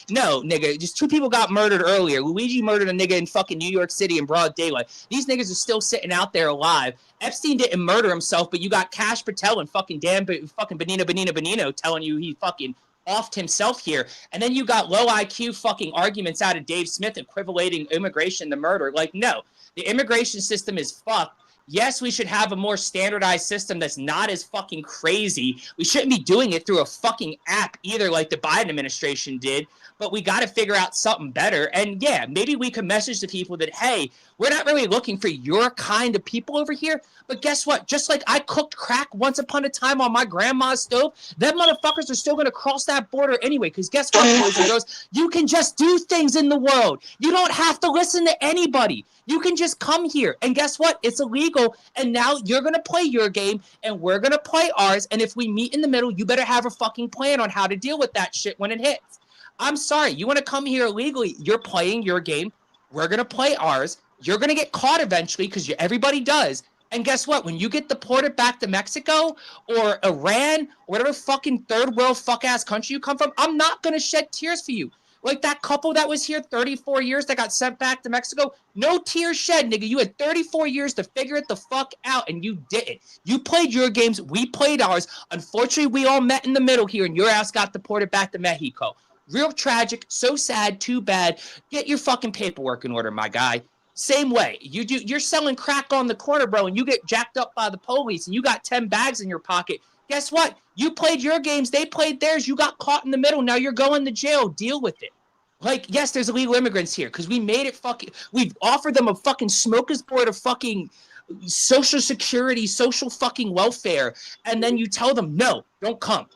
No, nigga, just 2 people got murdered earlier. Luigi murdered a nigga in fucking New York City in broad daylight. These niggas are still sitting out there alive. Epstein didn't murder himself, but you got Kash Patel and fucking Benino telling you he fucking offed himself here. And then you got low IQ fucking arguments out of Dave Smith equating immigration to murder. No, the immigration system is fucked. Yes, we should have a more standardized system that's not as fucking crazy. We shouldn't be doing it through a fucking app either, like the Biden administration did. But we got to figure out something better. And yeah, maybe we can message to people that, hey, we're not really looking for your kind of people over here. But guess what? Just like I cooked crack once upon a time on my grandma's stove, them motherfuckers are still going to cross that border anyway. Because guess what, boys and girls? You can just do things in the world. You don't have to listen to anybody. You can just come here. And guess what? It's illegal. And now you're going to play your game and we're going to play ours. And if we meet in the middle, you better have a fucking plan on how to deal with that shit when it hits. I'm sorry. You want to come here illegally. You're playing your game. We're going to play ours. You're going to get caught eventually because everybody does. And guess what? When you get deported back to Mexico or Iran or whatever fucking third world fuck ass country you come from, I'm not going to shed tears for you. Like that couple that was here 34 years that got sent back to Mexico. No tears shed, nigga. You had 34 years to figure it the fuck out, and you didn't. You played your games. We played ours. Unfortunately, we all met in the middle here, and your ass got deported back to Mexico. Real tragic. So sad. Too bad. Get your fucking paperwork in order, my guy. Same way. You're selling crack on the corner, bro, and you get jacked up by the police, and you got 10 bags in your pocket. Guess what? You played your games. They played theirs. You got caught in the middle. Now you're going to jail. Deal with it. Like, yes, there's illegal immigrants here because we made it fucking. We've offered them a fucking smorgasbord of fucking social security, social fucking welfare. And then you tell them, no, don't come.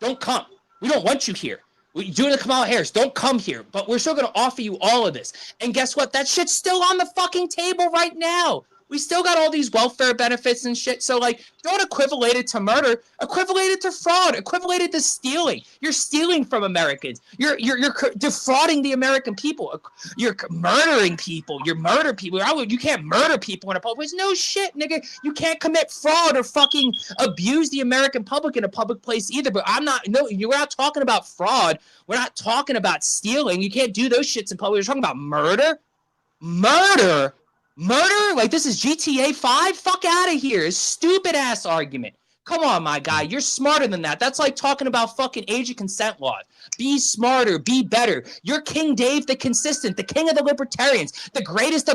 Don't come. We don't want you here. We're doing the Kamala Harris. Don't come here. But we're still going to offer you all of this. And guess what? That shit's still on the fucking table right now. We still got all these welfare benefits and shit. So, like, don't equivalate it to murder. Equivalate it to fraud. Equivalate it to stealing. You're stealing from Americans. You're defrauding the American people. You're murdering people. You murder people. You can't murder people in a public place. No shit, nigga. You can't commit fraud or fucking abuse the American public in a public place either. But we're not talking about fraud. We're not talking about stealing. You can't do those shits in public. We're talking about murder. Murder? Like this is GTA 5? Fuck out of here. Stupid ass argument. Come on, my guy. You're smarter than that. That's like talking about fucking age of consent laws. Be smarter. Be better. You're King Dave the Consistent, the king of the libertarians, the greatest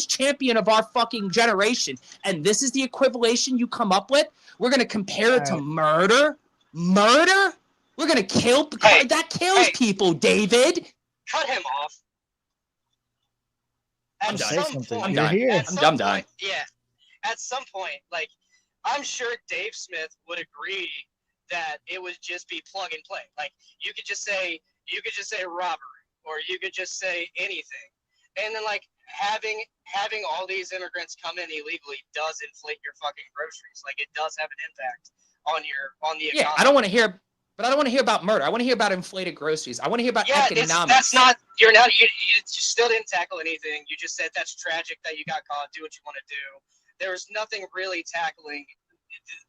champion of our fucking generation. And this is the equivalation you come up with? We're going to compare it to murder? Murder? We're going to kill? That kills people, David. Cut him off. I'm done. I'm done. I'm done. Yeah. At some point, like, I'm sure Dave Smith would agree that it would just be plug and play. Like, you could just say robbery, or you could just say anything. And then, like, having all these immigrants come in illegally does inflate your fucking groceries. Like, it does have an impact on the economy. Yeah, I don't want to hear about murder. I want to hear about inflated groceries. I want to hear about economics. You still didn't tackle anything. You just said that's tragic that you got caught. Do what you want to do. There was nothing really tackling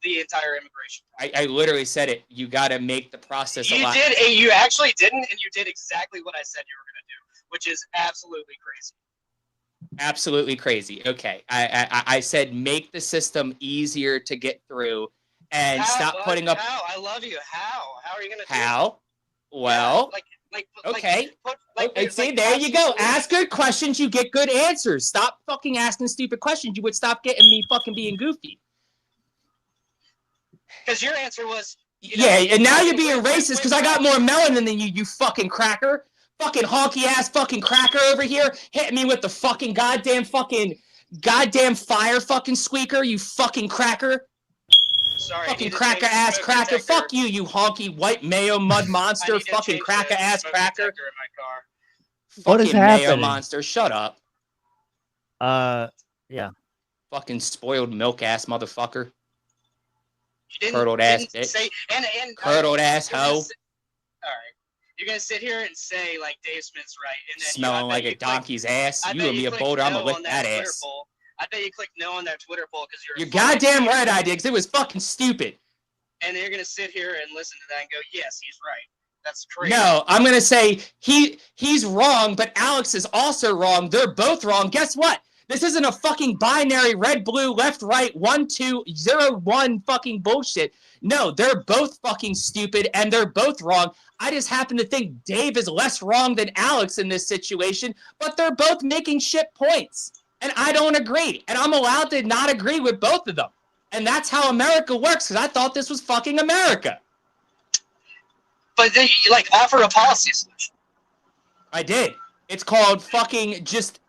the entire immigration. I literally said it. You got to make the process a lot. You did, and you actually didn't, and you did exactly what I said you were going to do, which is absolutely crazy. Absolutely crazy. Okay. I said make the system easier to get through and stop putting up. How? I love you. How? How are you going to do How? Well, okay. See, there you go. Ask good questions, you get good answers. Stop fucking asking stupid questions. You would stop getting me fucking being goofy. Because your answer was... and now you're being racist because I got more melanin than you fucking cracker. Fucking honky-ass fucking cracker over here hitting me with the fucking goddamn fire fucking squeaker, you fucking cracker. Sorry, fucking cracker ass cracker. Fuck you, you honky white mayo mud monster. Fucking cracker ass cracker. What is fucking mayo happening? monster. Shut up. Yeah. Fucking spoiled milk ass motherfucker. You Curdled ass bitch. Say, and Curdled ass hoe. All right. You're going to sit here and say, like, Dave Smith's right. And then smelling like a donkey's ass. You and me a boulder, I'm gonna lick that ass. I bet you clicked no on that Twitter poll because you're goddamn right I did, because it was fucking stupid. And then you're going to sit here and listen to that and go, yes, he's right. That's crazy. No, I'm going to say he's wrong, but Alex is also wrong. They're both wrong. Guess what? This isn't a fucking binary red, blue, left, right, 1, 2, 0, 1 fucking bullshit. No, they're both fucking stupid and they're both wrong. I just happen to think Dave is less wrong than Alex in this situation, but they're both making shit points. and I don't agree. And I'm allowed to not agree with both of them. And that's how America works, because I thought this was fucking America. But then you like offer a policy solution. I did. It's called fucking just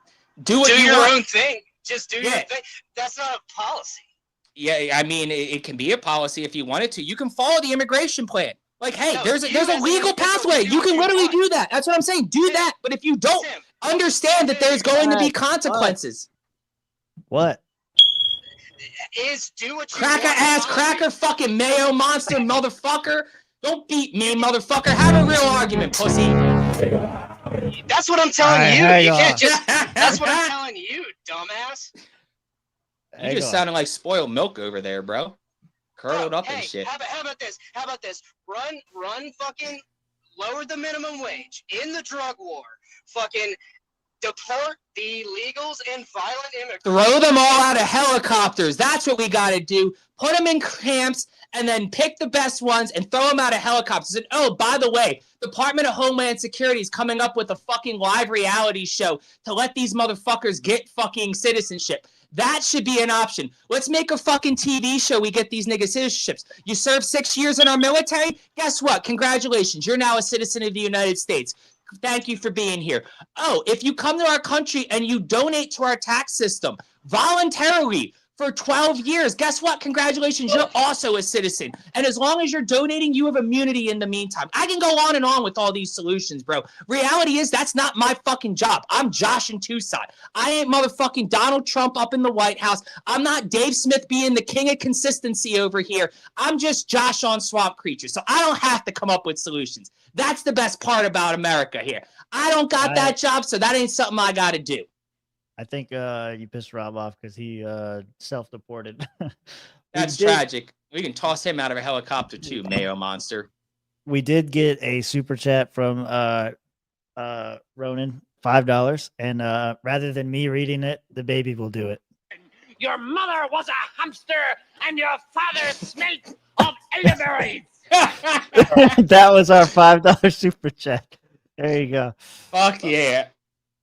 do what Do you your want. own thing. Just do your thing. That's not a policy. Yeah, I mean, it can be a policy if you wanted to. You can follow the immigration plan. Like, hey, there's a legal pathway. You can literally do that. That's what I'm saying. Do that. But if you don't understand that there's going to be consequences. What? Is do what you Cracker want. ass, cracker fucking mayo monster motherfucker. Don't beat me, motherfucker. Have a real argument, pussy. That's what I'm telling you. hang You can't on. just. That's what I'm telling you, dumbass. You Hang just on. sounded like spoiled milk over there, bro. Curled up and shit. How about this? How about this? Run fucking lower the minimum wage in the drug war. Fucking deport the illegals and violent immigrants. Throw them all out of helicopters. That's what we got to do. Put them in camps and then pick the best ones and throw them out of helicopters. And oh, by the way, Department of Homeland Security is coming up with a fucking live reality show to let these motherfuckers get fucking citizenship. That should be an option. Let's make a fucking TV show. We get these niggas citizenships. You serve 6 years in our military? Guess what? Congratulations. You're now a citizen of the United States. Thank you for being here. Oh, if you come to our country and you donate to our tax system voluntarily for 12 years, guess what? Congratulations, you're also a citizen. And as long as you're donating, you have immunity in the meantime. I can go on and on with all these solutions, bro. Reality is that's not my fucking job. I'm Josh in Tucson. I ain't motherfucking Donald Trump up in the White House. I'm not Dave Smith being the king of consistency over here. I'm just Josh on Swamp Creature. So I don't have to come up with solutions. That's the best part about America here. I don't got that job, so that ain't something I got to do. I think you pissed Rob off because he self-deported. That's tragic. We can toss him out of a helicopter too, Mayo Monster. We did get a super chat from Ronan, $5, and rather than me reading it, the baby will do it. Your mother was a hamster and your father smelt of elderberries. That was our $5 super chat. There you go. Fuck yeah.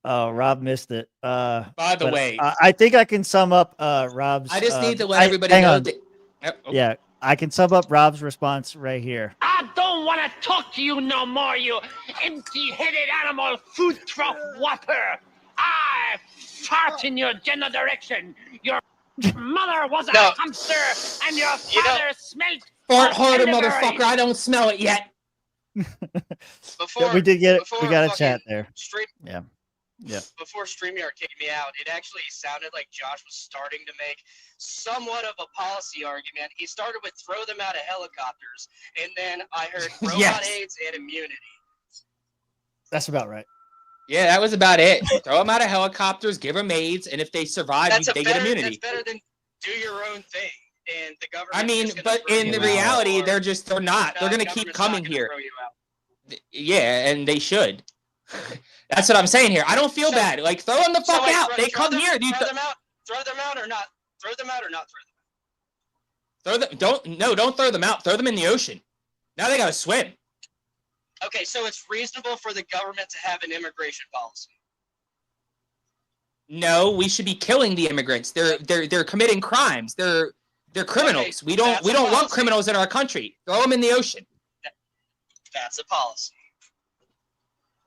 Oh, Rob missed it. By the way, I think I can sum up Rob's. I just need to let everybody hang know on. that. Okay. Yeah, I can sum up Rob's response right here. I don't want to talk to you no more, you empty-headed animal food trough whopper. I fart in your general direction. Your mother was a hamster and your father smelt Fart of harder, elderberries. motherfucker. I don't smell it yet. Yeah, we did get before we got a fucking chat there. Stream, Yeah. Yeah. before StreamYard kicked me out, it actually sounded like Josh was starting to make somewhat of a policy argument. He started with throw them out of helicopters, and then I heard robot Yes. AIDS and immunity. That's about right. Yeah, that was about it. Throw them out of helicopters, give them AIDS, and if they survive, That's they get That's immunity. better than do your own thing, and the government. I mean, but in the reality, they're not. They're gonna keep coming here. Yeah, and they should. That's what I'm saying here. I don't feel bad. Like, throw them the fuck out. They come here. Throw them out. Throw them out or not. Throw them out or not. Throw them. Don't throw them out. Throw them in the ocean. Now they gotta swim. Okay, so it's reasonable for the government to have an immigration policy. No, we should be killing the immigrants. They're committing crimes. They're criminals. We don't want criminals in our country. Throw them in the ocean. That's a policy.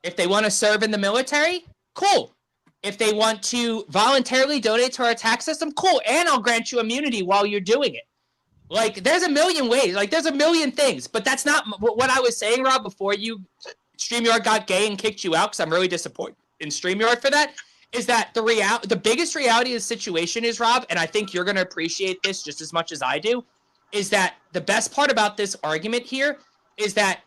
If they want to serve in the military, cool. If they want to voluntarily donate to our tax system, cool. And I'll grant you immunity while you're doing it. Like, there's a million ways. Like, there's a million things. But that's not what I was saying, Rob, before StreamYard got gay and kicked you out, because I'm really disappointed in StreamYard for that, is that the biggest reality of the situation is, Rob, and I think you're going to appreciate this just as much as I do, is that the best part about this argument here is that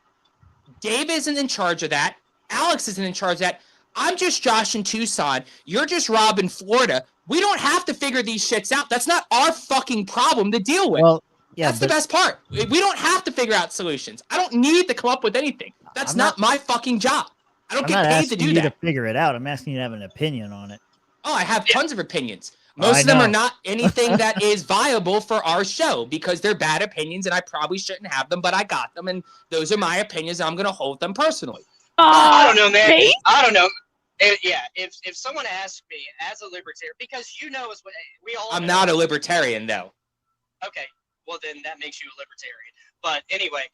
Dave isn't in charge of that. Alex isn't in charge of that. I'm just Josh in Tucson. You're just Rob in Florida. We don't have to figure these shits out. That's not our fucking problem to deal with. Well, yeah, that's the best part. We don't have to figure out solutions. I don't need to come up with anything. That's not my fucking job. I don't I'm get not paid to asking do you that. to figure it out. I'm asking you to have an opinion on it. Oh, I have tons of opinions. I Most of them are know. not anything that is viable for our show because they're bad opinions and I probably shouldn't have them, but I got them and those are my opinions and I'm going to hold them personally. I don't know, man. I don't know. If someone asked me as a libertarian, because you know, as we all I'm know, not a libertarian though. Okay, well then that makes you a libertarian. But anyway,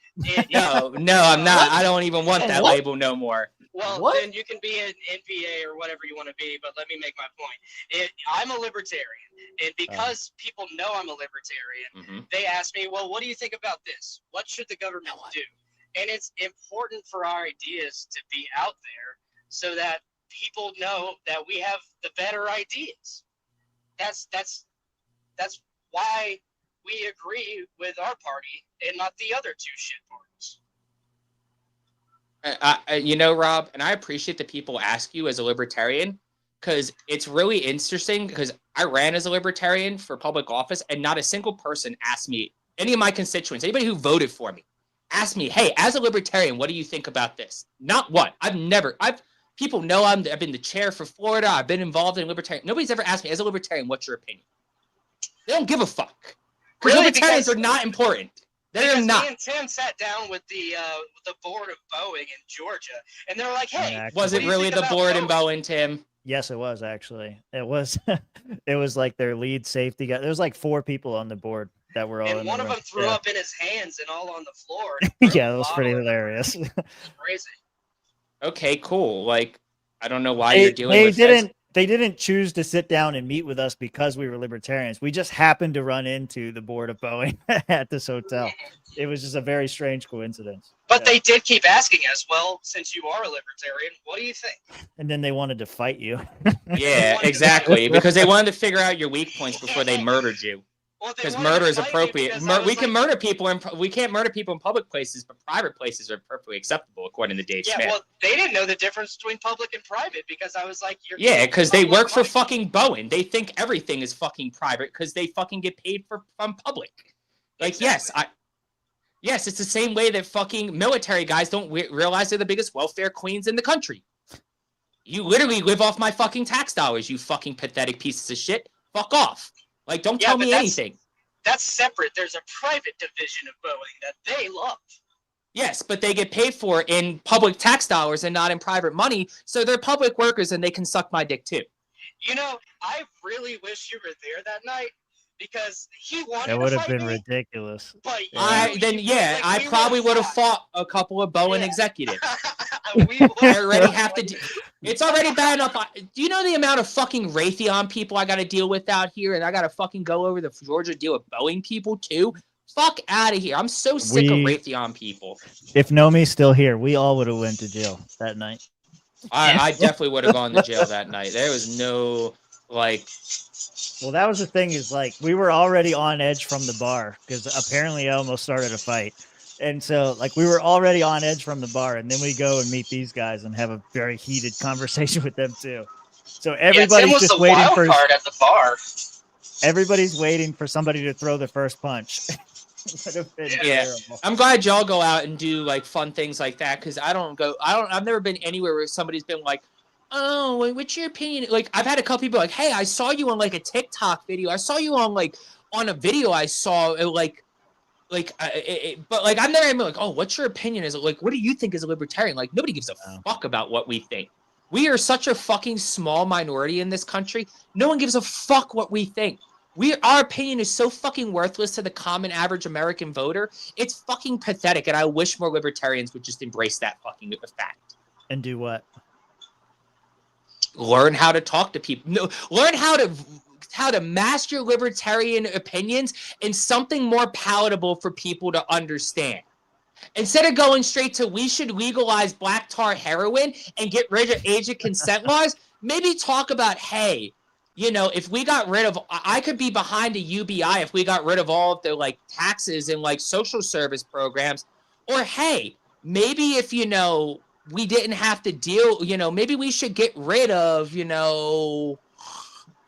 No, I'm not. I don't even want that label no more. well, then you can be an NPA or whatever you want to be. But let me make my point. I'm a libertarian, and because people know I'm a libertarian, they ask me, "Well, what do you think about this? What should the government do?" And it's important for our ideas to be out there so that people know that we have the better ideas. That's why we agree with our party and not the other two shit parties. You know, Rob, and I appreciate that people ask you as a libertarian, because it's really interesting, because I ran as a libertarian for public office and not a single person asked me, any of my constituents, anybody who voted for me, asked me, hey, as a libertarian, what do you think about this? Not one. People know I've been the chair for Florida. I've been involved in libertarian. Nobody's ever asked me, as a libertarian, what's your opinion? They don't give a fuck. Because libertarians are not important. They're not. Me and Tim sat down with the board of Boeing in Georgia, and they're like, "Hey, was it really the board in Boeing, Tim?" Yes, it was actually. It was. It was like their lead safety guy. There was like 4 people on the board that were all. And in one the of room. them threw up in his hands and all on the floor. Yeah, it was pretty hilarious. Crazy. Okay, cool. Like, I don't know why you're dealing with this. They didn't choose to sit down and meet with us because we were libertarians. We just happened to run into the board of Boeing at this hotel. It was just a very strange coincidence. But they did keep asking us, well, since you are a libertarian, what do you think? And then they wanted to fight you. Yeah, exactly. Because they wanted to figure out your weak points before they murdered you. Because murder is appropriate. We can murder people we can't murder people in public places, but private places are perfectly acceptable according to Dave Smith. Well, they didn't know the difference between public and private because I was like, yeah, because they work for fucking Boeing. They think everything is fucking private because they fucking get paid from public. Like, exactly. Yes, it's the same way that fucking military guys don't realize they're the biggest welfare queens in the country. You literally live off my fucking tax dollars, you fucking pathetic pieces of shit. Fuck off. Like, don't tell me anything. That's separate. There's a private division of Boeing that they love. Yes, but they get paid for in public tax dollars and not in private money, so they're public workers and they can suck my dick too. You know, I really wish you were there that night because he wanted That would to have fight been me, ridiculous. but I probably would have fought a couple of Boeing executives. I already have to. It's already bad enough. Do you know the amount of fucking Raytheon people I got to deal with out here, and I got to fucking go over to Georgia to deal with Boeing people too? Fuck out of here! I'm so sick of Raytheon people. If Nomi's still here, we all would have went to jail that night. I definitely would have gone to jail that night. There was no like. Well, that was the thing is like we were already on edge from the bar because apparently I almost started a fight. And so like we were already on edge from the bar and then we go and meet these guys and have a very heated conversation with them too. So everybody's just waiting for card at the bar. Everybody's waiting for somebody to throw the first punch. I'm glad y'all go out and do like fun things like that because I've never been anywhere where somebody's been like, oh, what's your opinion? Like I've had a couple people like, hey, I saw you on like a TikTok video. I saw you on a video I saw but like I've never been like, oh, what's your opinion? Is it like, what do you think as a libertarian? Like nobody gives a fuck about what we think. We are such a fucking small minority in this country. No one gives a fuck what we think. Our opinion is so fucking worthless to the common average American voter. It's fucking pathetic, and I wish more libertarians would just embrace that fucking fact. And do what? Learn how to talk to people. No, learn how to master libertarian opinions in something more palatable for people to understand. Instead of going straight to we should legalize black tar heroin and get rid of age of consent laws, maybe talk about, hey, you know, if we got rid of, I could be behind a UBI if we got rid of all of the like taxes and like social service programs. Or, hey, maybe if, you know, we didn't have to deal, you know, maybe we should get rid of, you know,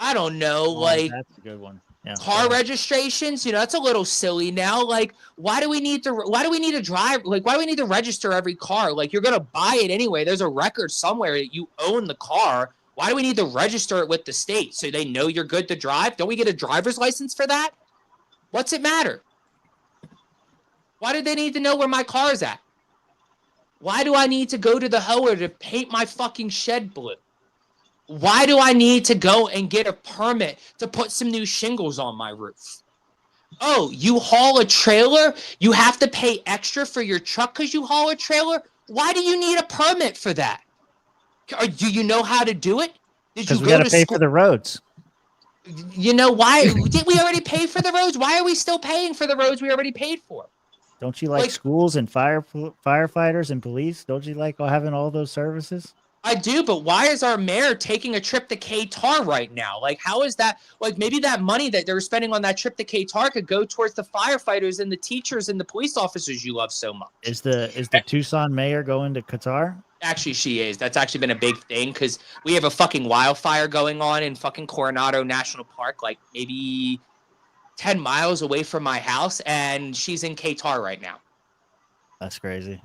I don't know, like that's a good one. Yeah. Car registrations, you know, that's a little silly now. Like, why do we need to drive? Like, why do we need to register every car? Like, you're going to buy it anyway. There's a record somewhere that you own the car. Why do we need to register it with the state so they know you're good to drive? Don't we get a driver's license for that? What's it matter? Why do they need to know where my car is at? Why do I need to go to the Hoer to paint my fucking shed blue? Why do I need to go and get a permit to put some new shingles on my roof? Oh, you haul a trailer? You have to pay extra for your truck because you haul a trailer? Why do you need a permit for that? Or do you know how to do it? Did you Because we go got to to pay school? for the roads. You know why? Did we already pay for the roads? Why are we still paying for the roads we already paid for? Don't you like schools and firefighters and police? Don't you like having all those services? I do, but why is our mayor taking a trip to Qatar right now? Like, how is that? Like, maybe that money that they were spending on that trip to Qatar could go towards the firefighters and the teachers and the police officers you love so much. Is the Tucson mayor going to Qatar? Actually, she is. That's actually been a big thing because we have a fucking wildfire going on in fucking Coronado National Park, like maybe 10 miles away from my house, and she's in Qatar right now. That's crazy.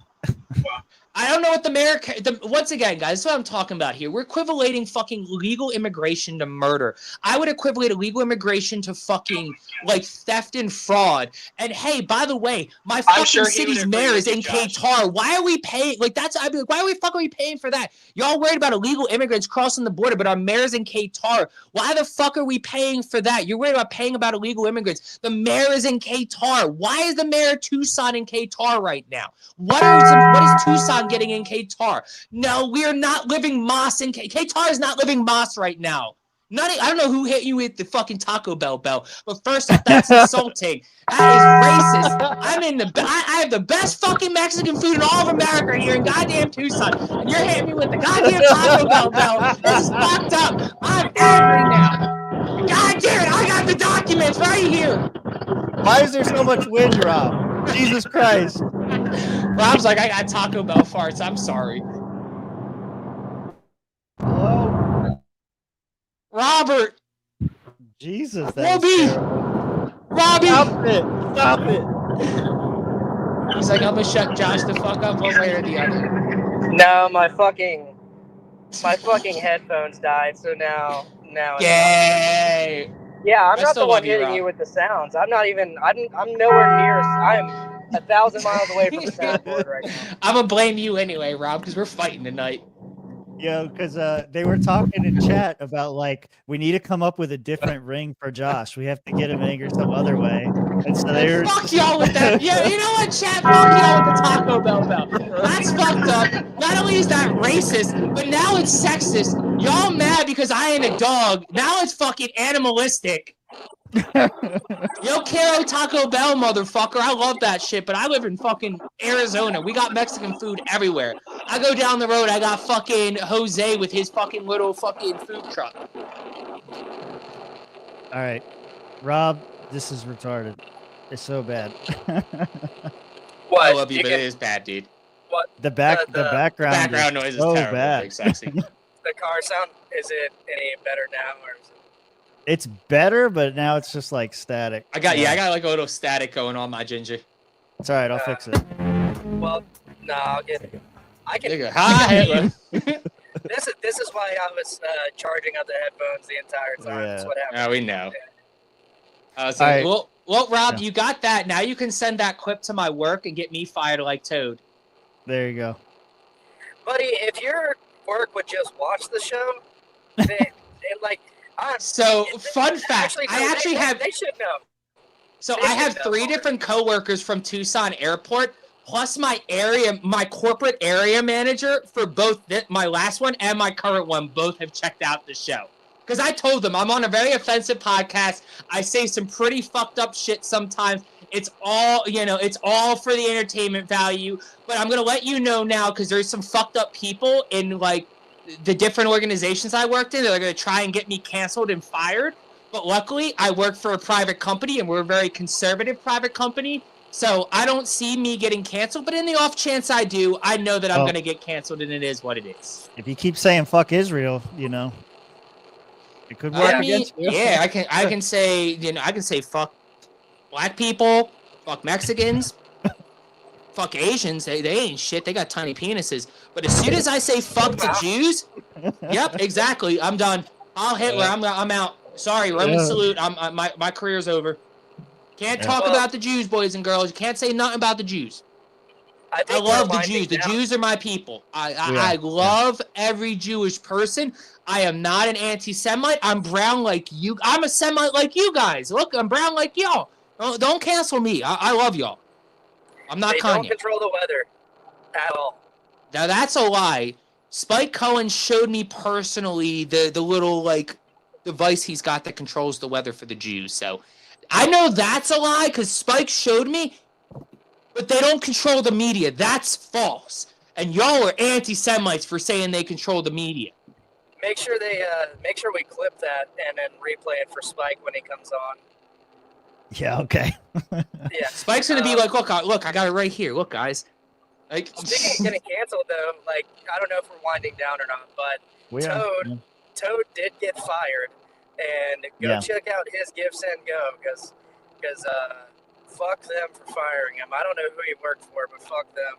I don't know what the mayor. Once again, guys, this is what I'm talking about here. We're equating fucking legal immigration to murder. I would equivalent illegal immigration to fucking like theft and fraud. And hey, by the way, my fucking city's mayor is in Qatar. Why are we paying? Like that's. I'd be like, why are we paying for that? Y'all worried about illegal immigrants crossing the border, but our mayor's in Qatar. Why the fuck are we paying for that? You're worried about paying about illegal immigrants. The mayor is in Qatar. Why is the mayor of Tucson in Qatar right now? What is Tucson getting in Qatar? No, we are not living Moss in Qatar is not living Moss right now. I don't know who hit you with the fucking Taco Bell bell, but first off, that's insulting. That is racist. I have the best fucking Mexican food in all of America here in goddamn Tucson, and you're hitting me with the goddamn Taco Bell bell. This is fucked up. I'm angry now. God damn it! I got the documents right here. Why is there so much wind, Rob? Jesus Christ. Rob's like, I got Taco Bell farts. I'm sorry. Hello? Robert. Jesus. Robbie. Robbie. Stop it. Stop it. He's like, I'm going to shut Josh the fuck up one way or the other. No, my fucking headphones died, so now. Yay. Yeah, I'm I not still the one love you, hitting Rob. you with the sounds. I'm nowhere near. I'm 1,000 miles away from the soundboard right now. I'm going to blame you anyway, Rob, because we're fighting tonight. Yo, because they were talking in chat about like we need to come up with a different ring for Josh. We have to get him angered some other way. And so they were Fuck y'all with that. Yeah, you know what, chat? Fuck y'all with the Taco Bell bell. That's fucked up. Not only is that racist, but now it's sexist. Y'all mad because I ain't a dog. Now it's fucking animalistic. Yo quiero Taco Bell, motherfucker. I love that shit, but I live in fucking Arizona. We got Mexican food everywhere. I go down the road, I got fucking Jose with his fucking little fucking food truck. All right, Rob, this is retarded. It's so bad. I love you, but it is bad, dude. What? The background noise is so terrible. bad. Big sexy. The car sound, is it any better now, or is it? It's better, but now it's just like static. I got like a little static going on my ginger. It's all right. I'll fix it. Well, no, I can. Hi, Hitler. This is why I was charging up the headphones the entire time. That's what happened. Oh, we know. All right. Well, Rob, you got that. Now you can send that clip to my work and get me fired like Toad. There you go. Buddy, if your work would just watch the show, they like. Fun fact, I actually have. They should know. So I have 3 different coworkers from Tucson Airport, plus my corporate area manager for both my last one and my current one. Both have checked out the show because I told them I'm on a very offensive podcast. I say some pretty fucked up shit sometimes. It's all it's all for the entertainment value. But I'm gonna let you know now because there's some fucked up people in like the different organizations I worked in. They're going to try and get me canceled and fired. But luckily, I work for a private company, and we're a very conservative private company. So I don't see me getting canceled. But in the off chance I do, I know that I'm going to get canceled, and it is what it is. If you keep saying "fuck Israel," it could work against you. Yeah, I can say I can say fuck black people, fuck Mexicans. Fuck Asians, they ain't shit. They got tiny penises. But as soon as I say fuck the Jews, yep, exactly. I'm done. I'll Hitler. I'm out. Sorry, Roman salute. My career's over. Can't talk about the Jews, boys and girls. You can't say nothing about the Jews. I love the Jews. The Jews are my people. I love every Jewish person. I am not an anti-Semite. I'm brown like you. I'm a Semite like you guys. Look, I'm brown like y'all. Don't cancel me. I love y'all. I'm not They Kanye. don't control the weather at all. Now that's a lie. Spike Cohen showed me personally the little like device he's got that controls the weather for the Jews. So I know that's a lie because Spike showed me, but they don't control the media. That's false. And y'all are anti-Semites for saying they control the media. Make sure we clip that and then replay it for Spike when he comes on. Yeah, okay. Yeah. Spike's gonna be like, look, I got it right here. Look, guys. Like, Speaking of getting canceled, though, like I don't know if we're winding down or not, but Toad did get fired, and go check out his Give Send Go because fuck them for firing him. I don't know who he worked for, but fuck them.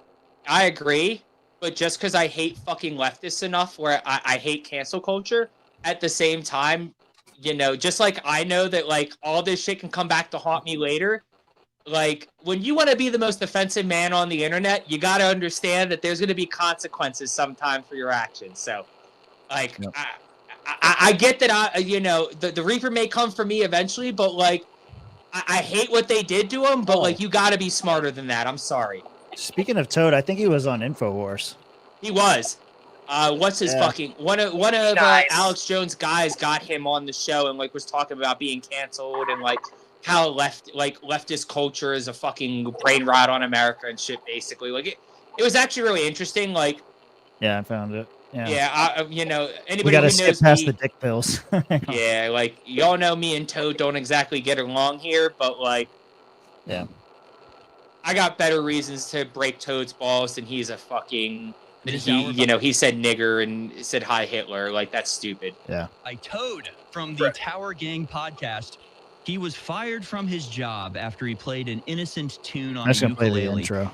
I agree, but just because I hate fucking leftists enough where I hate cancel culture, at the same time, you know, just like I know that like all this shit can come back to haunt me later. Like, when you want to be the most offensive man on the internet, you got to understand that there's going to be consequences sometime for your actions. So, like, I get that, the Reaper may come for me eventually, but, like, I hate what they did to him, but, like, you got to be smarter than that. I'm sorry. Speaking of Toad, I think he was on InfoWars. He was. What's his fucking... One of Alex Jones' guys got him on the show and, like, was talking about being canceled and, like... how leftist culture is a fucking brain rot on America and shit, basically. Like, it was actually really interesting. Like, yeah, I found it. Yeah, anybody we got to who skip knows past me, the dick pills. yeah, like, y'all know me and Toad don't exactly get along here, but, like, yeah, I got better reasons to break Toad's balls than he's a fucking... he said nigger and said hi Hitler. Like, that's stupid. Yeah. Toad from the Tower Gang podcast. He was fired from his job after he played an innocent tune on I'm just gonna ukulele. play the intro.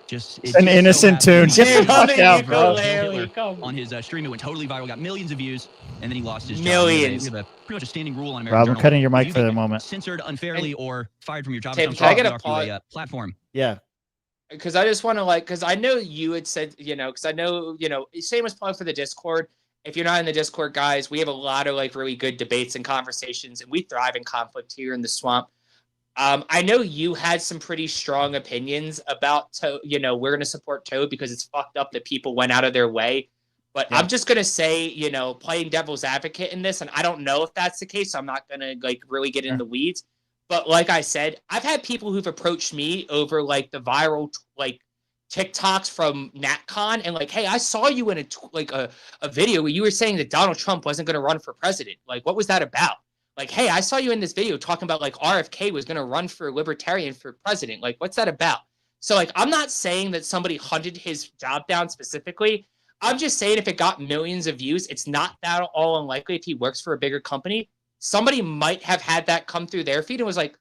It's an innocent tune. Get the fuck out, bro. On his stream, it went totally viral, got millions of views, and then he lost his Millions. job. We have pretty much a standing rule on American Rob, I'm Journal. cutting your mic You for get the moment. Censored unfairly or fired from your job. Tim, can I get a pause? Platform. Yeah. Because I just want to, like, because I know you had said, because I know, shameless plug for the Discord. If you're not in the Discord, guys, we have a lot of, like, really good debates and conversations, and we thrive in conflict here in the swamp. I know you had some pretty strong opinions about Toad. We're going to support Toad because it's fucked up that people went out of their way. But I'm just going to say, playing devil's advocate in this, and I don't know if that's the case, so I'm not going to, like, really get in the weeds. But like I said, I've had people who've approached me over, like, the viral, like, TikToks from NatCon and, like, hey, I saw you in a video where you were saying that Donald Trump wasn't going to run for president. Like, what was that about? Like, hey, I saw you in this video talking about, like, RFK was going to run for libertarian for president. Like, what's that about? So, like, I'm not saying that somebody hunted his job down specifically. I'm just saying if it got millions of views, it's not that all unlikely if he works for a bigger company. Somebody might have had that come through their feed and was like,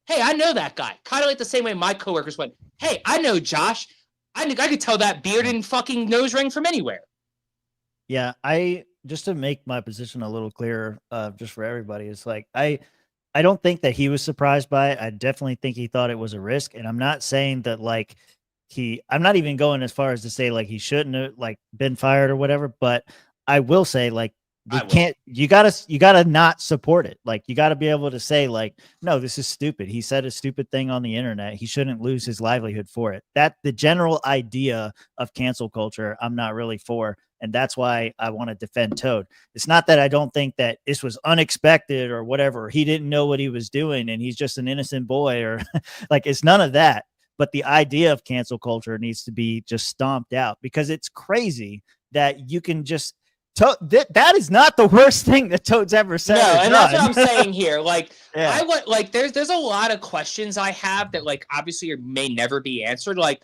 hey, I know that guy. Kind of like the same way my coworkers went, hey, I know Josh. I could tell that beard and fucking nose ring from anywhere. Yeah, just to make my position a little clearer, just for everybody, it's like I don't think that he was surprised by it. I definitely think he thought it was a risk, and I'm not saying that like I'm not even going as far as to say like he shouldn't have like been fired or whatever. But I will say like you gotta not support it. Like you gotta be able to say like, no, this is stupid. He said a stupid thing on the internet. He shouldn't lose his livelihood for it. That the general idea of cancel culture, I'm not really for. And that's why I want to defend Toad. It's not that I don't think that this was unexpected or whatever. He didn't know what he was doing and he's just an innocent boy or like, it's none of that. But the idea of cancel culture needs to be just stomped out because it's crazy that you can just that is not the worst thing that Toad's ever said. No, and done. that's what I'm saying here. Like, yeah. I would like there's a lot of questions I have that like obviously may never be answered. Like,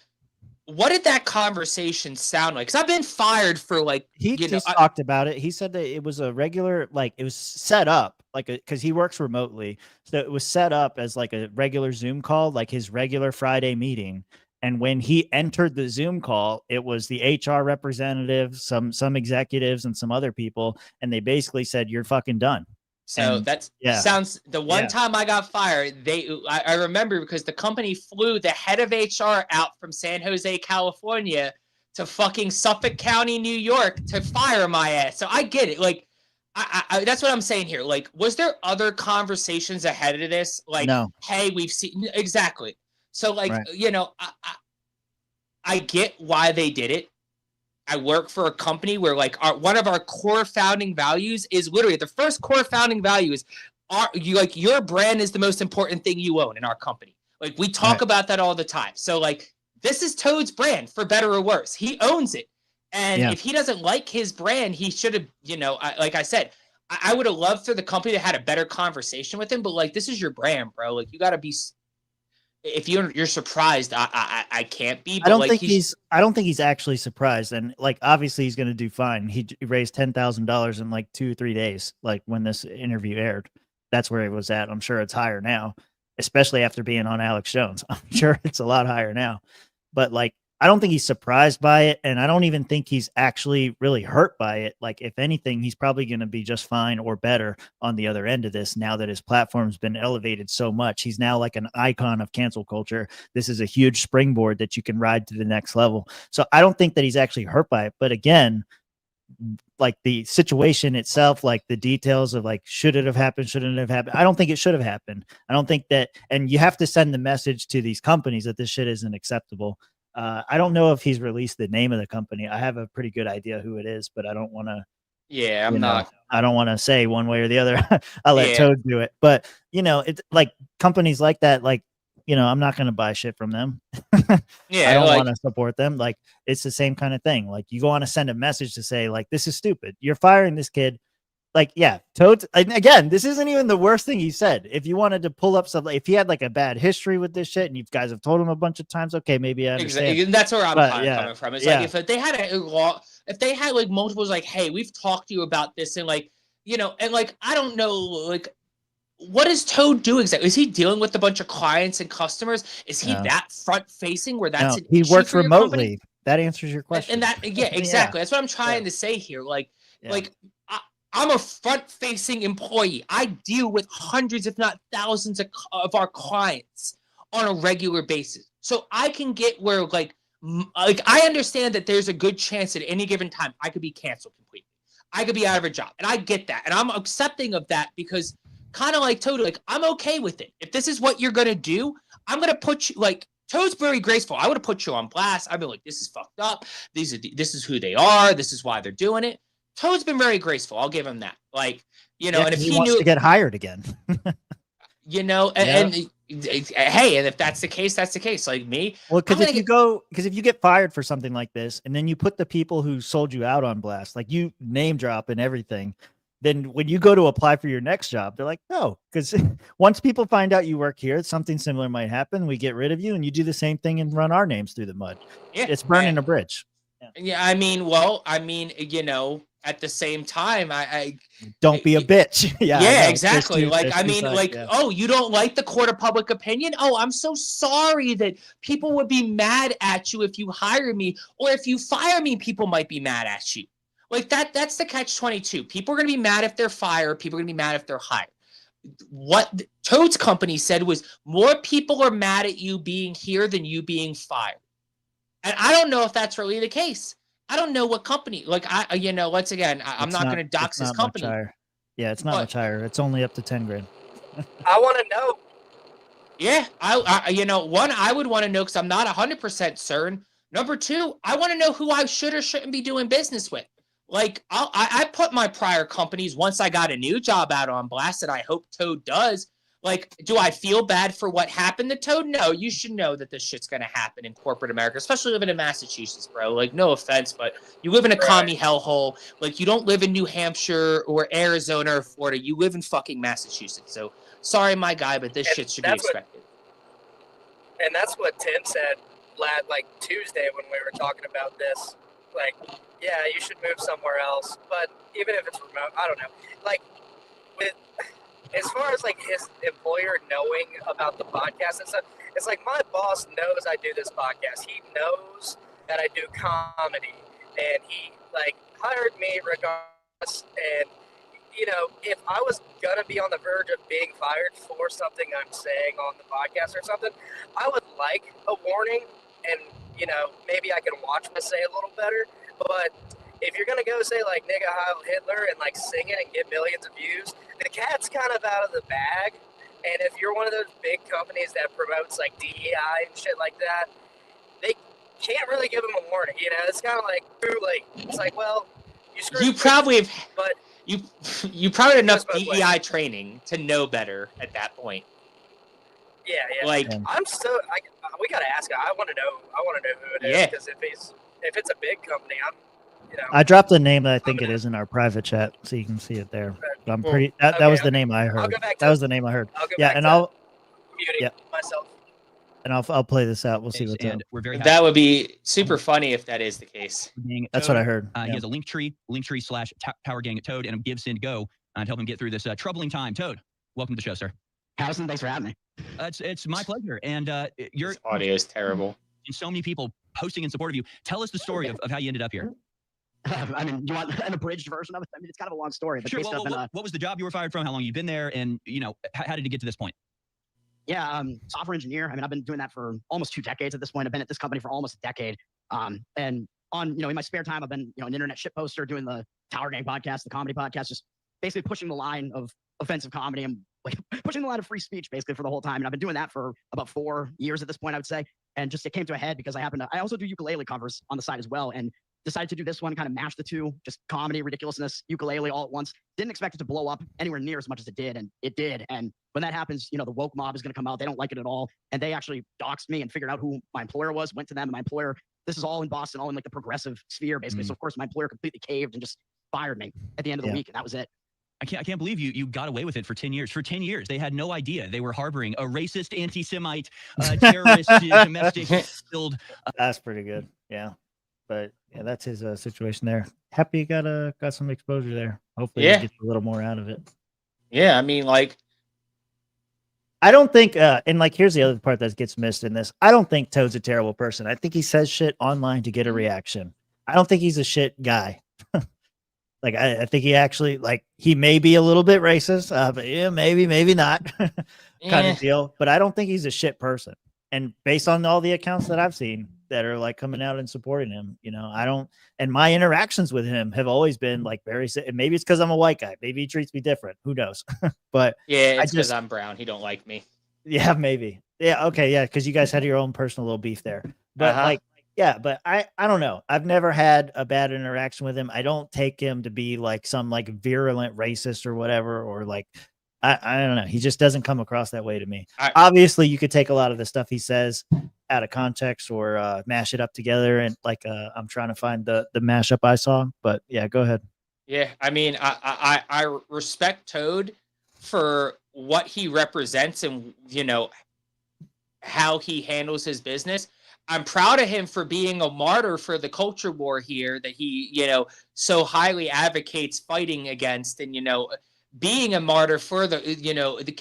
what did that conversation sound like? Because I've been fired for like he just talked about it. He said that it was a regular, like it was set up like because he works remotely, so it was set up as like a regular Zoom call, like his regular Friday meeting. And when he entered the Zoom call, it was the HR representative, some executives, and some other people, and they basically said, "You're fucking done." So And- that's yeah. sounds the one Yeah. time I got fired, I remember because the company flew the head of HR out from San Jose, California to fucking Suffolk County, New York to fire my ass. So I get it. Like I that's what I'm saying here. Like, was there other conversations ahead of this? Like, No. hey, we've seen exactly. So like, Right. you know, I get why they did it. I work for a company where like one of our core founding values is literally the first core founding value is your brand is the most important thing you own in our company. Like we talk Right. about that all the time. So like this is Toad's brand for better or worse. He owns it. And Yeah. if he doesn't like his brand, he should have, you know, like I said, I would have loved for the company to had a better conversation with him, but like this is your brand, bro. Like you got to be if you're surprised, I can't be. But I don't like think I don't think he's actually surprised, and like obviously he's going to do fine. He raised $10,000 in like 2 or 3 days, like when this interview aired. That's where he was at. I'm sure it's higher now, especially after being on Alex Jones. I'm sure it's a lot higher now, but like I don't think he's surprised by it, and I don't even think he's actually really hurt by it. Like if anything, he's probably going to be just fine or better on the other end of this now that his platform's been elevated so much. He's now like an icon of cancel culture. This is a huge springboard that you can ride to the next level. So I don't think that he's actually hurt by it. But again, like the situation itself, like the details of like, should it have happened? Shouldn't it have happened? I don't think it should have happened. I don't think that, and you have to send the message to these companies that this shit isn't acceptable. I don't know if he's released the name of the company. I have a pretty good idea who it is, but I don't want to. Yeah, I'm not. I don't want to say one way or the other. I'll let Yeah. Toad do it. But you know, it's like companies like that. Like, you know, I'm not going to buy shit from them. Yeah, I don't like- want to support them. Like, it's the same kind of thing. Like, you go on to send a message to say, like, this is stupid. You're firing this kid. Like, yeah, Toad. And again, this isn't even the worst thing he said. If you wanted to pull up something, if he had like a bad history with this shit, and you guys have told him a bunch of times, okay, maybe I understand. Exactly. And that's where I'm But, kind of yeah, coming from. It's yeah. like if they had a law, if they had like multiples, like, hey, we've talked to you about this, and like, you know, and like, I don't know, like, what does Toad do exactly? Is he dealing with a bunch of clients and customers? Is he No. that front facing where that's No, an he issue works for your company? remotely. That answers your question. And that, yeah, exactly. That's what I'm trying to say here. Like, I'm a front-facing employee. I deal with hundreds, if not thousands, of our clients on a regular basis. So I can get where, like I understand that there's a good chance at any given time I could be canceled completely. I could be out of a job, and I get that, and I'm accepting of that because, kind of like Toad, like I'm okay with it. If this is what you're gonna do, I'm gonna put you like. Toad's very graceful. I would have put you on blast. I'd be like, this is fucked up. This is who they are. This is why they're doing it. Toad's been very graceful. I'll give him that. Like, you know, Yeah, and if 'cause he wants knew to get hired again. you know, and hey, and if that's the case, that's the case. Like me, Well, I'm because gonna if you get fired for something like this, and then you put the people who sold you out on blast, like you name drop and everything, then when you go to apply for your next job, they're like, no, because once people find out you work here, something similar might happen. We get rid of you, and you do the same thing and run our names through the mud. Yeah, It's burning a bridge. Yeah, I mean, you know, at the same time, Don't be a bitch. Yeah, I know. There's exactly. two- Like, there's I two mean, sides, like, yeah. oh, you don't like the court of public opinion? Oh, I'm so sorry that people would be mad at you if you hire me, or if you fire me, people might be mad at you. Like that's the catch-22. People are gonna be mad if they're fired. People are gonna be mad if they're hired. What Toad's company said was more people are mad at you being here than you being fired. And I don't know if that's really the case. I don't know what company. Like you know, once again, I'm It's not going to dox it's his not much company. higher. Yeah, it's not much higher. It's only up to 10 grand. I want to know. Yeah, I you know, one, I would want to know because I'm not 100% certain. Number two, I want to know who I should or shouldn't be doing business with. Like, I put my prior companies, once I got a new job out on blast, and I hope Toad does. Like, do I feel bad for what happened to Toad? No, you should know that this shit's going to happen in corporate America, especially living in Massachusetts, bro. Like, no offense, but you live in a commie hellhole. Like, you don't live in New Hampshire or Arizona or Florida. You live in fucking Massachusetts. So, sorry, my guy, but this shit should be expected. And that's what Tim said like Tuesday when we were talking about this. Like, yeah, you should move somewhere else. But even if it's remote, I don't know. Like, as far as like his employer knowing about the podcast and stuff, it's like my boss knows I do this podcast. He knows that I do comedy, and he like hired me regardless. And you know, if I was gonna be on the verge of being fired for something I'm saying on the podcast or something, I would like a warning, and you know, maybe I can watch me say a little better. But if you're gonna go say like "nigga Heil Hitler" and like sing it and get millions of views, the cat's kind of out of the bag. And if you're one of those big companies that promotes like DEI and shit like that, they can't really give them a warning. You know, it's kind of like too late. It's like, well, You probably have, but you probably had enough DEI training to know better at that point. Yeah, yeah. Like, we gotta ask him. I want to know who it is, because if it's a big company, I dropped the name that I think it is in our private chat, so you can see it there. But I'm pretty. That was the name I heard. That was the name I heard. Yeah, and I'll muting myself. And I'll play this out. We'll see what's up. We're very that would be super funny if that is the case. That's what I heard. He has a Linktree /Power Gang at Toad, and give Sin go to help him get through this troubling time. Toad, welcome to the show, sir. Harrison, thanks for having me. It's my pleasure. And your audio is terrible. And so many people posting in support of you. Tell us the story of how you ended up here. I mean, you want an abridged version of it? I mean, it's kind of a long story. But Sure. What was the job you were fired from? How long you been there? And you know, how did it get to this point? Yeah, software engineer. I mean, I've been doing that for almost 2 decades at this point. I've been at this company for almost a decade. And on, in my spare time, I've been, an internet shit poster, doing the Tower Gang podcast, the comedy podcast, just basically pushing the line of offensive comedy and like pushing the line of free speech basically for the whole time. And I've been doing that for about 4 years at this point, I would say. And just it came to a head because I also do ukulele covers on the side as well. And decided to do this one, kind of mash the two, just comedy, ridiculousness, ukulele all at once. Didn't expect it to blow up anywhere near as much as it did, and it did. And when that happens, the woke mob is going to come out. They don't like it at all, and they actually doxed me and figured out who my employer was. Went to them, and my employer. This is all in Boston, all in like the progressive sphere, basically. So of course, my employer completely caved and just fired me at the end of the week, and that was it. I can't believe you got away with it for 10 years. For 10 years, they had no idea they were harboring a racist, anti-Semite, terrorist, domestic killed. That's pretty good. Yeah. But yeah, that's his situation there. Happy you got some exposure there. Hopefully he gets a little more out of it. Yeah, I mean, like, I don't think, and like, here's the other part that gets missed in this. I don't think Toad's a terrible person. I think he says shit online to get a reaction. I don't think he's a shit guy. Like, I think he actually, like, he may be a little bit racist, but yeah, maybe not kind of deal. But I don't think he's a shit person. And based on all the accounts that I've seen that are like coming out and supporting him, I don't, and my interactions with him have always been like very, maybe it's because I'm a white guy. Maybe he treats me different. Who knows? But yeah, it's because I'm brown. He don't like me. Yeah, maybe. Yeah. Okay. Yeah. Cause you guys had your own personal little beef there, but like, yeah, but I don't know. I've never had a bad interaction with him. I don't take him to be like some like virulent racist or whatever, or like, I don't know. He just doesn't come across that way to me. Obviously, you could take a lot of the stuff he says out of context or mash it up together. And like, I'm trying to find the mashup I saw. But yeah, go ahead. Yeah, I mean, I respect Toad for what he represents and, how he handles his business. I'm proud of him for being a martyr for the culture war here that he, so highly advocates fighting against and, being a martyr for the,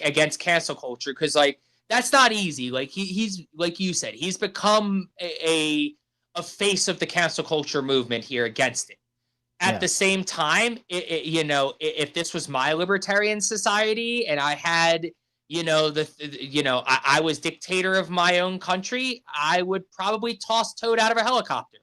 against cancel culture. Cause like, that's not easy. Like he's like you said, he's become a face of the cancel culture movement here against it. At the same time, if this was my libertarian society and I had, I was dictator of my own country, I would probably toss Toad out of a helicopter.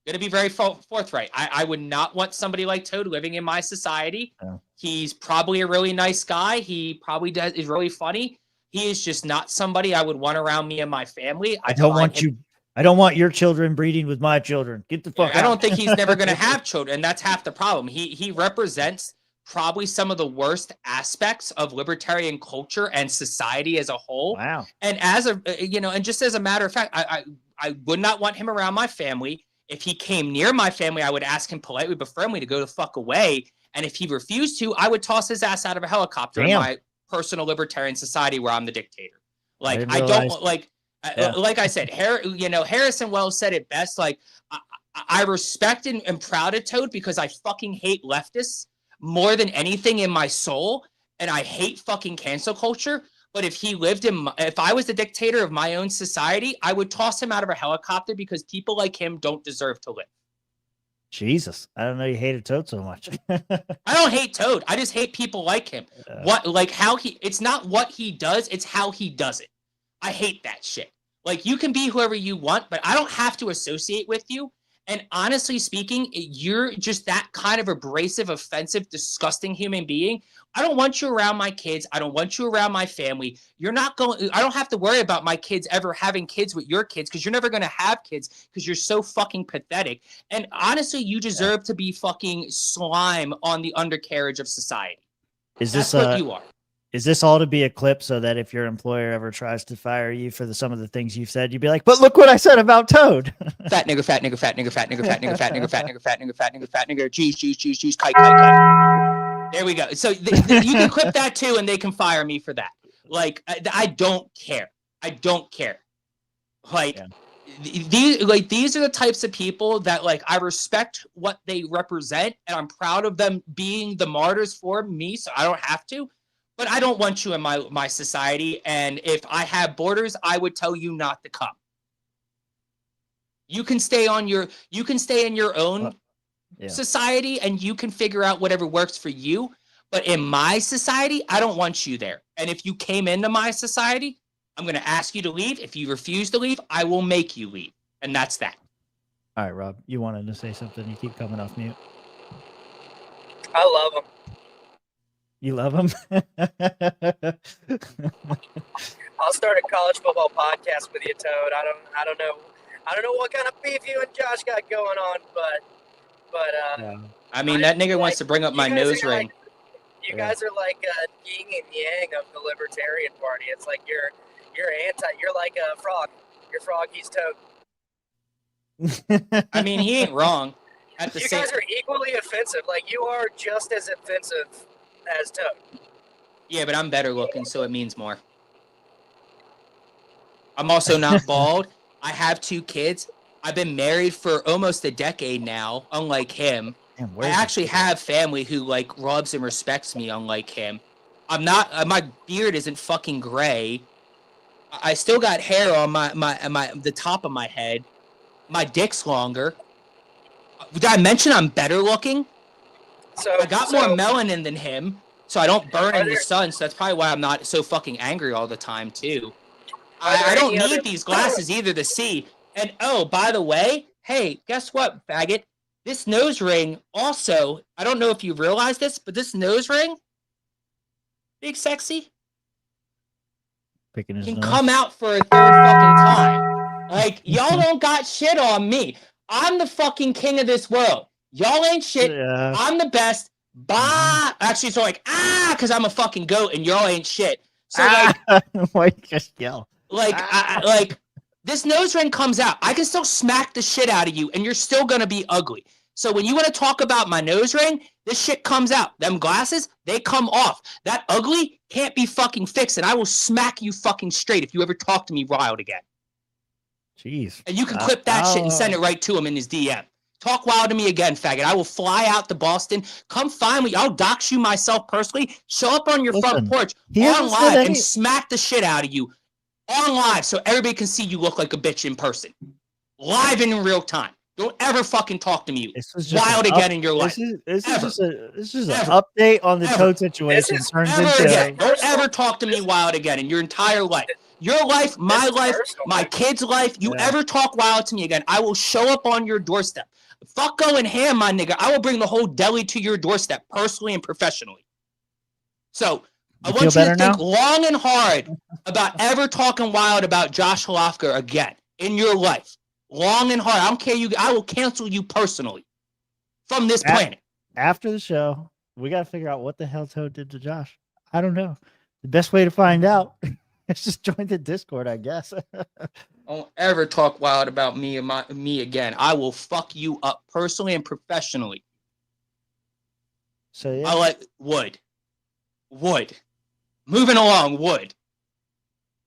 Going to be very forthright. I would not want somebody like Toad living in my society. Yeah. He's probably a really nice guy. He probably is really funny. He is just not somebody I would want around me and my family. I don't want your children breeding with my children. Get the fuck out. I don't think he's never going to have children, and that's half the problem. He represents probably some of the worst aspects of libertarian culture and society as a whole. Wow. And as a, and just as a matter of fact, I would not want him around my family. If he came near my family, I would ask him politely but firmly to go the fuck away. And if he refused to, I would toss his ass out of a helicopter in my personal libertarian society where I'm the dictator. Like, I don't like I said, Harrison Wells said it best. Like, I respect and am proud of Toad because I fucking hate leftists more than anything in my soul. And I hate fucking cancel culture. But if I was the dictator of my own society, I would toss him out of a helicopter because people like him don't deserve to live. Jesus, I don't know you hated Toad so much. I don't hate Toad. I just hate people like him. It's not what he does, it's how he does it. I hate that shit. Like, you can be whoever you want, but I don't have to associate with you. And honestly speaking, you're just that kind of abrasive, offensive, disgusting human being. I don't want you around my kids. I don't want you around my family. I don't have to worry about my kids ever having kids with your kids because you're never going to have kids because you're so fucking pathetic. And honestly, you deserve to be fucking slime on the undercarriage of society. That's what you are. Is this all to be a clip so that if your employer ever tries to fire you for some of the things you've said, you'd be like, but look what I said about Toad. Fat nigger, fat nigger, fat nigger, fat nigger, fat nigger, fat nigger, fat nigger, fat nigger, fat nigger, fat nigger, cheese, kite. There we go. So you can clip that too, and they can fire me for that. Like, I don't care. I don't care. Like, these are the types of people that, like, I respect what they represent, and I'm proud of them being the martyrs for me, so I don't have to. But I don't want you in my society, and if I have borders, I would tell you not to come. You can stay in your own society, and you can figure out whatever works for you. But in my society, I don't want you there. And if you came into my society, I'm going to ask you to leave. If you refuse to leave, I will make you leave. And that's that. All right, Rob, you wanted to say something. You keep coming off mute. I love him. You love him? I'll start a college football podcast with you, Toad. I don't know what kind of beef you and Josh got going on, but I mean, that nigga wants to bring up my nose ring. You guys are like yin and yang of the Libertarian Party. It's like you're like a frog. You're frog, he's Toad. I mean, he ain't wrong. You guys are equally offensive. Like, you are just as offensive as Toad. Yeah, but I'm better looking, so it means more. I'm also not bald. I have 2 kids. I've been married for almost a decade now, unlike him. Damn, I actually have family who, like, loves and respects me, unlike him. I'm not, my beard isn't fucking gray. I still got hair on the top of my head. My dick's longer. Did I mention I'm better looking? So I got more melanin than him, so I don't burn in the sun, so that's probably why I'm not so fucking angry all the time, too. I don't need these glasses either to see. And, oh, by the way, hey, guess what, faggot? This nose ring also, I don't know if you realize this, but this nose ring, Big Sexy, Picking his can nose. come out for a 3rd fucking time. Like, y'all don't got shit on me. I'm the fucking king of this world. Y'all ain't shit. Yeah. I'm the best. Bah. Actually, so like, because I'm a fucking goat and y'all ain't shit. So like, why you just yell? Like, like this nose ring comes out. I can still smack the shit out of you, and you're still gonna be ugly. So when you want to talk about my nose ring, this shit comes out. Them glasses, they come off. That ugly can't be fucking fixed, and I will smack you fucking straight if you ever talk to me wild again. Jeez. And you can clip that shit and send it right to him in his DM. Talk wild to me again, faggot. I will fly out to Boston. Come find me. I'll dox you myself personally. Show up on your front porch on live and smack the shit out of you on live so everybody can see you look like a bitch in person. Live and in real time. Don't ever fucking talk to me wild again in your life. This is just an update on the Toad situation. Don't ever talk to me wild again in your entire life. Your life, my life, my kid's life. You ever talk wild to me again, I will show up on your doorstep. Fuck going ham, my nigga. I will bring the whole deli to your doorstep, personally and professionally. So I want you to think long and hard about ever talking wild about Josh Halofka again in your life. Long and hard. I don't care. I will cancel you personally from this planet. After the show, we got to figure out what the hell Toad did to Josh. I don't know. The best way to find out is just join the Discord, I guess. Don't ever talk wild about me and me again. I will fuck you up personally and professionally. So yeah. I like wood. Moving along, wood.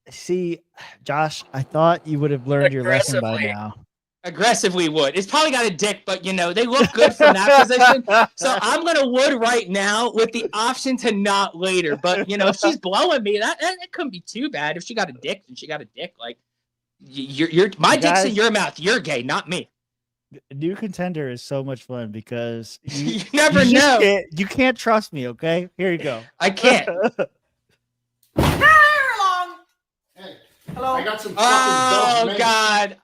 See, Josh, I thought you would have learned your lesson by now. Aggressively wood. It's probably got a dick, but you know, they look good from that position. So I'm gonna wood right now with the option to not later. But you know, if she's blowing me, that couldn't be too bad. If she got a dick, then she got a dick. Like my dick's in your mouth. You're gay, not me. New Contender is so much fun because You never just know. You can't trust me, okay? Here you go. I can't. Hello. I got some fucking Oh Dove Men- God.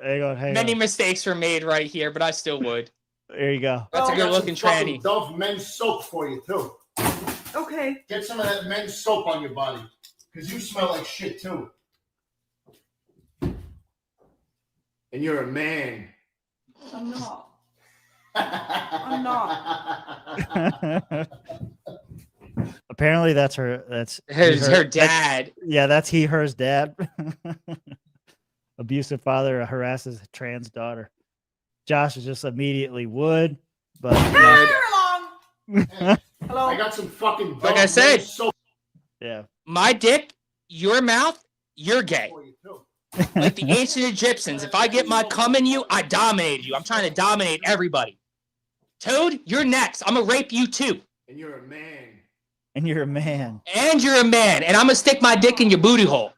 Hang on. Many mistakes were made right here, but I still would. There you go. That's a I good got looking some fucking tranny. Dove men's soap for you too. Okay. Get some of that men's soap on your body, because you smell like shit too. And you're a man. I'm not. I'm not. Apparently, that's her. That's Her dad. Yeah, that's hers dad. Abusive father harasses trans daughter. Josh is just immediately would, but Hello. I got some fucking Dove Like I said, men's soap. Yeah. My dick, your mouth, you're gay. Like the ancient Egyptians. If I get my cum in you, I dominate you. I'm trying to dominate everybody. Toad, you're next. I'm gonna rape you too. And you're a man. And you're a man. And you're a man. And I'm gonna stick my dick in your booty hole.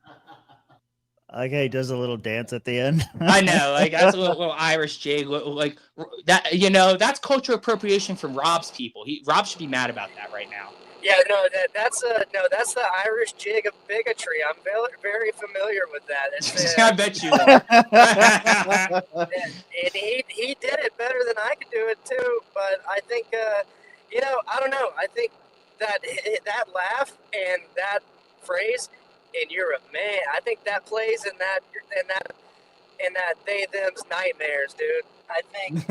Like how he does a little dance at the end. I know, like that's a little Irish jig, like that. You know, that's cultural appropriation from Rob's people. Rob should be mad about that right now. Yeah, no, that's the Irish jig of bigotry. I'm very familiar with that. It's, I bet you are. and he did it better than I could do it too. But I think, I don't know. I think that laugh and that phrase, and you're a man. I think that plays in that they them's nightmares, dude. I think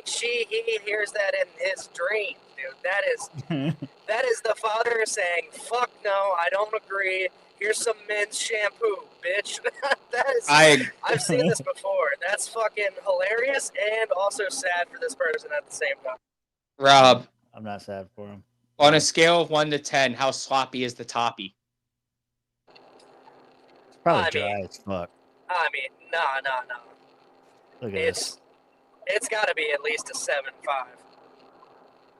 he hears that in his dreams, dude. That is the father saying, "Fuck no, I don't agree. Here's some men's shampoo, bitch." I've seen this before. That's fucking hilarious and also sad for this person at the same time. Rob, I'm not sad for him. On a scale of 1 to 10, how sloppy is the toppy? It's probably dry as fuck. I mean, no. Look at this. It's got to be at least a 7.5.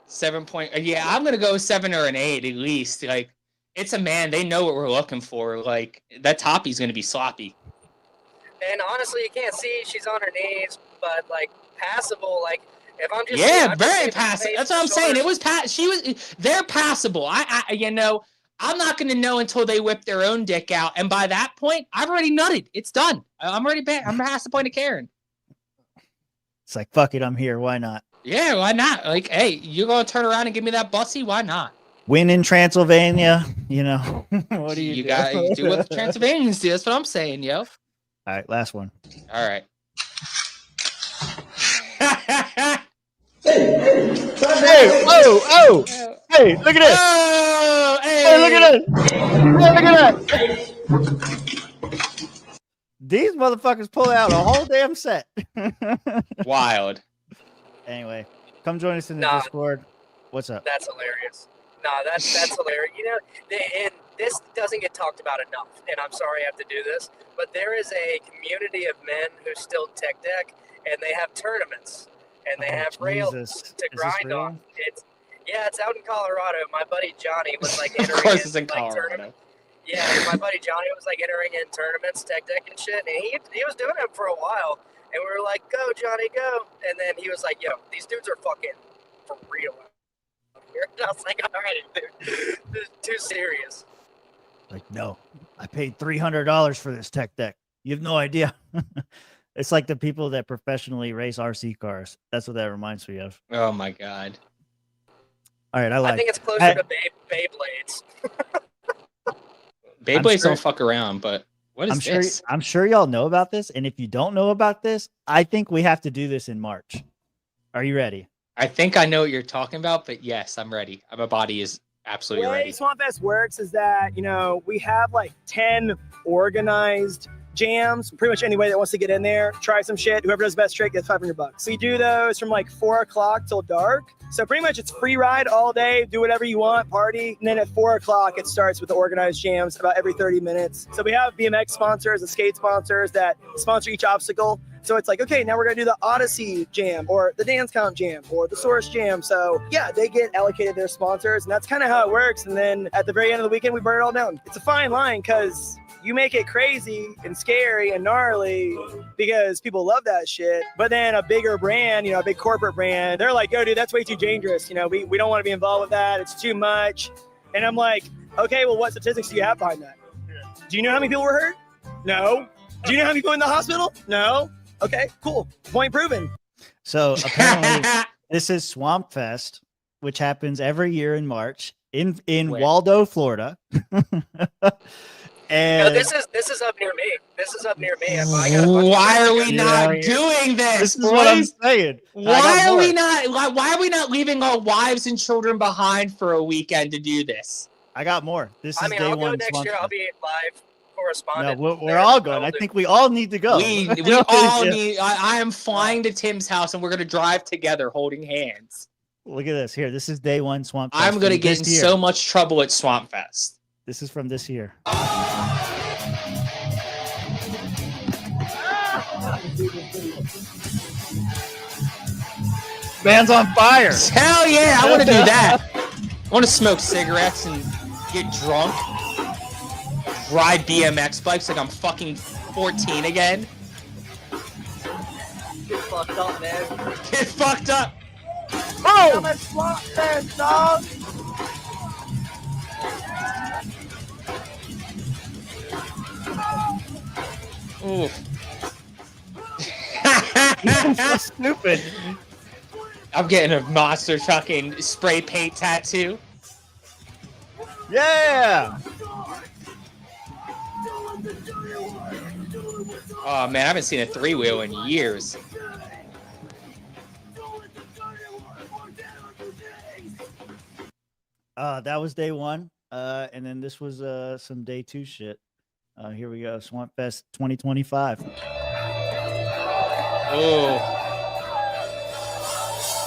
7 point. Yeah, I'm gonna go 7 or an 8 at least. Like, it's a man. They know what we're looking for. Like, that toppy's gonna be sloppy. And honestly, you can't see she's on her knees, but like passable. Like if I'm just very passive. That's what I'm saying. It was they're passable. I'm not gonna know until they whip their own dick out, and by that point, I've already nutted. It's done. I'm already back. I'm past the point of caring. It's like, fuck it, I'm here. Why not? Yeah, why not? Like, hey, you're gonna turn around and give me that bussy? Why not? Win in Transylvania, you know. What do you do? You do what the Transylvanians do. That's what I'm saying, yo. All right, last one. All right. Hey, oh, hey, look at this. Oh, hey, look at this. Hey, look at that. These motherfuckers pull out a whole damn set. Wild. Anyway, come join us in the Discord. What's up? That's hilarious. No, that's hilarious. You know, and this doesn't get talked about enough, and I'm sorry I have to do this, but there is a community of men who still tech deck, and they have tournaments, and they have rails to grind on. It's out in Colorado. My buddy Johnny was like entering Of course it's in like, Colorado. tournament. Yeah, my buddy Johnny was like entering in tournaments, tech deck and shit, and he was doing it for a while, and we were like, "Go, Johnny, go!" And then he was like, "Yo, these dudes are fucking for real." And I was like, "All right, dude, this is too serious." Like, no, I paid $300 for this tech deck. You have no idea. It's like the people that professionally race RC cars. That's what that reminds me of. Oh my god. All right, I think it's closer to Beyblades. Beyblades don't fuck around, but what is this? I'm sure y'all know about this, and if you don't know about this, I think we have to do this in March. Are you ready? I think I know what you're talking about, but yes, I'm ready. My body is absolutely The way ready. Swamp Fest works is that, we have like 10 organized jams. Pretty much anybody that wants to get in there, try some shit. Whoever does best trick gets $500. So you do those from like 4 o'clock till dark. So pretty much it's free ride all day. Do whatever you want, party. And then at 4 o'clock, it starts with the organized jams about every 30 minutes. So we have BMX sponsors and skate sponsors that sponsor each obstacle. So it's like, okay, now we're going to do the Odyssey Jam or the Dance Count Jam or the Source Jam. So yeah, they get allocated their sponsors, and that's kind of how it works. And then at the very end of the weekend, we burn it all down. It's a fine line because you make it crazy and scary and gnarly because people love that shit. But then a bigger brand, you know, a big corporate brand, they're like, yo, dude, that's way too dangerous. You know, we don't want to be involved with that. It's too much. And I'm like, okay, well, what statistics do you have behind that? Do you know how many people were hurt? No. Do you know how many people in the hospital? No. Okay, cool. Point proven. So apparently this is Swamp Fest, which happens every year in March in Waldo, Florida. And No, this is up near me. This is up near me. Why are we not doing this? This is what I'm saying. Why are we not leaving our wives and children behind for a weekend to do this? I got more. This is I mean, day I'll go one. next Swamp year. Fest. I'll be live correspondent. No, we're all going. I think we all need to go. We all need. I am flying to Tim's house, and we're gonna drive together, holding hands. Look at this here. This is day one Swamp Fest. I'm gonna from get in this year. so much trouble at Swamp Fest. This is from this year. Man's on fire. Hell yeah, I want to do that. I want to smoke cigarettes and get drunk. Ride BMX bikes like I'm fucking 14 again. Get fucked up, man. Get fucked up. Oh! I'm a Swamp Fest, dog! Ooh. So stupid. I'm getting a monster fucking spray paint tattoo. Yeah. Oh man, I haven't seen a 3-wheel in years. That was day one. And then this was some day two shit. Here we go. Swamp Fest 2025. Oh.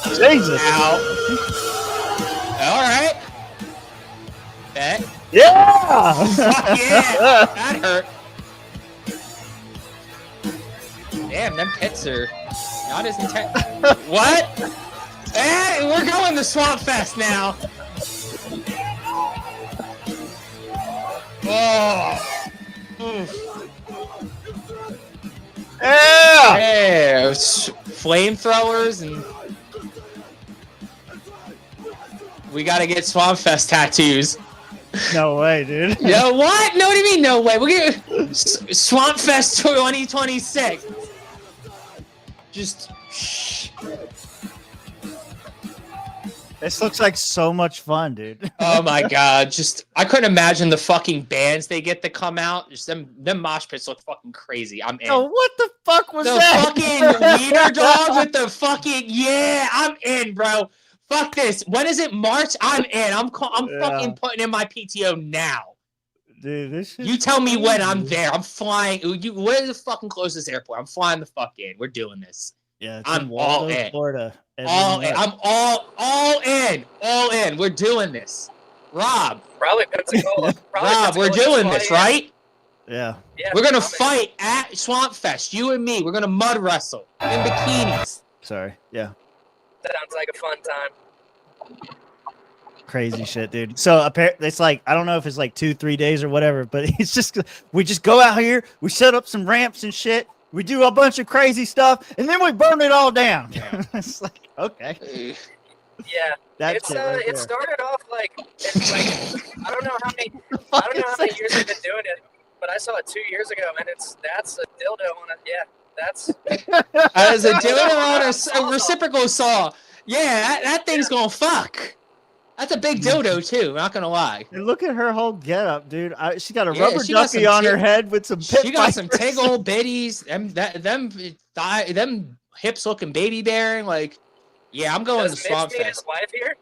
Jesus. Ow. All right. Bet. Yeah. Fuck yeah. That hurt. Damn, them pits are not as intense. What? Hey, we're going to Swamp Fest now. Oh. Oof. Yeah. Hey, flamethrowers and we gotta get Swamp Fest tattoos. No way, dude. No, what? No, what do you mean, no way? We're gonna Swamp Fest 2026. Just shh. This looks like so much fun, dude. Oh my god, just I couldn't imagine the fucking bands they get to come out. Just them mosh pits look fucking crazy. I'm in. Oh, what the fuck was the that? fucking wiener dog with the fucking I'm in, bro. Fuck this. When is it? March? I'm in. I'm fucking putting in my PTO now. Dude, this is You tell me when I'm there. I'm flying. Where's the fucking closest airport? I'm flying the fuck in. We're doing this. Yeah, it's I'm in Waldo, all in. Florida. All in. I'm all in. All in. We're doing this. Rob. Probably Pensacola. Rob, we're doing this, right? Yeah. We're gonna fight at Swamp Fest. You and me. We're gonna mud wrestle in bikinis. Sorry. Yeah. Sounds like a fun time. Crazy shit, dude. So it's like, I don't know if it's like 2-3 days or whatever, but it's just, we just go out here, we set up some ramps and shit, we do a bunch of crazy stuff, and then we burn it all down. It's like, okay. Yeah, That's it's it right it there. started off like it's like I don't know how many years I've been doing it, but I saw it 2 years ago, and that's a dildo on it. Yeah, that's As a dildo on a reciprocal saw. Yeah, that thing's gonna fuck. That's a big dildo too. Not gonna lie. And look at her whole getup, dude. She got a Yeah, rubber she got ducky some on her tig- head with some pit She got some vipers. tig old bitties. Them hips looking baby bearing. Like, yeah, I'm going Does to Mitch Swamp meet Fest. his wife here?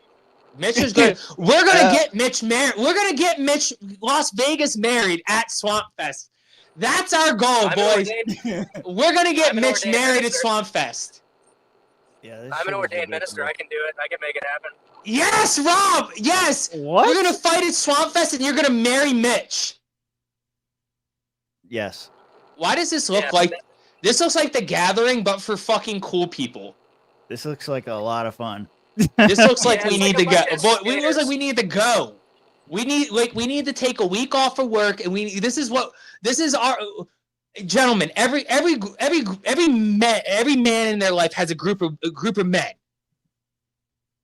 Mitch is good. We're gonna get Mitch married. We're gonna get Mitch Las Vegas married at Swamp Fest. That's our goal, boys. We're gonna get I'm an Mitch ordained married at minister. Swamp Fest. Yeah, I'm an ordained minister. I can do it. I can make it happen. Yes, Rob. Yes. What? We're gonna fight at Swamp Fest, and you're gonna marry Mitch. Yes. Why does this look like? This looks like The Gathering, but for fucking cool people. This looks like a lot of fun. This looks like Yeah, we it's need like to a go. bunch of Boy, it looks like skaters. we need to go. We need to take a week off of work, and this is our gentlemen. Every man in their life has a group of men.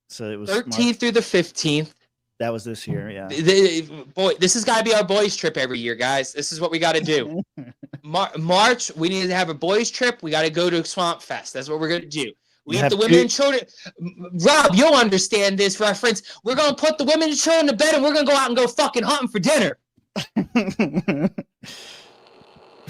So it was 13th through the 15th. That was this year, yeah. This has got to be our boys' trip every year, guys. This is what we got to do. March, we need to have a boys' trip. We got to go to Swamp Fest. That's what we're going to do. We have the women and children. Rob, you'll understand this reference. We're going to put the women and children to bed, and we're going to go out and go fucking hunting for dinner.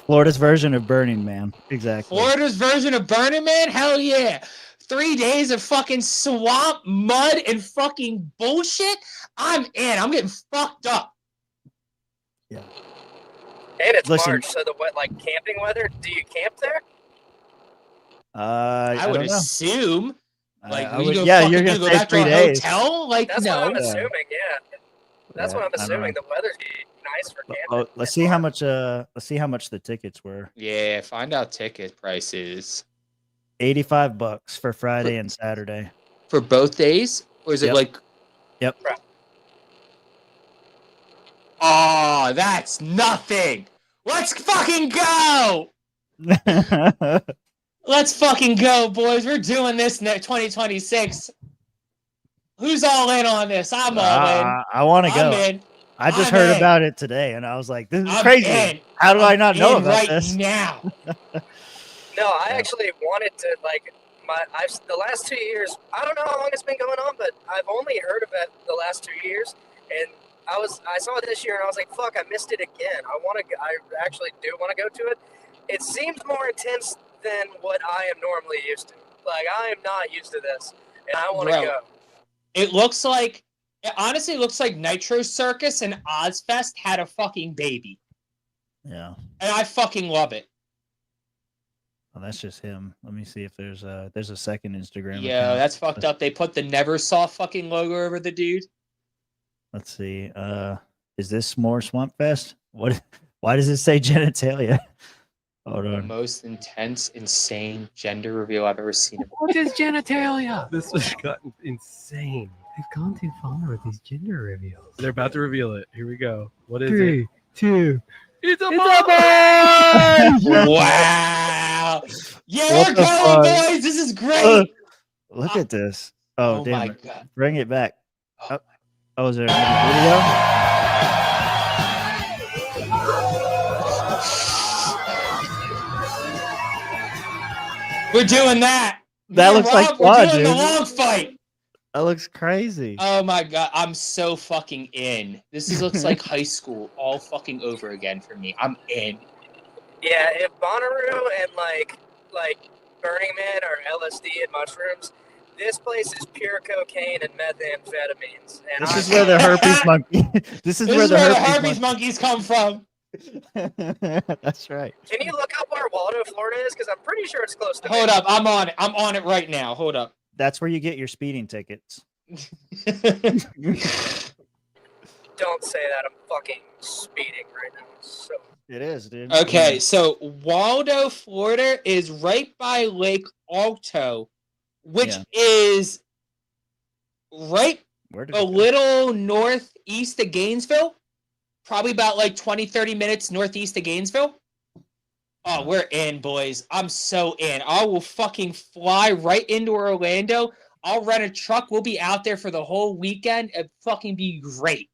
Florida's version of Burning Man. Exactly. Florida's version of Burning Man? Hell yeah. 3 days of fucking swamp, mud, and fucking bullshit? I'm in. I'm getting fucked up. Yeah. And it's March, so the camping weather. Do you camp there? I would assume. You're gonna go stay back 3 to a days. hotel. That's no. what I'm assuming. Yeah, that's what I'm I don't assuming. know. The weather's nice for camping. Oh, let's see how much. Let's see how much the tickets were. Yeah, find out ticket prices. $85 for Friday and Saturday. For both days? Or is it Yep. Oh, that's nothing. Let's fucking go. Let's fucking go, boys. We're doing this next 2026. Who's all in on this? I'm all in. I want to go. In. I just heard about it today, and I was like, "This is crazy. In. How do I not know in about right this now?" No, I actually wanted to the last 2 years. I don't know how long it's been going on, but I've only heard of it the last 2 years, and I saw it this year, and I was like, "Fuck, I missed it again." I actually do want to go to it. It seems more intense than what I am normally used to. Like, I am not used to this, and I want to go. It honestly looks like Nitro Circus and Ozfest had a fucking baby. Yeah. And I fucking love it. Well, that's just him. Let me see if there's a second Instagram. Yeah, account. that's fucked up. They put the Neversoft fucking logo over the dude. Let's see. Is this more Swamp Fest? What? Why does it say genitalia? Hold The on. most intense, insane gender reveal I've ever seen. What is genitalia? This has gotten insane. They've gone too far with these gender reveals. They're about to reveal it. Here we go. What is it? 3, 2. It's a boy! Wow! Yeah, What we're the going, fuck? boys. This is great. Look at this. Oh, Oh damn my it. God. Bring it back. Oh, is there another video? We're doing that. That Me looks and like Rob, fun, we're doing the dude. long fight. That looks crazy. Oh my god, I'm so fucking in. Looks like high school all fucking over again for me. I'm in. Yeah, if Bonnaroo and like Burning Man or LSD and mushrooms, this place is pure cocaine and methamphetamines. And This is where the herpes monkey. This is where the herpes monkeys come from. That's right. Can you look up where Waldo, Florida is? Because I'm pretty sure it's close to Hold me. up, I'm on it. I'm on it right now. Hold up. That's where you get your speeding tickets. Don't say that. I'm fucking speeding right now. So It is, dude. Okay, so Waldo, Florida is right by Lake Alto, which is right a little northeast of Gainesville. Probably about like 20, 30 minutes northeast of Gainesville. Oh, we're in, boys. I'm so in. I will fucking fly right into Orlando. I'll rent a truck. We'll be out there for the whole weekend. It'd fucking be great.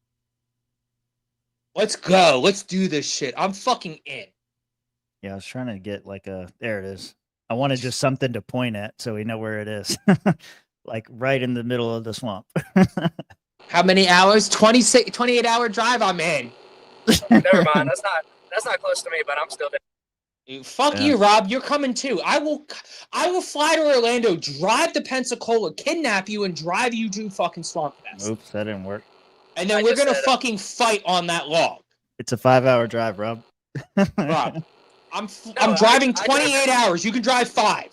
Let's go. Let's do this shit. I'm fucking in. Yeah, I was trying to get like there it is. I wanted just something to point at so we know where it is. Like right in the middle of the swamp. How many hours? 28-hour drive. I'm in. never mind. That's not close to me, but I'm still there. Fuck you, Rob. You're coming too. I will fly to Orlando, drive to Pensacola, kidnap you, and drive you to fucking Swamp Fest. Oops, that didn't work. And then we're gonna fucking fight on that log. It's a 5-hour drive, Rob. Rob, I'm driving 28 hours. You can drive 5.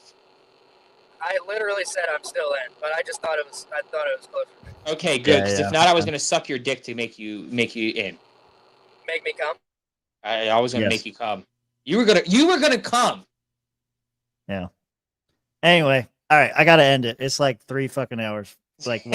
I literally said I'm still in, but I thought it was close to me. Okay, good. Because Yeah, if not, I was gonna suck your dick to make you in. Make me come? I was gonna Yes. make you come. You were gonna come. Yeah. Anyway, all right, I gotta end it. It's like 3 fucking hours. It's like